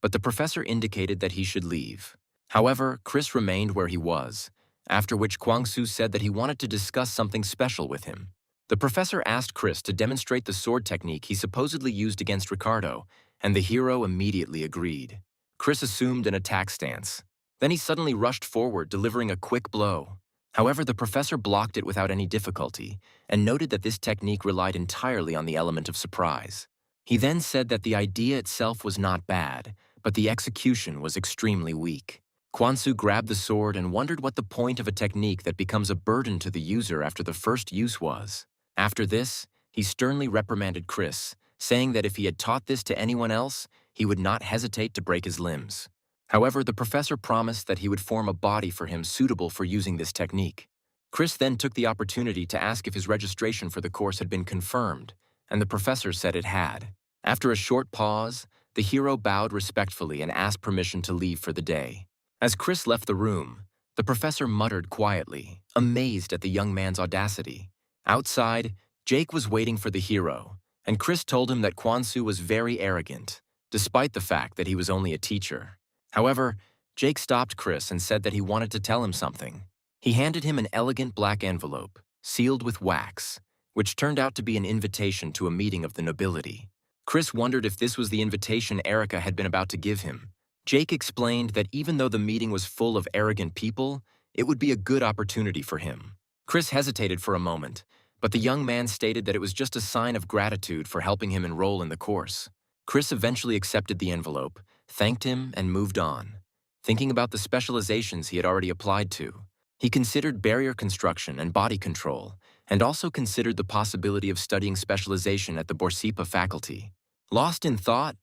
but the professor indicated that he should leave. However, Chris remained where he was, after which Kwangsu said that he wanted to discuss something special with him. The professor asked Chris to demonstrate the sword technique he supposedly used against Ricardo, and the hero immediately agreed. Chris assumed an attack stance. Then he suddenly rushed forward, delivering a quick blow. However, the professor blocked it without any difficulty, and noted that this technique relied entirely on the element of surprise. He then said that the idea itself was not bad, but the execution was extremely weak. Kwansu grabbed the sword and wondered what the point of a technique that becomes a burden to the user after the first use was. After this, he sternly reprimanded Chris, saying that if he had taught this to anyone else, he would not hesitate to break his limbs. However, the professor promised that he would form a body for him suitable for using this technique. Chris then took the opportunity to ask if his registration for the course had been confirmed, and the professor said it had. After a short pause, the hero bowed respectfully and asked permission to leave for the day. As Chris left the room, the professor muttered quietly, amazed at the young man's audacity. Outside, Jake was waiting for the hero, and Chris told him that Kwansu was very arrogant, despite the fact that he was only a teacher. However, Jake stopped Chris and said that he wanted to tell him something. He handed him an elegant black envelope, sealed with wax, which turned out to be an invitation to a meeting of the nobility. Chris wondered if this was the invitation Erica had been about to give him. Jake explained that even though the meeting was full of arrogant people, it would be a good opportunity for him. Chris hesitated for a moment, but the young man stated that it was just a sign of gratitude for helping him enroll in the course. Chris eventually accepted the envelope, thanked him, and moved on, thinking about the specializations he had already applied to. He considered barrier construction and body control, and also considered the possibility of studying specialization at the Borsippa faculty. Lost in thought,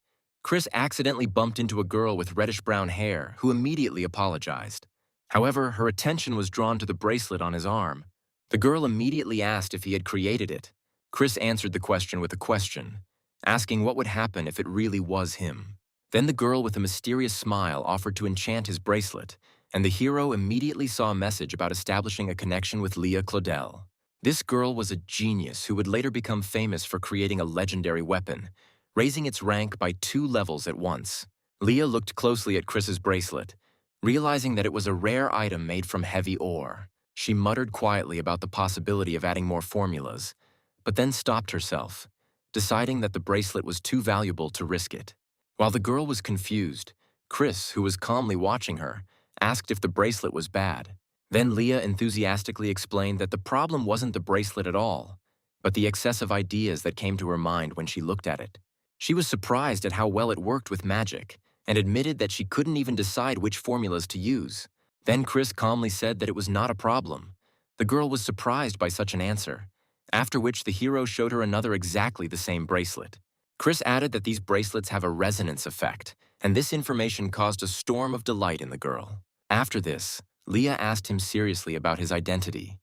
Chris accidentally bumped into a girl with reddish-brown hair who immediately apologized. However, her attention was drawn to the bracelet on his arm. The girl immediately asked if he had created it. Chris answered the question with a question, asking what would happen if it really was him. Then the girl with a mysterious smile offered to enchant his bracelet, and the hero immediately saw a message about establishing a connection with Leah Claudel. This girl was a genius who would later become famous for creating a legendary weapon, raising its rank by 2 levels at once. Leah looked closely at Chris's bracelet, realizing that it was a rare item made from heavy ore. She muttered quietly about the possibility of adding more formulas, but then stopped herself, deciding that the bracelet was too valuable to risk it. While the girl was confused, Chris, who was calmly watching her, asked if the bracelet was bad. Then Leah enthusiastically explained that the problem wasn't the bracelet at all, but the excessive ideas that came to her mind when she looked at it. She was surprised at how well it worked with magic, and admitted that she couldn't even decide which formulas to use. Then Chris calmly said that it was not a problem. The girl was surprised by such an answer, after which the hero showed her another exactly the same bracelet. Chris added that these bracelets have a resonance effect, and this information caused a storm of delight in the girl. After this, Leah asked him seriously about his identity.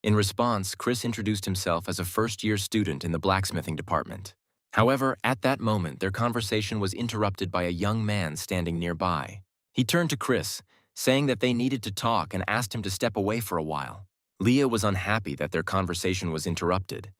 In response, Chris introduced himself as a first-year student in the blacksmithing department. However, at that moment, their conversation was interrupted by a young man standing nearby. He turned to Chris, saying that they needed to talk, and asked him to step away for a while. Leah was unhappy that their conversation was interrupted,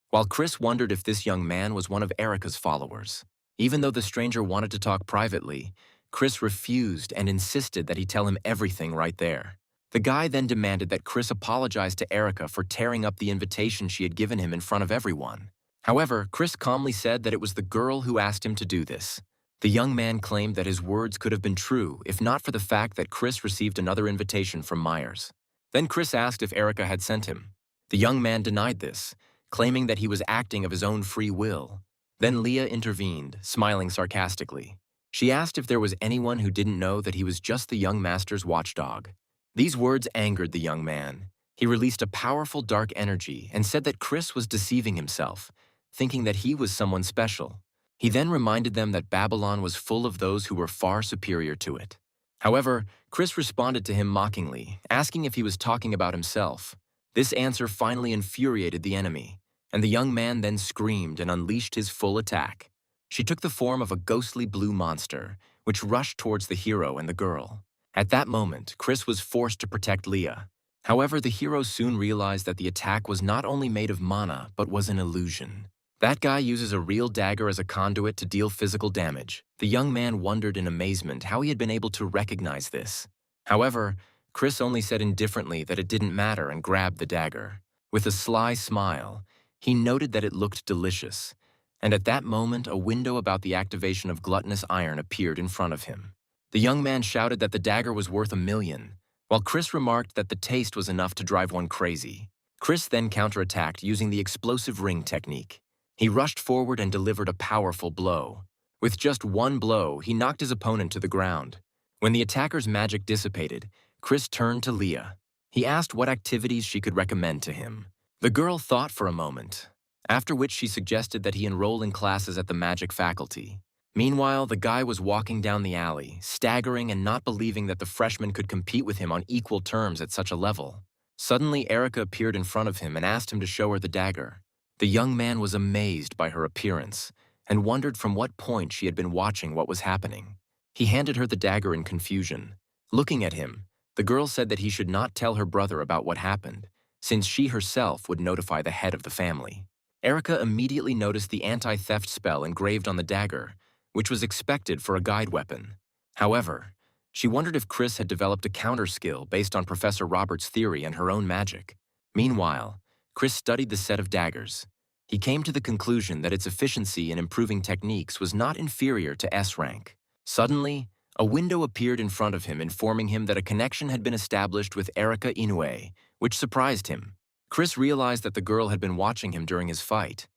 while Chris wondered if this young man was one of Erica's followers. Even though the stranger wanted to talk privately, Chris refused and insisted that he tell him everything right there. The guy then demanded that Chris apologize to Erica for tearing up the invitation she had given him in front of everyone. However, Chris calmly said that it was the girl who asked him to do this. The young man claimed that his words could have been true if not for the fact that Chris received another invitation from Myers. Then Chris asked if Erica had sent him. The young man denied this, claiming that he was acting of his own free will. Then Leah intervened, smiling sarcastically. She asked if there was anyone who didn't know that he was just the young master's watchdog. These words angered the young man. He released a powerful dark energy and said that Chris was deceiving himself, thinking that he was someone special. He then reminded them that Babylon was full of those who were far superior to it. However, Chris responded to him mockingly, asking if he was talking about himself. This answer finally infuriated the enemy, and the young man then screamed and unleashed his full attack. She took the form of a ghostly blue monster, which rushed towards the hero and the girl. At that moment, Chris was forced to protect Leah. However, the hero soon realized that the attack was not only made of mana, but was an illusion. That guy uses a real dagger as a conduit to deal physical damage. The young man wondered in amazement how he had been able to recognize this. However, Chris only said indifferently that it didn't matter and grabbed the dagger. With a sly smile, he noted that it looked delicious, and at that moment a window about the activation of gluttonous iron appeared in front of him. The young man shouted that the dagger was worth $1 million, while Chris remarked that the taste was enough to drive one crazy. Chris then counterattacked using the explosive ring technique. He rushed forward and delivered a powerful blow. With just one blow, he knocked his opponent to the ground. When the attacker's magic dissipated, Chris turned to Leah. He asked what activities she could recommend to him. The girl thought for a moment, after which she suggested that he enroll in classes at the magic faculty. Meanwhile, the guy was walking down the alley, staggering and not believing that the freshman could compete with him on equal terms at such a level. Suddenly, Erica appeared in front of him and asked him to show her the dagger. The young man was amazed by her appearance and wondered from what point she had been watching what was happening. He handed her the dagger in confusion. Looking at him, the girl said that he should not tell her brother about what happened, since she herself would notify the head of the family. Erica immediately noticed the anti-theft spell engraved on the dagger, which was expected for a guide weapon. However, she wondered if Chris had developed a counter skill based on Professor Robert's theory and her own magic. Meanwhile, Chris studied the set of daggers. He came to the conclusion that its efficiency in improving techniques was not inferior to S rank. Suddenly, a window appeared in front of him informing him that a connection had been established with Erica Inoue, which surprised him. Chris realized that the girl had been watching him during his fight,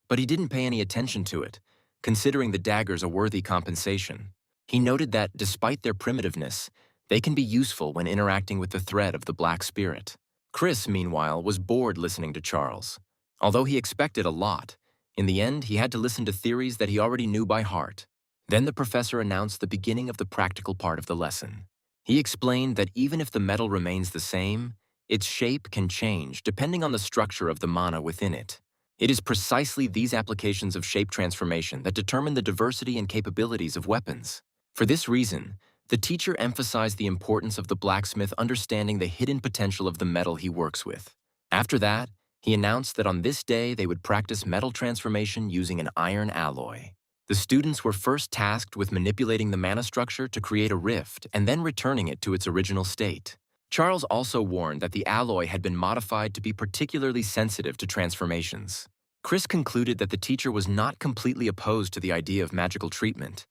but he didn't pay any attention to it, considering the daggers a worthy compensation. He noted that, despite their primitiveness, they can be useful when interacting with the thread of the Black Spirit. Chris, meanwhile, was bored listening to Charles. Although he expected a lot, in the end he had to listen to theories that he already knew by heart. Then the professor announced the beginning of the practical part of the lesson. He explained that even if the metal remains the same, its shape can change depending on the structure of the mana within it. It is precisely these applications of shape transformation that determine the diversity and capabilities of weapons. For this reason, the teacher emphasized the importance of the blacksmith understanding the hidden potential of the metal he works with. After that, he announced that on this day they would practice metal transformation using an iron alloy. The students were first tasked with manipulating the mana structure to create a rift and then returning it to its original state. Charles also warned that the alloy had been modified to be particularly sensitive to transformations. Chris concluded that the teacher was not completely opposed to the idea of magical treatment,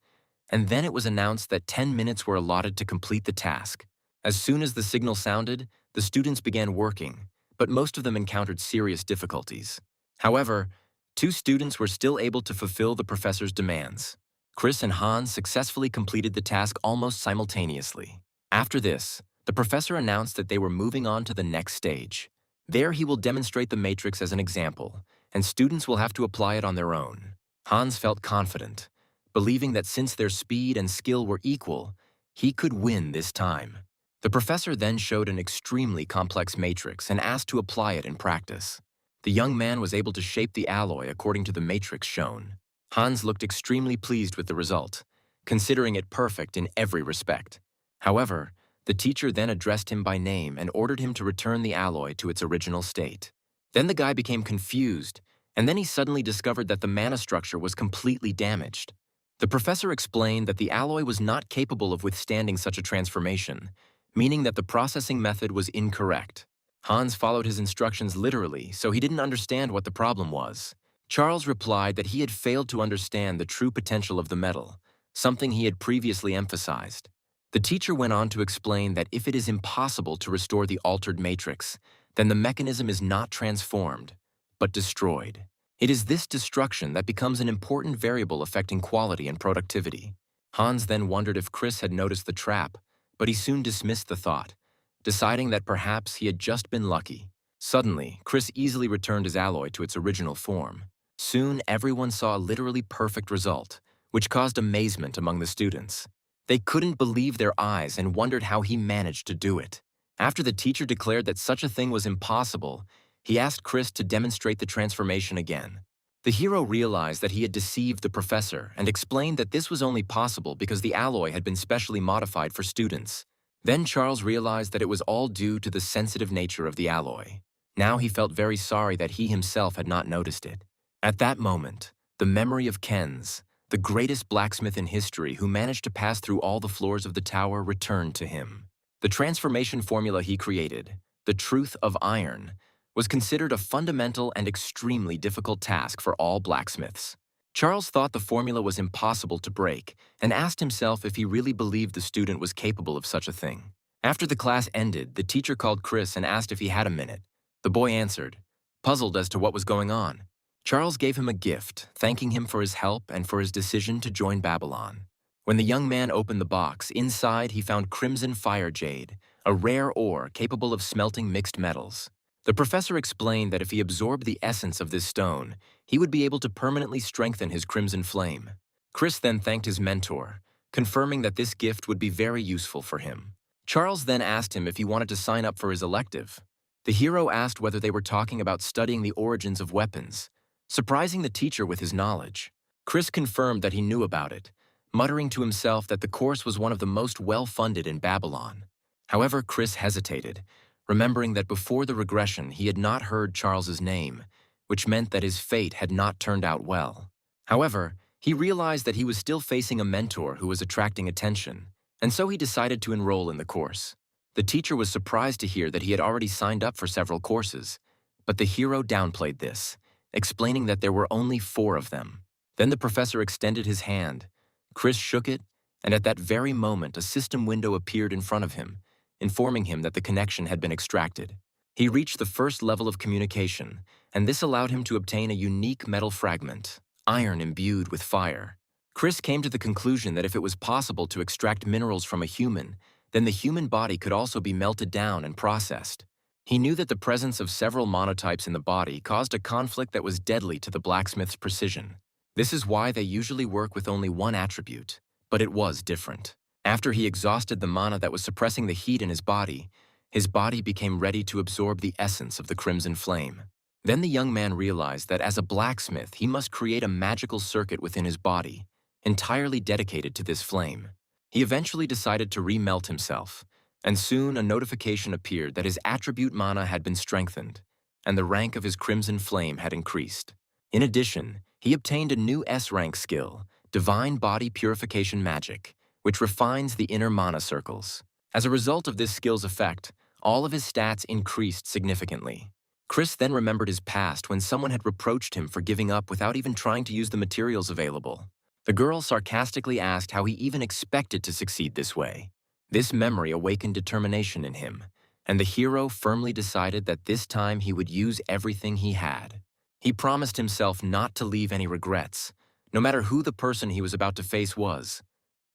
and then it was announced that 10 minutes were allotted to complete the task. As soon as the signal sounded, the students began working, but most of them encountered serious difficulties. However, 2 students were still able to fulfill the professor's demands. Chris and Hans successfully completed the task almost simultaneously. After this, the professor announced that they were moving on to the next stage. There he will demonstrate the matrix as an example, and students will have to apply it on their own. Hans felt confident, believing that since their speed and skill were equal, he could win this time. The professor then showed an extremely complex matrix and asked to apply it in practice. The young man was able to shape the alloy according to the matrix shown. Hans looked extremely pleased with the result, considering it perfect in every respect. However, the teacher then addressed him by name and ordered him to return the alloy to its original state. Then the guy became confused, and then he suddenly discovered that the mana structure was completely damaged. The professor explained that the alloy was not capable of withstanding such a transformation, meaning that the processing method was incorrect. Hans followed his instructions literally, so he didn't understand what the problem was. Charles replied that he had failed to understand the true potential of the metal, something he had previously emphasized. The teacher went on to explain that if it is impossible to restore the altered matrix, then the mechanism is not transformed, but destroyed. It is this destruction that becomes an important variable affecting quality and productivity. Hans then wondered if Chris had noticed the trap, but he soon dismissed the thought, deciding that perhaps he had just been lucky. Suddenly, Chris easily returned his alloy to its original form. Soon, everyone saw a literally perfect result, which caused amazement among the students. They couldn't believe their eyes and wondered how he managed to do it. After the teacher declared that such a thing was impossible, he asked Chris to demonstrate the transformation again. The hero realized that he had deceived the professor and explained that this was only possible because the alloy had been specially modified for students. Then Charles realized that it was all due to the sensitive nature of the alloy. Now he felt very sorry that he himself had not noticed it. At that moment, the memory of Ken's, the greatest blacksmith in history who managed to pass through all the floors of the tower, returned to him. The transformation formula he created, the truth of iron, was considered a fundamental and extremely difficult task for all blacksmiths. Charles thought the formula was impossible to break and asked himself if he really believed the student was capable of such a thing. After the class ended, the teacher called Chris and asked if he had a minute. The boy answered, puzzled as to what was going on. Charles gave him a gift, thanking him for his help and for his decision to join Babylon. When the young man opened the box, inside he found crimson fire jade, a rare ore capable of smelting mixed metals. The professor explained that if he absorbed the essence of this stone, he would be able to permanently strengthen his crimson flame. Chris then thanked his mentor, confirming that this gift would be very useful for him. Charles then asked him if he wanted to sign up for his elective. The hero asked whether they were talking about studying the origins of weapons, surprising the teacher with his knowledge. Chris confirmed that he knew about it, muttering to himself that the course was one of the most well-funded in Babylon. However, Chris hesitated, remembering that before the regression he had not heard Charles's name, which meant that his fate had not turned out well. However, he realized that he was still facing a mentor who was attracting attention, and so he decided to enroll in the course. The teacher was surprised to hear that he had already signed up for several courses, but the hero downplayed this, explaining that there were only 4 of them. Then the professor extended his hand. Chris shook it, and at that very moment a system window appeared in front of him, informing him that the connection had been extracted. He reached the first level of communication, and this allowed him to obtain a unique metal fragment, iron imbued with fire. Chris came to the conclusion that if it was possible to extract minerals from a human, then the human body could also be melted down and processed. He knew that the presence of several monotypes in the body caused a conflict that was deadly to the blacksmith's precision. This is why they usually work with only one attribute, but it was different. After he exhausted the mana that was suppressing the heat in his body became ready to absorb the essence of the crimson flame. Then the young man realized that as a blacksmith, he must create a magical circuit within his body, entirely dedicated to this flame. He eventually decided to remelt himself, and soon a notification appeared that his attribute mana had been strengthened, and the rank of his crimson flame had increased. In addition, he obtained a new S-rank skill, Divine Body Purification Magic, which refines the inner mana circles. As a result of this skill's effect, all of his stats increased significantly. Chris then remembered his past when someone had reproached him for giving up without even trying to use the materials available. The girl sarcastically asked how he even expected to succeed this way. This memory awakened determination in him, and the hero firmly decided that this time he would use everything he had. He promised himself not to leave any regrets, no matter who the person he was about to face was,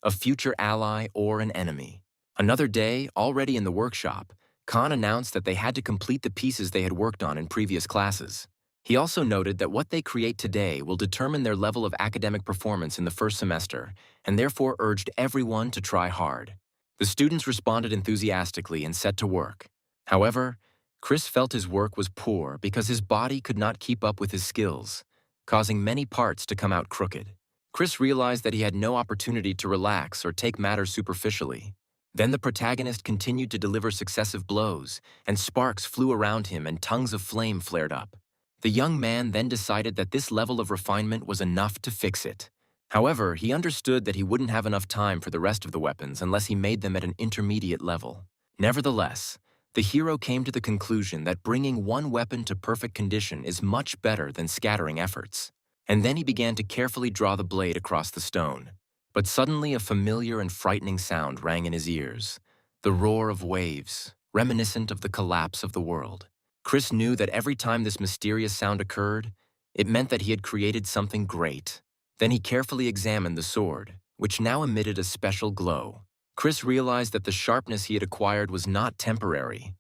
a future ally or an enemy. Another day, already in the workshop, Khan announced that they had to complete the pieces they had worked on in previous classes. He also noted that what they create today will determine their level of academic performance in the first semester, and therefore urged everyone to try hard. The students responded enthusiastically and set to work. However, Chris felt his work was poor because his body could not keep up with his skills, causing many parts to come out crooked. Chris realized that he had no opportunity to relax or take matters superficially. Then the protagonist continued to deliver successive blows, and sparks flew around him and tongues of flame flared up. The young man then decided that this level of refinement was enough to fix it. However, he understood that he wouldn't have enough time for the rest of the weapons unless he made them at an intermediate level. Nevertheless, the hero came to the conclusion that bringing one weapon to perfect condition is much better than scattering efforts. And then he began to carefully draw the blade across the stone. But suddenly a familiar and frightening sound rang in his ears, the roar of waves, reminiscent of the collapse of the world. Chris knew that every time this mysterious sound occurred, it meant that he had created something great. Then he carefully examined the sword, which now emitted a special glow. Chris realized that the sharpness he had acquired was not temporary.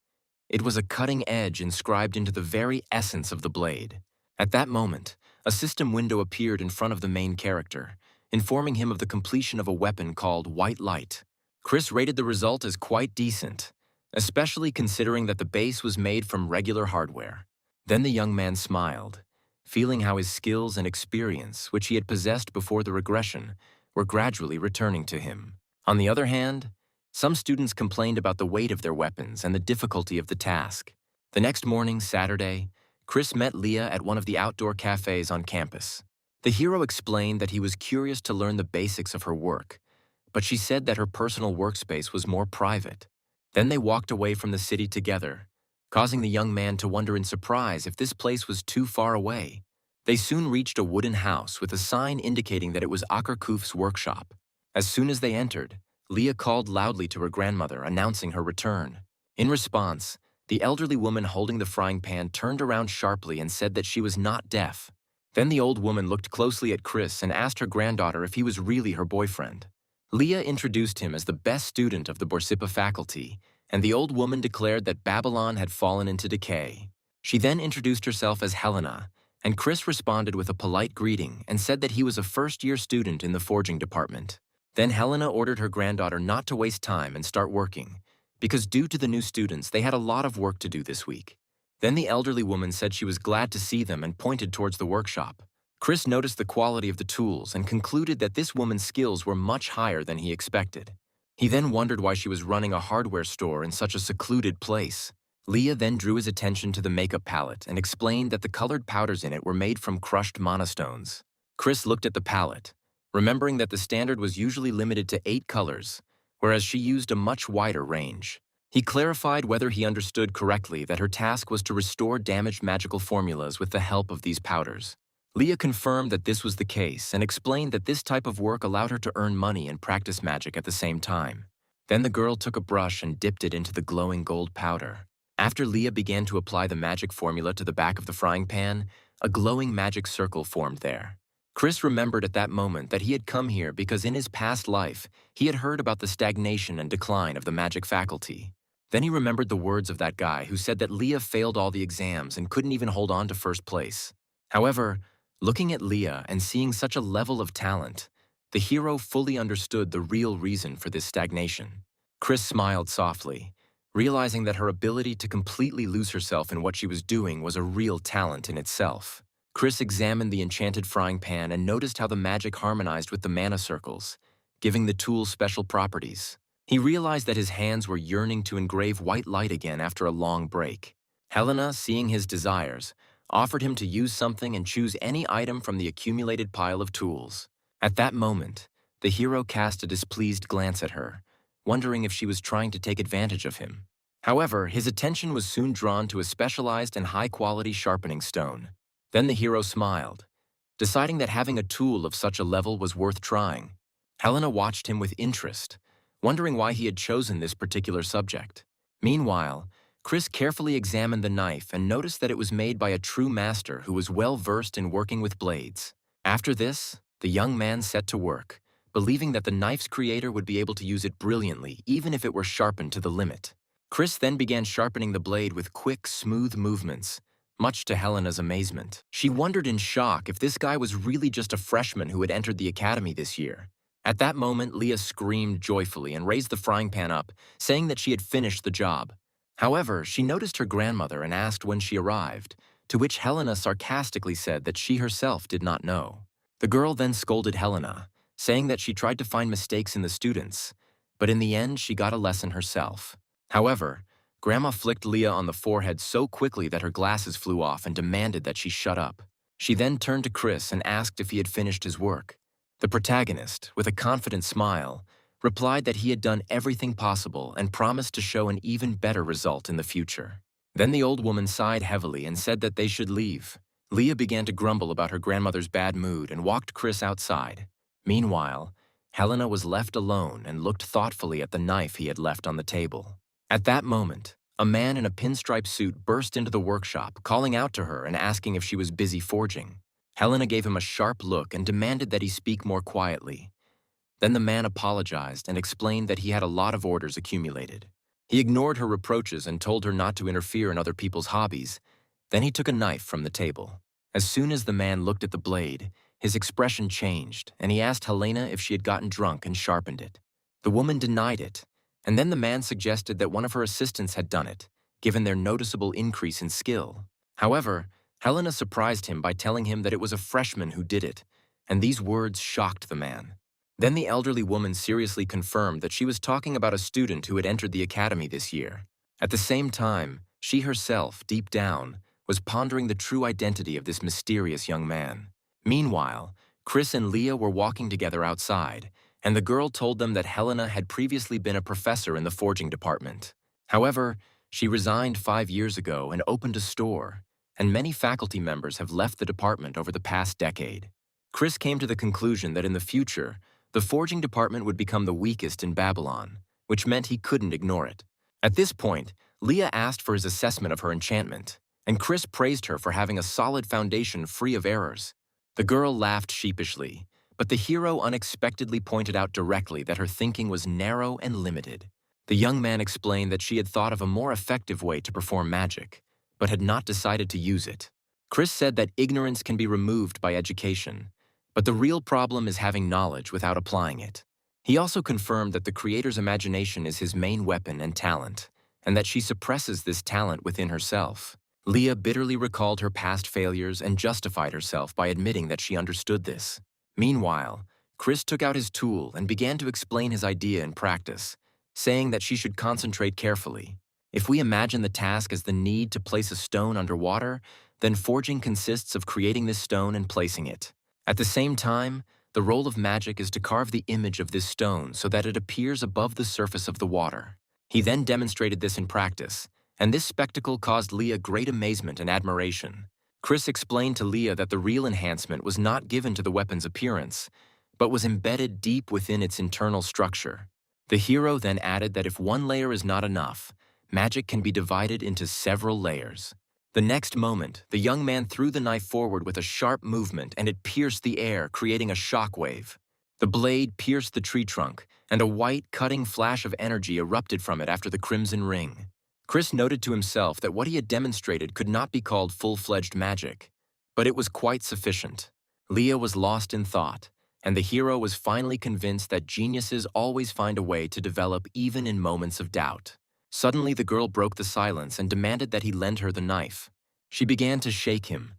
It was a cutting edge inscribed into the very essence of the blade. At that moment, a system window appeared in front of the main character, informing him of the completion of a weapon called White Light. Chris rated the result as quite decent, especially considering that the base was made from regular hardware. Then the young man smiled, feeling how his skills and experience, which he had possessed before the regression, were gradually returning to him. On the other hand, some students complained about the weight of their weapons and the difficulty of the task. The next morning, Saturday, Chris met Leah at one of the outdoor cafes on campus. The hero explained that he was curious to learn the basics of her work, but she said that her personal workspace was more private. Then they walked away from the city together, causing the young man to wonder in surprise if this place was too far away. They soon reached a wooden house with a sign indicating that it was Akarkuf's workshop. As soon as they entered, Leah called loudly to her grandmother, announcing her return. In response, the elderly woman holding the frying pan turned around sharply and said that she was not deaf. Then the old woman looked closely at Chris and asked her granddaughter if he was really her boyfriend. Leah introduced him as the best student of the Borsippa faculty, and the old woman declared that Babylon had fallen into decay. She then introduced herself as Helena, and Chris responded with a polite greeting and said that he was a first-year student in the forging department. Then Helena ordered her granddaughter not to waste time and start working, because due to the new students, they had a lot of work to do this week. Then the elderly woman said she was glad to see them and pointed towards the workshop. Chris noticed the quality of the tools and concluded that this woman's skills were much higher than he expected. He then wondered why she was running a hardware store in such a secluded place. Leah then drew his attention to the makeup palette and explained that the colored powders in it were made from crushed monostones. Chris looked at the palette, remembering that the standard was usually limited to 8 colors, whereas she used a much wider range. He clarified whether he understood correctly that her task was to restore damaged magical formulas with the help of these powders. Leah confirmed that this was the case and explained that this type of work allowed her to earn money and practice magic at the same time. Then the girl took a brush and dipped it into the glowing gold powder. After Leah began to apply the magic formula to the back of the frying pan, a glowing magic circle formed there. Chris remembered at that moment that he had come here because in his past life, he had heard about the stagnation and decline of the magic faculty. Then he remembered the words of that guy who said that Leah failed all the exams and couldn't even hold on to first place. However, looking at Leah and seeing such a level of talent, the hero fully understood the real reason for this stagnation. Chris smiled softly, realizing that her ability to completely lose herself in what she was doing was a real talent in itself. Chris examined the enchanted frying pan and noticed how the magic harmonized with the mana circles, giving the tool special properties. He realized that his hands were yearning to engrave white light again after a long break. Helena, seeing his desires, offered him to use something and choose any item from the accumulated pile of tools. At that moment, the hero cast a displeased glance at her, wondering if she was trying to take advantage of him. However, his attention was soon drawn to a specialized and high-quality sharpening stone. Then the hero smiled, deciding that having a tool of such a level was worth trying. Helena watched him with interest, wondering why he had chosen this particular subject. Meanwhile, Chris carefully examined the knife and noticed that it was made by a true master who was well-versed in working with blades. After this, the young man set to work, believing that the knife's creator would be able to use it brilliantly even if it were sharpened to the limit. Chris then began sharpening the blade with quick, smooth movements, much to Helena's amazement. She wondered in shock if this guy was really just a freshman who had entered the academy this year. At that moment, Leah screamed joyfully and raised the frying pan up, saying that she had finished the job. However, she noticed her grandmother and asked when she arrived, to which Helena sarcastically said that she herself did not know. The girl then scolded Helena, saying that she tried to find mistakes in the students, but in the end she got a lesson herself. However, Grandma flicked Leah on the forehead so quickly that her glasses flew off and demanded that she shut up. She then turned to Chris and asked if he had finished his work. The protagonist, with a confident smile, replied that he had done everything possible and promised to show an even better result in the future. Then the old woman sighed heavily and said that they should leave. Leah began to grumble about her grandmother's bad mood and walked Chris outside. Meanwhile, Helena was left alone and looked thoughtfully at the knife he had left on the table. At that moment, a man in a pinstripe suit burst into the workshop, calling out to her and asking if she was busy forging. Helena gave him a sharp look and demanded that he speak more quietly. Then the man apologized and explained that he had a lot of orders accumulated. He ignored her reproaches and told her not to interfere in other people's hobbies. Then he took a knife from the table. As soon as the man looked at the blade, his expression changed, and he asked Helena if she had gotten drunk and sharpened it. The woman denied it, and then the man suggested that one of her assistants had done it, given their noticeable increase in skill. However, Helena surprised him by telling him that it was a freshman who did it, and these words shocked the man. Then the elderly woman seriously confirmed that she was talking about a student who had entered the academy this year. At the same time, she herself, deep down, was pondering the true identity of this mysterious young man. Meanwhile, Chris and Leah were walking together outside, and the girl told them that Helena had previously been a professor in the forging department. However, she resigned 5 years ago and opened a store, and many faculty members have left the department over the past decade. Chris came to the conclusion that in the future, the forging department would become the weakest in Babylon, which meant he couldn't ignore it. At this point, Leah asked for his assessment of her enchantment, and Chris praised her for having a solid foundation free of errors. The girl laughed sheepishly, but the hero unexpectedly pointed out directly that her thinking was narrow and limited. The young man explained that she had thought of a more effective way to perform magic, but had not decided to use it. Chris said that ignorance can be removed by education, but the real problem is having knowledge without applying it. He also confirmed that the creator's imagination is his main weapon and talent, and that she suppresses this talent within herself. Leah bitterly recalled her past failures and justified herself by admitting that she understood this. Meanwhile, Chris took out his tool and began to explain his idea in practice, saying that she should concentrate carefully. If we imagine the task as the need to place a stone underwater, then forging consists of creating this stone and placing it. At the same time, the role of magic is to carve the image of this stone so that it appears above the surface of the water. He then demonstrated this in practice, and this spectacle caused Leah great amazement and admiration. Chris explained to Leah that the real enhancement was not given to the weapon's appearance, but was embedded deep within its internal structure. The hero then added that if one layer is not enough, magic can be divided into several layers. The next moment, the young man threw the knife forward with a sharp movement and it pierced the air, creating a shockwave. The blade pierced the tree trunk, and a white, cutting flash of energy erupted from it after the crimson ring. Chris noted to himself that what he had demonstrated could not be called full-fledged magic, but it was quite sufficient. Leah was lost in thought, and the hero was finally convinced that geniuses always find a way to develop even in moments of doubt. Suddenly, the girl broke the silence and demanded that he lend her the knife. She began to shake him,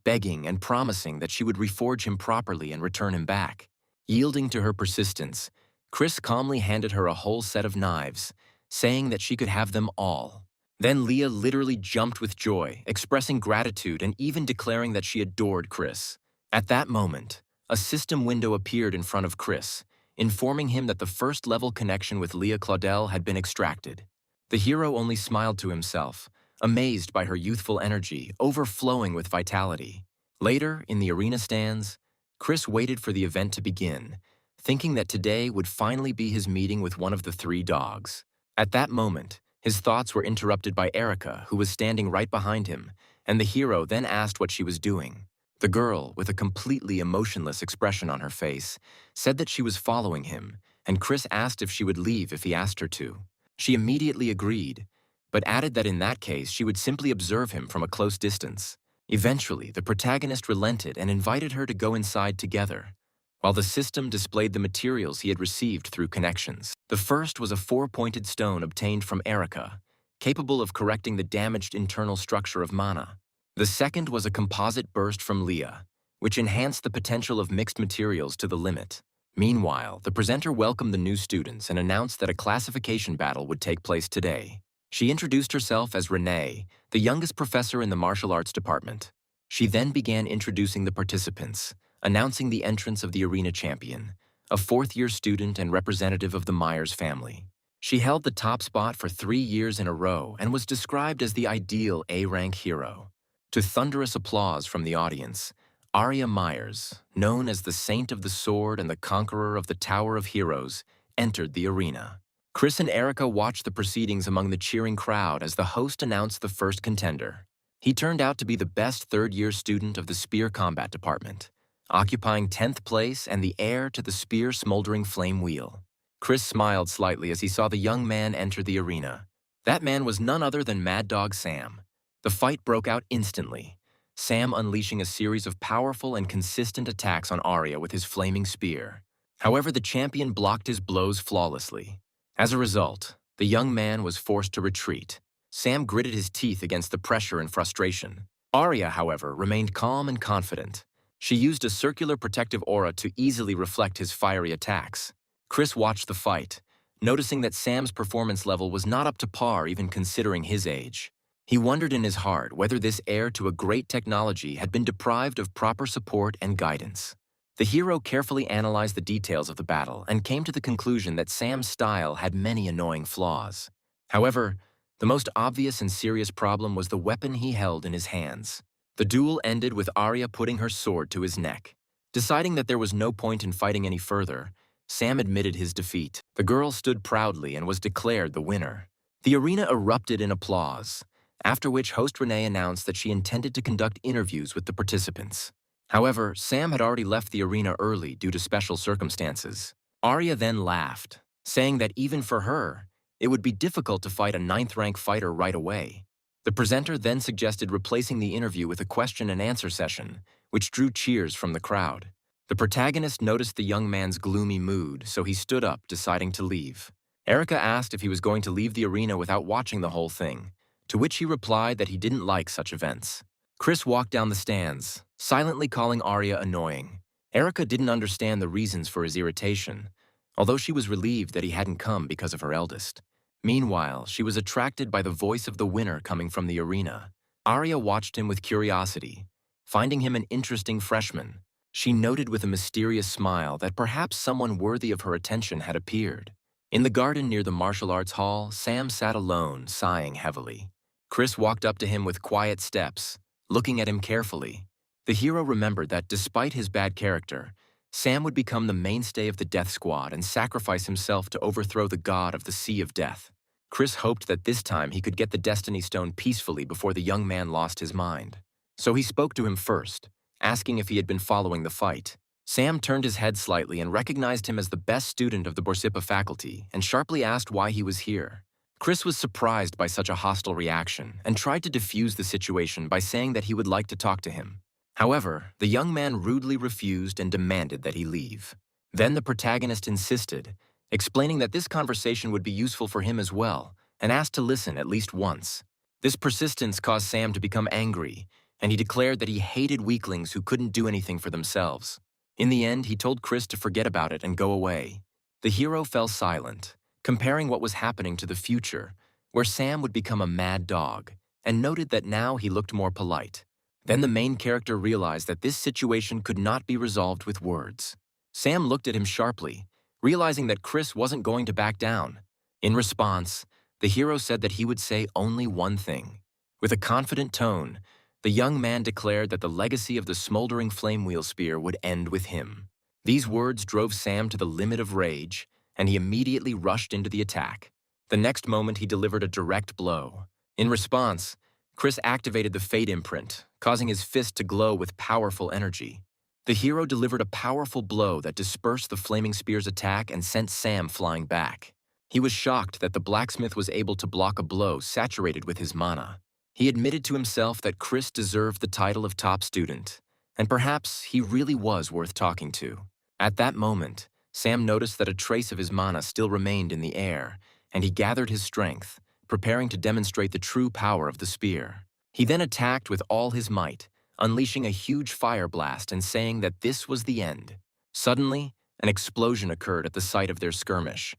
begging and promising that she would reforge him properly and return him back. Yielding to her persistence, Chris calmly handed her a whole set of knives, saying that she could have them all. Then Leah literally jumped with joy, expressing gratitude and even declaring that she adored Chris. At that moment, a system window appeared in front of Chris, informing him that the first-level connection with Leah Claudel had been extracted. The hero only smiled to himself, amazed by her youthful energy, overflowing with vitality. Later, in the arena stands, Chris waited for the event to begin, thinking that today would finally be his meeting with one of the 3 dogs. At that moment, his thoughts were interrupted by Erica, who was standing right behind him, and the hero then asked what she was doing. The girl, with a completely emotionless expression on her face, said that she was following him, and Chris asked if she would leave if he asked her to. She immediately agreed, but added that in that case she would simply observe him from a close distance. Eventually, the protagonist relented and invited her to go inside together, while the system displayed the materials he had received through connections. The first was a 4-pointed stone obtained from Erica, capable of correcting the damaged internal structure of mana. The second was a composite burst from Leah, which enhanced the potential of mixed materials to the limit. Meanwhile, the presenter welcomed the new students and announced that a classification battle would take place today. She introduced herself as Renee, the youngest professor in the martial arts department. She then began introducing the participants, announcing the entrance of the arena champion, a 4th-year student and representative of the Myers family. She held the top spot for 3 years in a row and was described as the ideal A-rank hero. To thunderous applause from the audience, Aria Myers, known as the Saint of the Sword and the Conqueror of the Tower of Heroes, entered the arena. Chris and Erica watched the proceedings among the cheering crowd as the host announced the first contender. He turned out to be the best 3rd-year student of the Spear Combat Department, occupying 10th place and the heir to the Spear Smoldering Flame Wheel. Chris smiled slightly as he saw the young man enter the arena. That man was none other than Mad Dog Sam. The fight broke out instantly, Sam unleashing a series of powerful and consistent attacks on Arya with his flaming spear. However, the champion blocked his blows flawlessly. As a result, the young man was forced to retreat. Sam gritted his teeth against the pressure and frustration. Arya, however, remained calm and confident. She used a circular protective aura to easily reflect his fiery attacks. Chris watched the fight, noticing that Sam's performance level was not up to par even considering his age. He wondered in his heart whether this heir to a great technology had been deprived of proper support and guidance. The hero carefully analyzed the details of the battle and came to the conclusion that Sam's style had many annoying flaws. However, the most obvious and serious problem was the weapon he held in his hands. The duel ended with Arya putting her sword to his neck. Deciding that there was no point in fighting any further, Sam admitted his defeat. The girl stood proudly and was declared the winner. The arena erupted in applause, after which host Renee announced that she intended to conduct interviews with the participants. However, Sam had already left the arena early due to special circumstances. Arya then laughed, saying that even for her, it would be difficult to fight a 9th-rank fighter right away. The presenter then suggested replacing the interview with a question-and-answer session, which drew cheers from the crowd. The protagonist noticed the young man's gloomy mood, so he stood up, deciding to leave. Erica asked if he was going to leave the arena without watching the whole thing, to which he replied that he didn't like such events. Chris walked down the stands, silently calling Arya annoying. Erica didn't understand the reasons for his irritation, although she was relieved that he hadn't come because of her eldest. Meanwhile, she was attracted by the voice of the winner coming from the arena. Arya watched him with curiosity, finding him an interesting freshman. She noted with a mysterious smile that perhaps someone worthy of her attention had appeared. In the garden near the martial arts hall, Sam sat alone, sighing heavily. Chris walked up to him with quiet steps, looking at him carefully. The hero remembered that despite his bad character, Sam would become the mainstay of the Death Squad and sacrifice himself to overthrow the god of the Sea of Death. Chris hoped that this time he could get the Destiny Stone peacefully before the young man lost his mind. So he spoke to him first, asking if he had been following the fight. Sam turned his head slightly and recognized him as the best student of the Borsippa faculty and sharply asked why he was here. Chris was surprised by such a hostile reaction and tried to defuse the situation by saying that he would like to talk to him. However, the young man rudely refused and demanded that he leave. Then the protagonist insisted, explaining that this conversation would be useful for him as well, and asked to listen at least once. This persistence caused Sam to become angry, and he declared that he hated weaklings who couldn't do anything for themselves. In the end, he told Chris to forget about it and go away. The hero fell silent, comparing what was happening to the future, where Sam would become a mad dog, and noted that now he looked more polite. Then the main character realized that this situation could not be resolved with words. Sam looked at him sharply, realizing that Chris wasn't going to back down. In response, the hero said that he would say only one thing. With a confident tone, the young man declared that the legacy of the smoldering flame wheel spear would end with him. These words drove Sam to the limit of rage, and he immediately rushed into the attack. The next moment, he delivered a direct blow. In response, Chris activated the Fate Imprint, causing his fist to glow with powerful energy. The hero delivered a powerful blow that dispersed the flaming spear's attack and sent Sam flying back. He was shocked that the blacksmith was able to block a blow saturated with his mana. He admitted to himself that Chris deserved the title of top student, and perhaps he really was worth talking to. At that moment, Sam noticed that a trace of his mana still remained in the air, and he gathered his strength, preparing to demonstrate the true power of the spear. He then attacked with all his might, unleashing a huge fire blast and saying that this was the end. Suddenly, an explosion occurred at the site of their skirmish,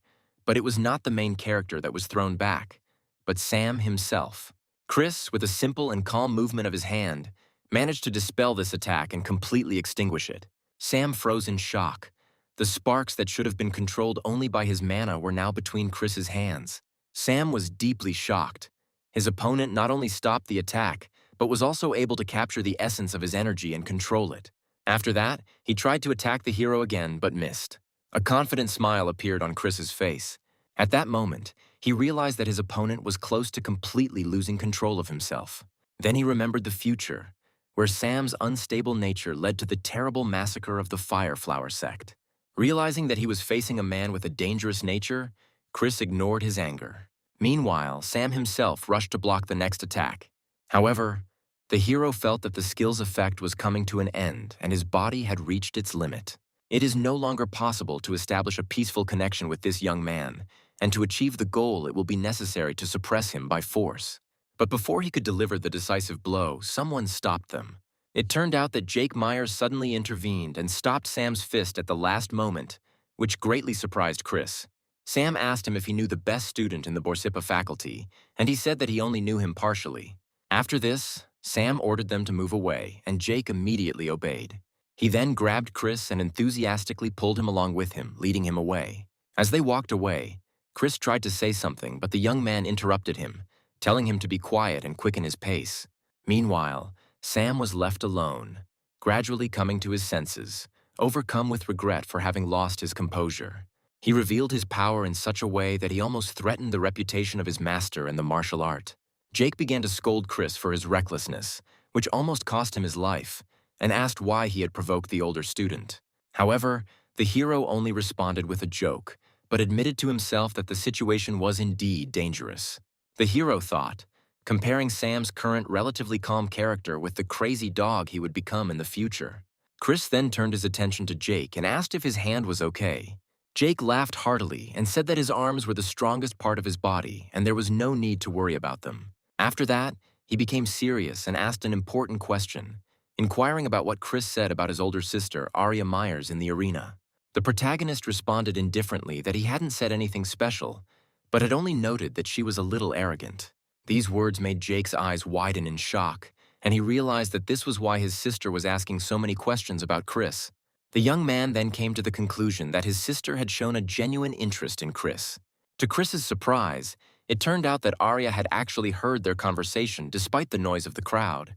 but it was not the main character that was thrown back, but Sam himself. Chris, with a simple and calm movement of his hand, managed to dispel this attack and completely extinguish it. Sam froze in shock. The sparks that should have been controlled only by his mana were now between Chris's hands. Sam was deeply shocked. His opponent not only stopped the attack, but was also able to capture the essence of his energy and control it. After that, he tried to attack the hero again, but missed. A confident smile appeared on Chris's face. At that moment, he realized that his opponent was close to completely losing control of himself. Then he remembered the future, where Sam's unstable nature led to the terrible massacre of the Fireflower sect. Realizing that he was facing a man with a dangerous nature, Chris ignored his anger. Meanwhile, Sam himself rushed to block the next attack. However, the hero felt that the skill's effect was coming to an end and his body had reached its limit. It is no longer possible to establish a peaceful connection with this young man, and to achieve the goal it will be necessary to suppress him by force. But before he could deliver the decisive blow, someone stopped them. It turned out that Jake Myers suddenly intervened and stopped Sam's fist at the last moment, which greatly surprised Chris. Sam asked him if he knew the best student in the Borsippa faculty, and he said that he only knew him partially. After this, Sam ordered them to move away, and Jake immediately obeyed. He then grabbed Chris and enthusiastically pulled him along with him, leading him away. As they walked away, Chris tried to say something, but the young man interrupted him, telling him to be quiet and quicken his pace. Meanwhile, Sam was left alone, gradually coming to his senses, overcome with regret for having lost his composure. He revealed his power in such a way that he almost threatened the reputation of his master in the martial art. Jake began to scold Chris for his recklessness, which almost cost him his life, and asked why he had provoked the older student. However, the hero only responded with a joke, but admitted to himself that the situation was indeed dangerous. The hero thought, comparing Sam's current relatively calm character with the crazy dog he would become in the future. Chris then turned his attention to Jake and asked if his hand was okay. Jake laughed heartily and said that his arms were the strongest part of his body and there was no need to worry about them. After that, he became serious and asked an important question, inquiring about what Chris said about his older sister, Arya Myers, in the arena. The protagonist responded indifferently that he hadn't said anything special, but had only noted that she was a little arrogant. These words made Jake's eyes widen in shock, and he realized that this was why his sister was asking so many questions about Chris. The young man then came to the conclusion that his sister had shown a genuine interest in Chris. To Chris's surprise, it turned out that Arya had actually heard their conversation despite the noise of the crowd.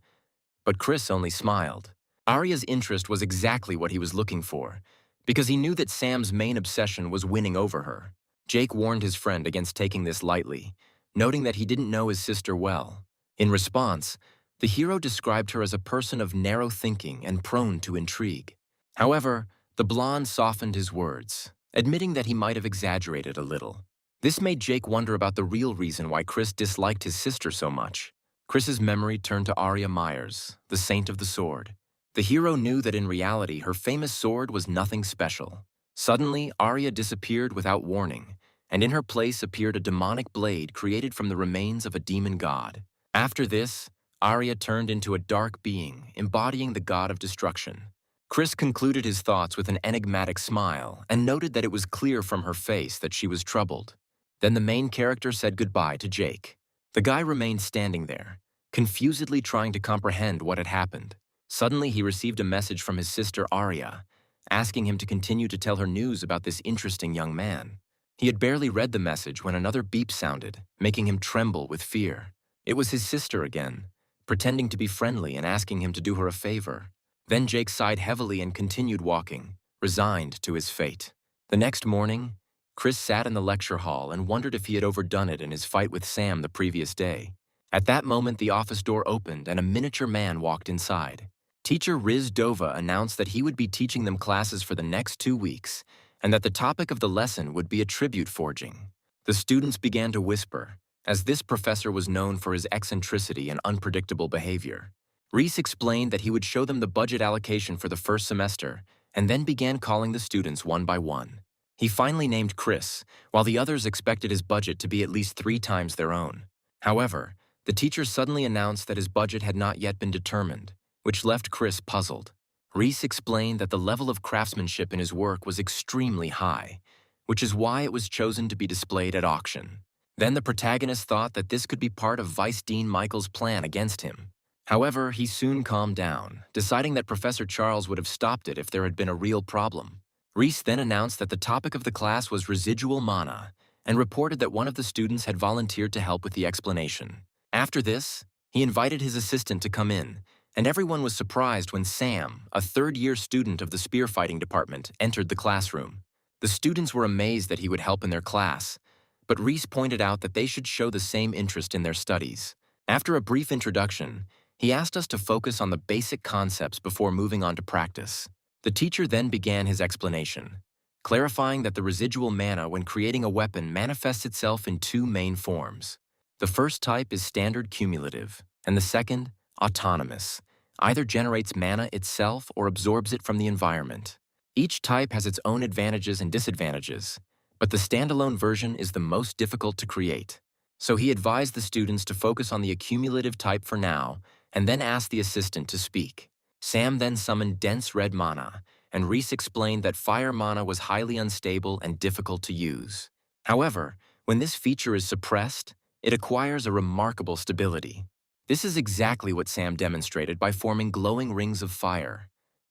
But Chris only smiled. Arya's interest was exactly what he was looking for, because he knew that Sam's main obsession was winning over her. Jake warned his friend against taking this lightly, noting that he didn't know his sister well. In response, the hero described her as a person of narrow thinking and prone to intrigue. However, the blonde softened his words, admitting that he might have exaggerated a little. This made Jake wonder about the real reason why Chris disliked his sister so much. Chris's memory turned to Arya Myers, the Saint of the Sword. The hero knew that in reality her famous sword was nothing special. Suddenly, Arya disappeared without warning, and in her place appeared a demonic blade created from the remains of a demon god. After this, Arya turned into a dark being, embodying the god of destruction. Chris concluded his thoughts with an enigmatic smile and noted that it was clear from her face that she was troubled. Then the main character said goodbye to Jake. The guy remained standing there, confusedly trying to comprehend what had happened. Suddenly, he received a message from his sister Arya, asking him to continue to tell her news about this interesting young man. He had barely read the message when another beep sounded, making him tremble with fear. It was his sister again, pretending to be friendly and asking him to do her a favor. Then Jake sighed heavily and continued walking, resigned to his fate. The next morning, Chris sat in the lecture hall and wondered if he had overdone it in his fight with Sam the previous day. At that moment, the office door opened and a miniature man walked inside. Teacher Riz Dova announced that he would be teaching them classes for the next 2 weeks, and that the topic of the lesson would be attribute forging. The students began to whisper, as this professor was known for his eccentricity and unpredictable behavior. Reese explained that he would show them the budget allocation for the first semester, and then began calling the students one by one. He finally named Chris, while the others expected his budget to be at least 3 times their own. However, the teacher suddenly announced that his budget had not yet been determined, which left Chris puzzled. Reese explained that the level of craftsmanship in his work was extremely high, which is why it was chosen to be displayed at auction. Then the protagonist thought that this could be part of Vice Dean Michael's plan against him. However, he soon calmed down, deciding that Professor Charles would have stopped it if there had been a real problem. Reese then announced that the topic of the class was residual mana, and reported that one of the students had volunteered to help with the explanation. After this, he invited his assistant to come in, and everyone was surprised when Sam, a third-year student of the spearfighting department, entered the classroom. The students were amazed that he would help in their class, but Reese pointed out that they should show the same interest in their studies. After a brief introduction, he asked us to focus on the basic concepts before moving on to practice. The teacher then began his explanation, clarifying that the residual mana when creating a weapon manifests itself in 2 main forms. The first type is standard cumulative, and the second, autonomous, either generates mana itself or absorbs it from the environment. Each type has its own advantages and disadvantages, but the standalone version is the most difficult to create. So he advised the students to focus on the accumulative type for now, and then asked the assistant to speak. Sam then summoned dense red mana, and Reese explained that fire mana was highly unstable and difficult to use. However, when this feature is suppressed, it acquires a remarkable stability. This is exactly what Sam demonstrated by forming glowing rings of fire,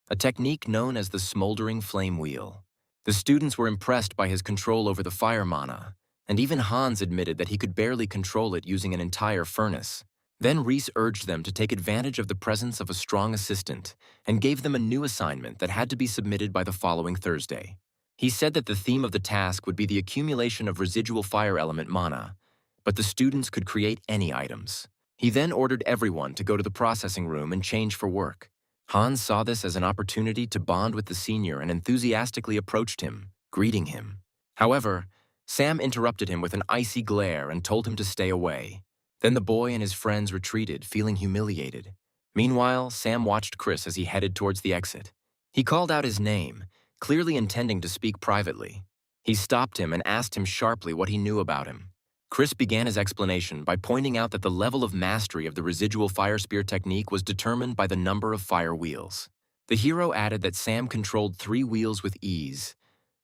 a technique known as the smoldering flame wheel. The students were impressed by his control over the fire mana, and even Hans admitted that he could barely control it using an entire furnace. Then Reese urged them to take advantage of the presence of a strong assistant and gave them a new assignment that had to be submitted by the following Thursday. He said that the theme of the task would be the accumulation of residual fire element mana, but the students could create any items. He then ordered everyone to go to the processing room and change for work. Hans saw this as an opportunity to bond with the senior and enthusiastically approached him, greeting him. However, Sam interrupted him with an icy glare and told him to stay away. Then the boy and his friends retreated, feeling humiliated. Meanwhile, Sam watched Chris as he headed towards the exit. He called out his name, clearly intending to speak privately. He stopped him and asked him sharply what he knew about him. Chris began his explanation by pointing out that the level of mastery of the residual fire spear technique was determined by the number of fire wheels. The hero added that Sam controlled 3 wheels with ease,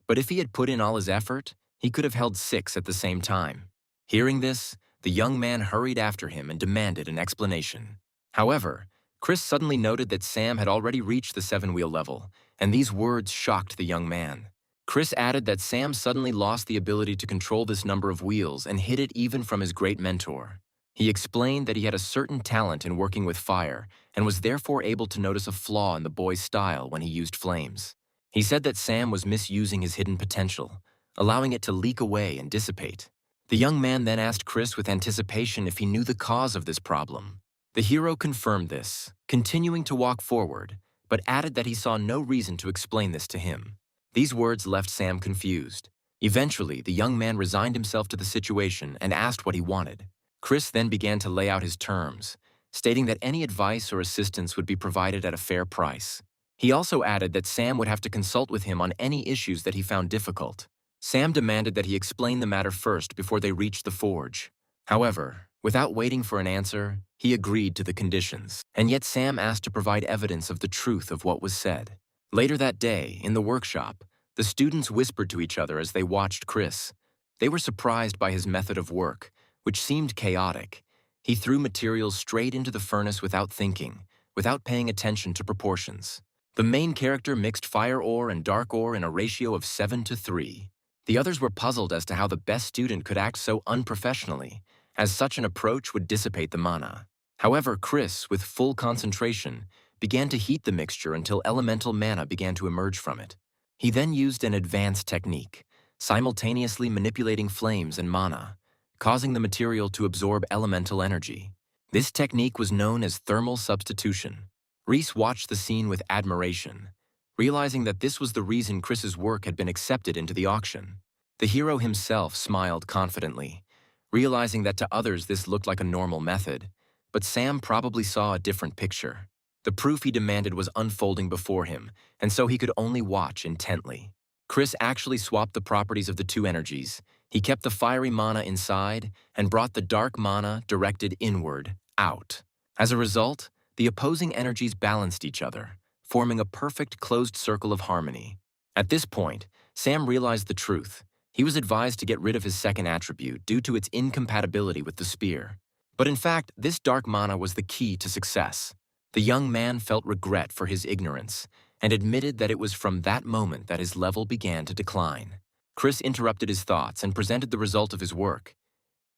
but if he had put in all his effort, he could have held 6 at the same time. Hearing this, the young man hurried after him and demanded an explanation. However, Chris suddenly noted that Sam had already reached the 7-wheel level, and these words shocked the young man. Chris added that Sam suddenly lost the ability to control this number of wheels and hid it even from his great mentor. He explained that he had a certain talent in working with fire and was therefore able to notice a flaw in the boy's style when he used flames. He said that Sam was misusing his hidden potential, allowing it to leak away and dissipate. The young man then asked Chris with anticipation if he knew the cause of this problem. The hero confirmed this, continuing to walk forward, but added that he saw no reason to explain this to him. These words left Sam confused. Eventually, the young man resigned himself to the situation and asked what he wanted. Chris then began to lay out his terms, stating that any advice or assistance would be provided at a fair price. He also added that Sam would have to consult with him on any issues that he found difficult. Sam demanded that he explain the matter first before they reached the forge. However, without waiting for an answer, he agreed to the conditions, and yet Sam asked to provide evidence of the truth of what was said. Later that day, in the workshop, the students whispered to each other as they watched Chris. They were surprised by his method of work, which seemed chaotic. He threw materials straight into the furnace without thinking, without paying attention to proportions. The main character mixed fire ore and dark ore in a ratio of 7:3. The others were puzzled as to how the best student could act so unprofessionally, as such an approach would dissipate the mana. However, Chris, with full concentration, began to heat the mixture until elemental mana began to emerge from it. He then used an advanced technique, simultaneously manipulating flames and mana, causing the material to absorb elemental energy. This technique was known as thermal substitution. Reese watched the scene with admiration, realizing that this was the reason Chris's work had been accepted into the auction. The hero himself smiled confidently, realizing that to others this looked like a normal method, but Sam probably saw a different picture. The proof he demanded was unfolding before him, and so he could only watch intently. Chris actually swapped the properties of the 2 energies. He kept the fiery mana inside and brought the dark mana directed inward, out. As a result, the opposing energies balanced each other, forming a perfect closed circle of harmony. At this point, Sam realized the truth. He was advised to get rid of his second attribute due to its incompatibility with the spear. But in fact, this dark mana was the key to success. The young man felt regret for his ignorance and admitted that it was from that moment that his level began to decline. Chris interrupted his thoughts and presented the result of his work.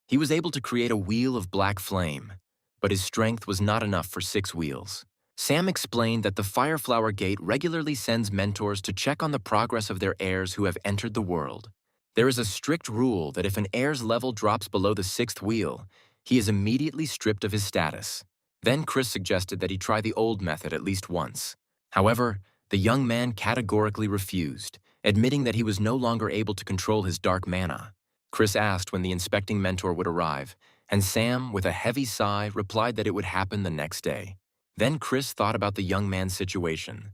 He was able to create a wheel of black flame, but his strength was not enough for 6 wheels. Sam explained that the Fireflower Gate regularly sends mentors to check on the progress of their heirs who have entered the world. There is a strict rule that if an heir's level drops below the 6th wheel, he is immediately stripped of his status. Then Chris suggested that he try the old method at least once. However, the young man categorically refused, admitting that he was no longer able to control his dark mana. Chris asked when the inspecting mentor would arrive, and Sam, with a heavy sigh, replied that it would happen the next day. Then Chris thought about the young man's situation.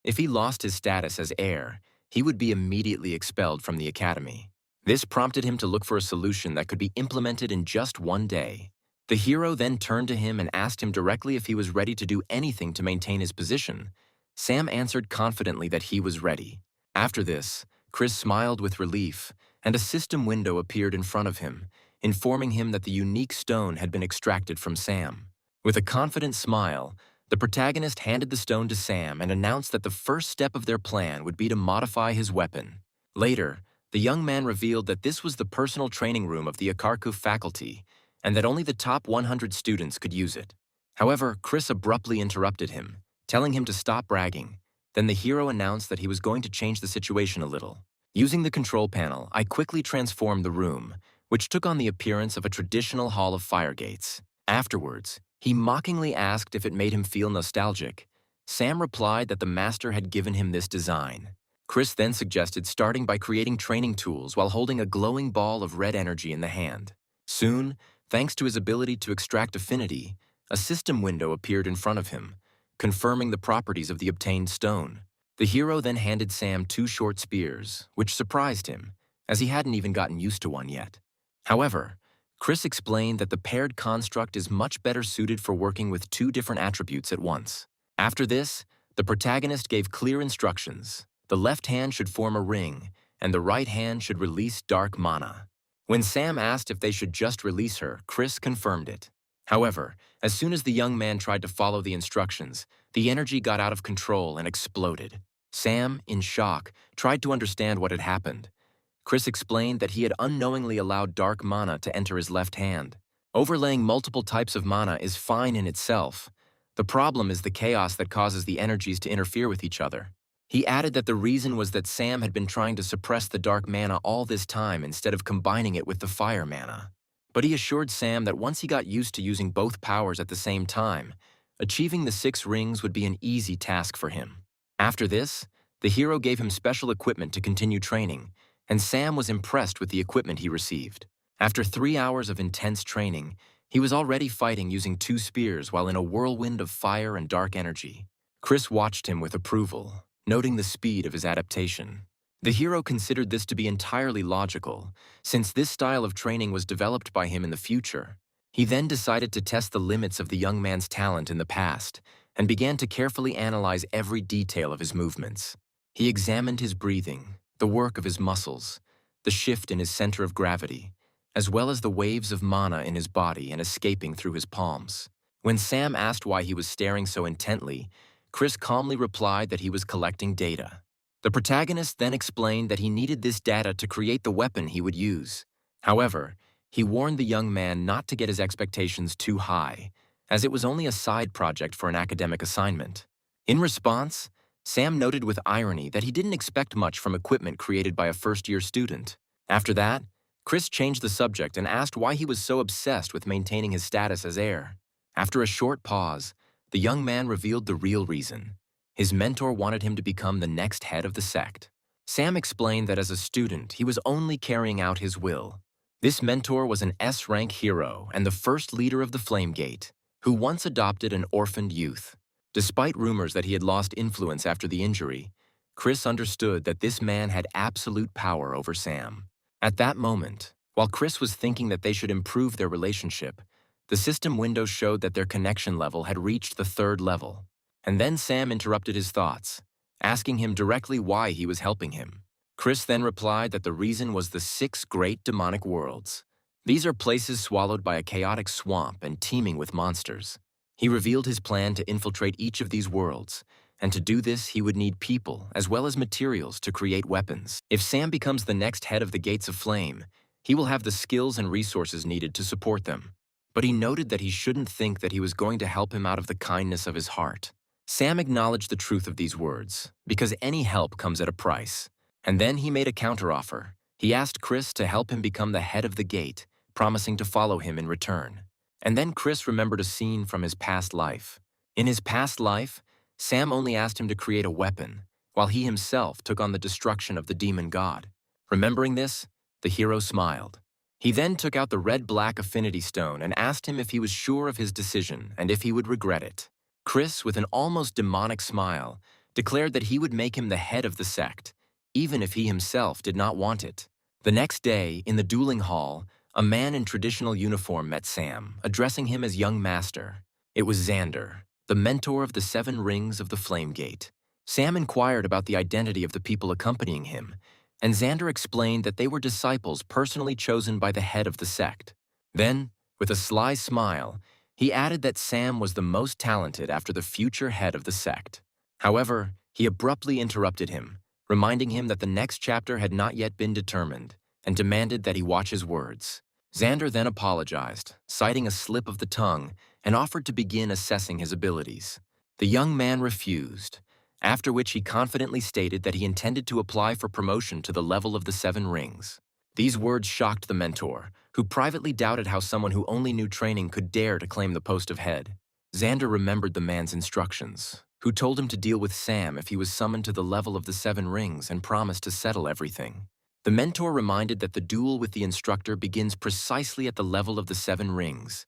If he lost his status as heir, he would be immediately expelled from the academy. This prompted him to look for a solution that could be implemented in just one day. The hero then turned to him and asked him directly if he was ready to do anything to maintain his position. Sam answered confidently that he was ready. After this, Chris smiled with relief, and a system window appeared in front of him, informing him that the unique stone had been extracted from Sam. With a confident smile, the protagonist handed the stone to Sam and announced that the first step of their plan would be to modify his weapon. Later, the young man revealed that this was the personal training room of the Akarku faculty, and that only the top 100 students could use it. However, Chris abruptly interrupted him, telling him to stop bragging. Then the hero announced that he was going to change the situation a little. Using the control panel, I quickly transformed the room, which took on the appearance of a traditional hall of fire gates. Afterwards, he mockingly asked if it made him feel nostalgic. Sam replied that the master had given him this design. Chris then suggested starting by creating training tools while holding a glowing ball of red energy in the hand. Soon, thanks to his ability to extract affinity, a system window appeared in front of him, confirming the properties of the obtained stone. The hero then handed Sam 2 short spears, which surprised him, as he hadn't even gotten used to one yet. However, Chris explained that the paired construct is much better suited for working with 2 different attributes at once. After this, the protagonist gave clear instructions. The left hand should form a ring, and the right hand should release dark mana. When Sam asked if they should just release her, Chris confirmed it. However, as soon as the young man tried to follow the instructions, the energy got out of control and exploded. Sam, in shock, tried to understand what had happened. Chris explained that he had unknowingly allowed dark mana to enter his left hand. Overlaying multiple types of mana is fine in itself. The problem is the chaos that causes the energies to interfere with each other. He added that the reason was that Sam had been trying to suppress the dark mana all this time instead of combining it with the fire mana. But he assured Sam that once he got used to using both powers at the same time, achieving the 6 rings would be an easy task for him. After this, the hero gave him special equipment to continue training, and Sam was impressed with the equipment he received. After 3 hours of intense training, he was already fighting using 2 spears while in a whirlwind of fire and dark energy. Chris watched him with approval, noting the speed of his adaptation. The hero considered this to be entirely logical, since this style of training was developed by him in the future. He then decided to test the limits of the young man's talent in the past, and began to carefully analyze every detail of his movements. He examined his breathing, the work of his muscles, the shift in his center of gravity, as well as the waves of mana in his body and escaping through his palms. When Sam asked why he was staring so intently, Chris calmly replied that he was collecting data. The protagonist then explained that he needed this data to create the weapon he would use. However, he warned the young man not to get his expectations too high, as it was only a side project for an academic assignment. In response, Sam noted with irony that he didn't expect much from equipment created by a first-year student. After that, Chris changed the subject and asked why he was so obsessed with maintaining his status as heir. After a short pause, the young man revealed the real reason. His mentor wanted him to become the next head of the sect. Sam explained that as a student, he was only carrying out his will. This mentor was an S-rank hero and the first leader of the Flame Gate, who once adopted an orphaned youth. Despite rumors that he had lost influence after the injury, Chris understood that this man had absolute power over Sam. At that moment, while Chris was thinking that they should improve their relationship, the system window showed that their connection level had reached the 3rd level. And then Sam interrupted his thoughts, asking him directly why he was helping him. Chris then replied that the reason was the 6 great demonic worlds. These are places swallowed by a chaotic swamp and teeming with monsters. He revealed his plan to infiltrate each of these worlds, and to do this he would need people as well as materials to create weapons. If Sam becomes the next head of the Gates of Flame, he will have the skills and resources needed to support them. But he noted that he shouldn't think that he was going to help him out of the kindness of his heart. Sam acknowledged the truth of these words, because any help comes at a price. And then he made a counteroffer. He asked Chris to help him become the head of the gate, promising to follow him in return. And then Chris remembered a scene from his past life. In his past life, Sam only asked him to create a weapon, while he himself took on the destruction of the demon god. Remembering this, the hero smiled. He then took out the red-black affinity stone and asked him if he was sure of his decision and if he would regret it. Chris, with an almost demonic smile, declared that he would make him the head of the sect, even if he himself did not want it. The next day, in the dueling hall, a man in traditional uniform met Sam, addressing him as young master. It was Xander, the mentor of the 7 rings of the Flame Gate. Sam inquired about the identity of the people accompanying him, and Xander explained that they were disciples personally chosen by the head of the sect. Then, with a sly smile, he added that Sam was the most talented after the future head of the sect. However, he abruptly interrupted him, reminding him that the next chapter had not yet been determined, and demanded that he watch his words. Xander then apologized, citing a slip of the tongue, and offered to begin assessing his abilities. The young man refused, after which he confidently stated that he intended to apply for promotion to the level of the 7 rings. These words shocked the mentor, who privately doubted how someone who only knew training could dare to claim the post of head. Xander remembered the man's instructions, who told him to deal with Sam if he was summoned to the level of the 7 rings and promised to settle everything. The mentor reminded that the duel with the instructor begins precisely at the level of the 7 rings,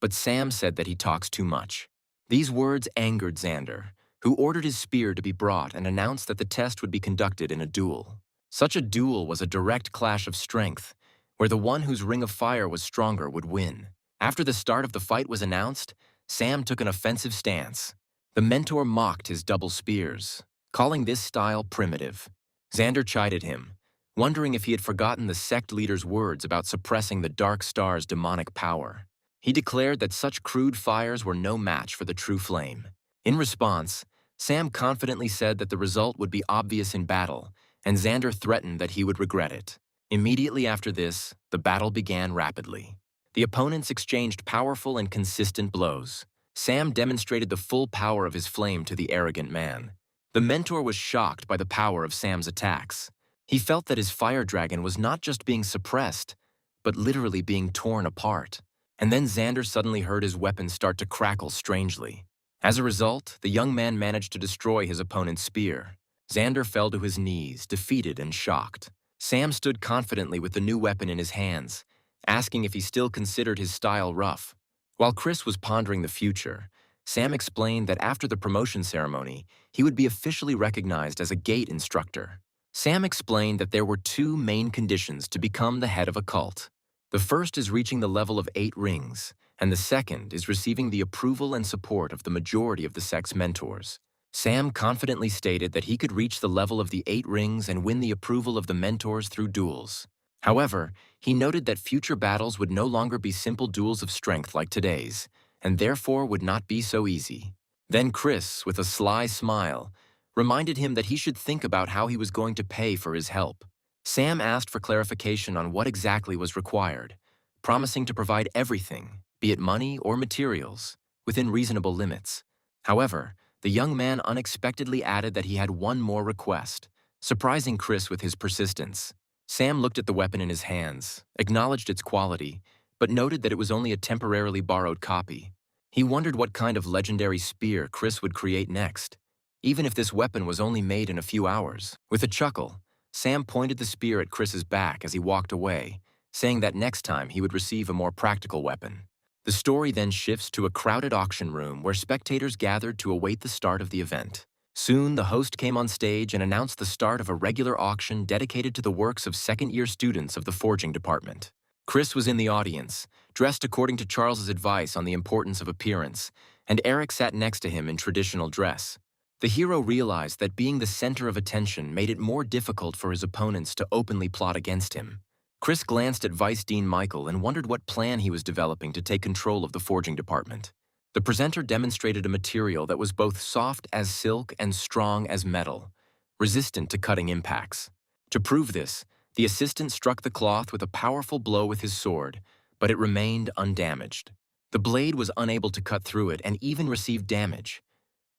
but Sam said that he talks too much. These words angered Xander, who ordered his spear to be brought and announced that the test would be conducted in a duel. Such a duel was a direct clash of strength, where the one whose ring of fire was stronger would win. After the start of the fight was announced, Sam took an offensive stance. The mentor mocked his double spears, calling this style primitive. Xander chided him, wondering if he had forgotten the sect leader's words about suppressing the Dark Star's demonic power. He declared that such crude fires were no match for the true flame. In response, Sam confidently said that the result would be obvious in battle, and Xander threatened that he would regret it. Immediately after this, the battle began rapidly. The opponents exchanged powerful and consistent blows. Sam demonstrated the full power of his flame to the arrogant man. The mentor was shocked by the power of Sam's attacks. He felt that his fire dragon was not just being suppressed, but literally being torn apart. And then Xander suddenly heard his weapon start to crackle strangely. As a result, the young man managed to destroy his opponent's spear. Xander fell to his knees, defeated and shocked. Sam stood confidently with the new weapon in his hands, asking if he still considered his style rough. While Chris was pondering the future, Sam explained that after the promotion ceremony, he would be officially recognized as a gate instructor. Sam explained that there were 2 main conditions to become the head of a cult. The first is reaching the level of 8 rings, and the second is receiving the approval and support of the majority of the sect's mentors. Sam confidently stated that he could reach the level of the 8 rings and win the approval of the mentors through duels. However, he noted that future battles would no longer be simple duels of strength like today's, and therefore would not be so easy. Then Chris, with a sly smile, reminded him that he should think about how he was going to pay for his help. Sam asked for clarification on what exactly was required, promising to provide everything, be it money or materials, within reasonable limits. However, the young man unexpectedly added that he had one more request, surprising Chris with his persistence. Sam looked at the weapon in his hands, acknowledged its quality, but noted that it was only a temporarily borrowed copy. He wondered what kind of legendary spear Chris would create next, even if this weapon was only made in a few hours. With a chuckle, Sam pointed the spear at Chris's back as he walked away, saying that next time he would receive a more practical weapon. The story then shifts to a crowded auction room where spectators gathered to await the start of the event. Soon, the host came on stage and announced the start of a regular auction dedicated to the works of second-year students of the forging department. Chris was in the audience, dressed according to Charles's advice on the importance of appearance, and Eric sat next to him in traditional dress. The hero realized that being the center of attention made it more difficult for his opponents to openly plot against him. Chris glanced at Vice Dean Michael and wondered what plan he was developing to take control of the forging department. The presenter demonstrated a material that was both soft as silk and strong as metal, resistant to cutting impacts. To prove this, the assistant struck the cloth with a powerful blow with his sword, but it remained undamaged. The blade was unable to cut through it and even received damage.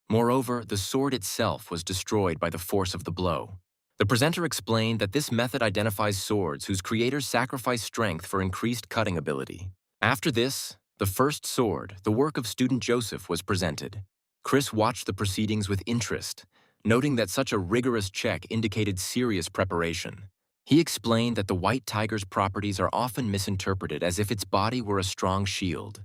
Moreover, the sword itself was destroyed by the force of the blow. The presenter explained that this method identifies swords whose creators sacrifice strength for increased cutting ability. After this, the first sword, the work of student Joseph, was presented. Chris watched the proceedings with interest, noting that such a rigorous check indicated serious preparation. He explained that the white tiger's properties are often misinterpreted as if its body were a strong shield,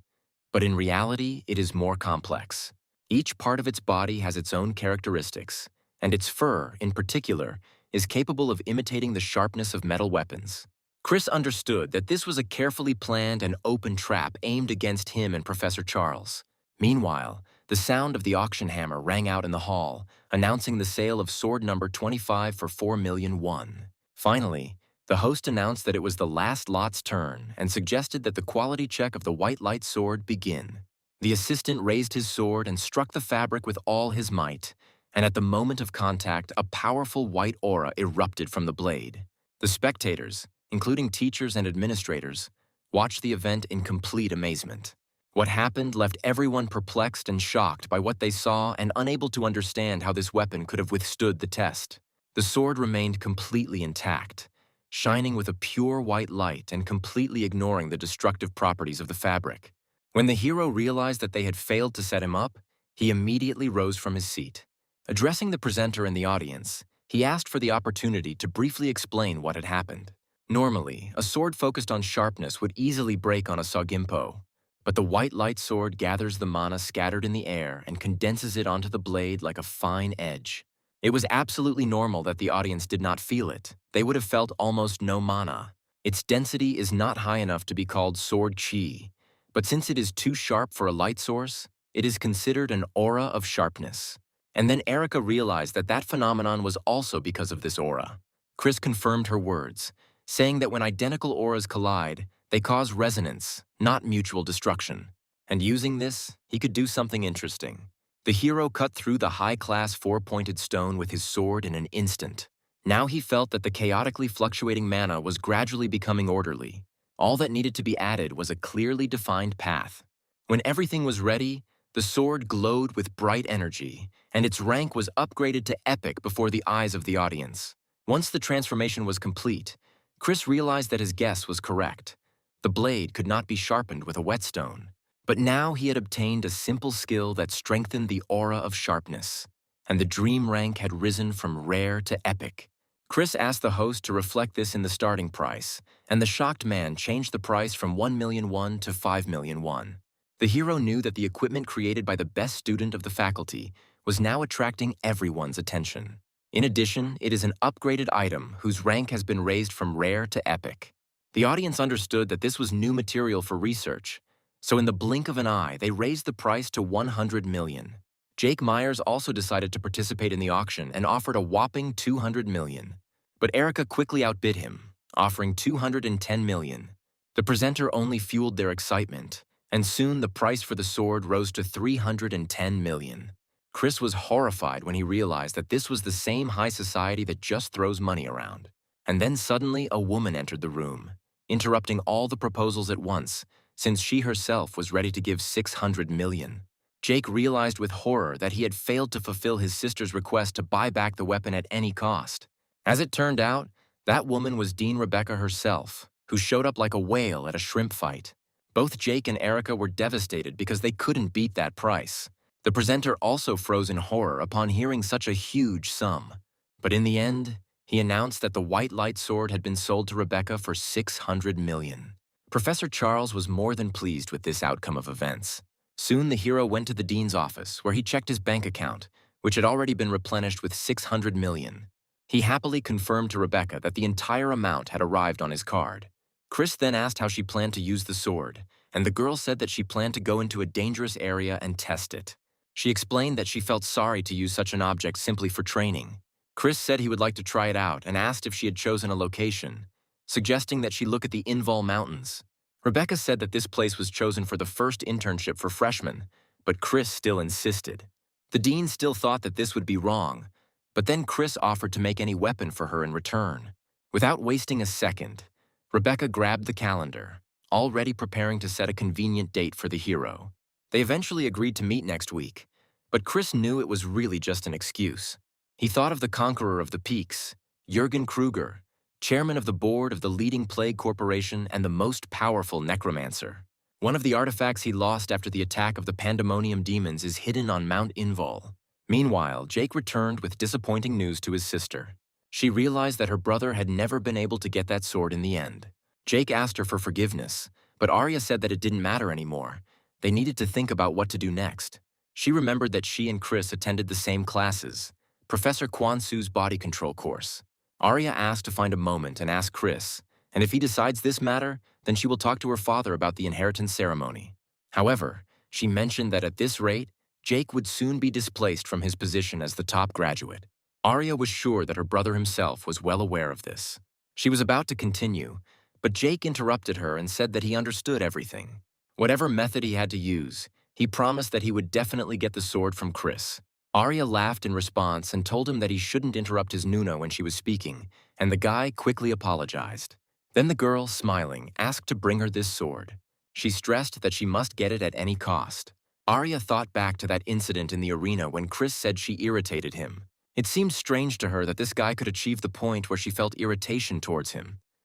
but in reality, it is more complex. Each part of its body has its own characteristics, and its fur, in particular, is capable of imitating the sharpness of metal weapons. Chris understood that this was a carefully planned and open trap aimed against him and Professor Charles. Meanwhile, the sound of the auction hammer rang out in the hall, announcing the sale of sword number 25 for 4,000,000 won. Finally, the host announced that it was the last lot's turn and suggested that the quality check of the white light sword begin. The assistant raised his sword and struck the fabric with all his might, and at the moment of contact, a powerful white aura erupted from the blade. The spectators, including teachers and administrators, watched the event in complete amazement. What happened left everyone perplexed and shocked by what they saw and unable to understand how this weapon could have withstood the test. The sword remained completely intact, shining with a pure white light and completely ignoring the destructive properties of the fabric. When the hero realized that they had failed to set him up, he immediately rose from his seat. Addressing the presenter and the audience, he asked for the opportunity to briefly explain what had happened. Normally, a sword focused on sharpness would easily break on a Sogimpo, but the white light sword gathers the mana scattered in the air and condenses it onto the blade like a fine edge. It was absolutely normal that the audience did not feel it. They would have felt almost no mana. Its density is not high enough to be called sword chi, but since it is too sharp for a light source, it is considered an aura of sharpness. And then Erica realized that that phenomenon was also because of this aura. Chris confirmed her words, saying that when identical auras collide, they cause resonance, not mutual destruction. And using this, he could do something interesting. The hero cut through the high-class four-pointed stone with his sword in an instant. Now he felt that the chaotically fluctuating mana was gradually becoming orderly. All that needed to be added was a clearly defined path. When everything was ready, the sword glowed with bright energy, and its rank was upgraded to epic before the eyes of the audience. Once the transformation was complete, Chris realized that his guess was correct. The blade could not be sharpened with a whetstone. But now he had obtained a simple skill that strengthened the aura of sharpness, and the dream rank had risen from rare to epic. Chris asked the host to reflect this in the starting price, and the shocked man changed the price from 1,000,000 won to 5,000,000 won. The hero knew that the equipment created by the best student of the faculty was now attracting everyone's attention. In addition, it is an upgraded item whose rank has been raised from rare to epic. The audience understood that this was new material for research, so in the blink of an eye, they raised the price to 100 million. Jake Myers also decided to participate in the auction and offered a whopping 200 million. But Erica quickly outbid him, offering 210 million. The presenter only fueled their excitement, and soon the price for the sword rose to 310 million. Chris was horrified when he realized that this was the same high society that just throws money around. And then suddenly a woman entered the room, interrupting all the proposals at once, since she herself was ready to give 600 million. Jake realized with horror that he had failed to fulfill his sister's request to buy back the weapon at any cost. As it turned out, that woman was Dean Rebecca herself, who showed up like a whale at a shrimp fight. Both Jake and Erica were devastated because they couldn't beat that price. The presenter also froze in horror upon hearing such a huge sum. But in the end, he announced that the white light sword had been sold to Rebecca for 600 million. Professor Charles was more than pleased with this outcome of events. Soon the hero went to the dean's office, where he checked his bank account, which had already been replenished with 600 million. He happily confirmed to Rebecca that the entire amount had arrived on his card. Chris then asked how she planned to use the sword, and the girl said that she planned to go into a dangerous area and test it. She explained that she felt sorry to use such an object simply for training. Chris said he would like to try it out and asked if she had chosen a location, suggesting that she look at the Invol Mountains. Rebecca said that this place was chosen for the first internship for freshmen, but Chris still insisted. The dean still thought that this would be wrong, but then Chris offered to make any weapon for her in return. Without wasting a second, Rebecca grabbed the calendar, already preparing to set a convenient date for the hero. They eventually agreed to meet next week, but Chris knew it was really just an excuse. He thought of the conqueror of the peaks, Jürgen Kruger, chairman of the board of the leading plague corporation and the most powerful necromancer. One of the artifacts he lost after the attack of the Pandemonium demons is hidden on Mount Invol. Meanwhile, Jake returned with disappointing news to his sister. She realized that her brother had never been able to get that sword in the end. Jake asked her for forgiveness, but Arya said that it didn't matter anymore. They needed to think about what to do next. She remembered that she and Chris attended the same classes, Professor Kwansu's body control course. Arya asked to find a moment and ask Chris, and if he decides this matter, then she will talk to her father about the inheritance ceremony. However, she mentioned that at this rate, Jake would soon be displaced from his position as the top graduate. Arya was sure that her brother himself was well aware of this. She was about to continue, but Jake interrupted her and said that he understood everything. Whatever method he had to use, he promised that he would definitely get the sword from Chris. Arya laughed in response and told him that he shouldn't interrupt his Nuna when she was speaking, and the guy quickly apologized. Then the girl, smiling, asked to bring her this sword. She stressed that she must get it at any cost. Arya thought back to that incident in the arena when Chris said she irritated him. It seemed strange to her that this guy could achieve the point where she felt irritation towards him.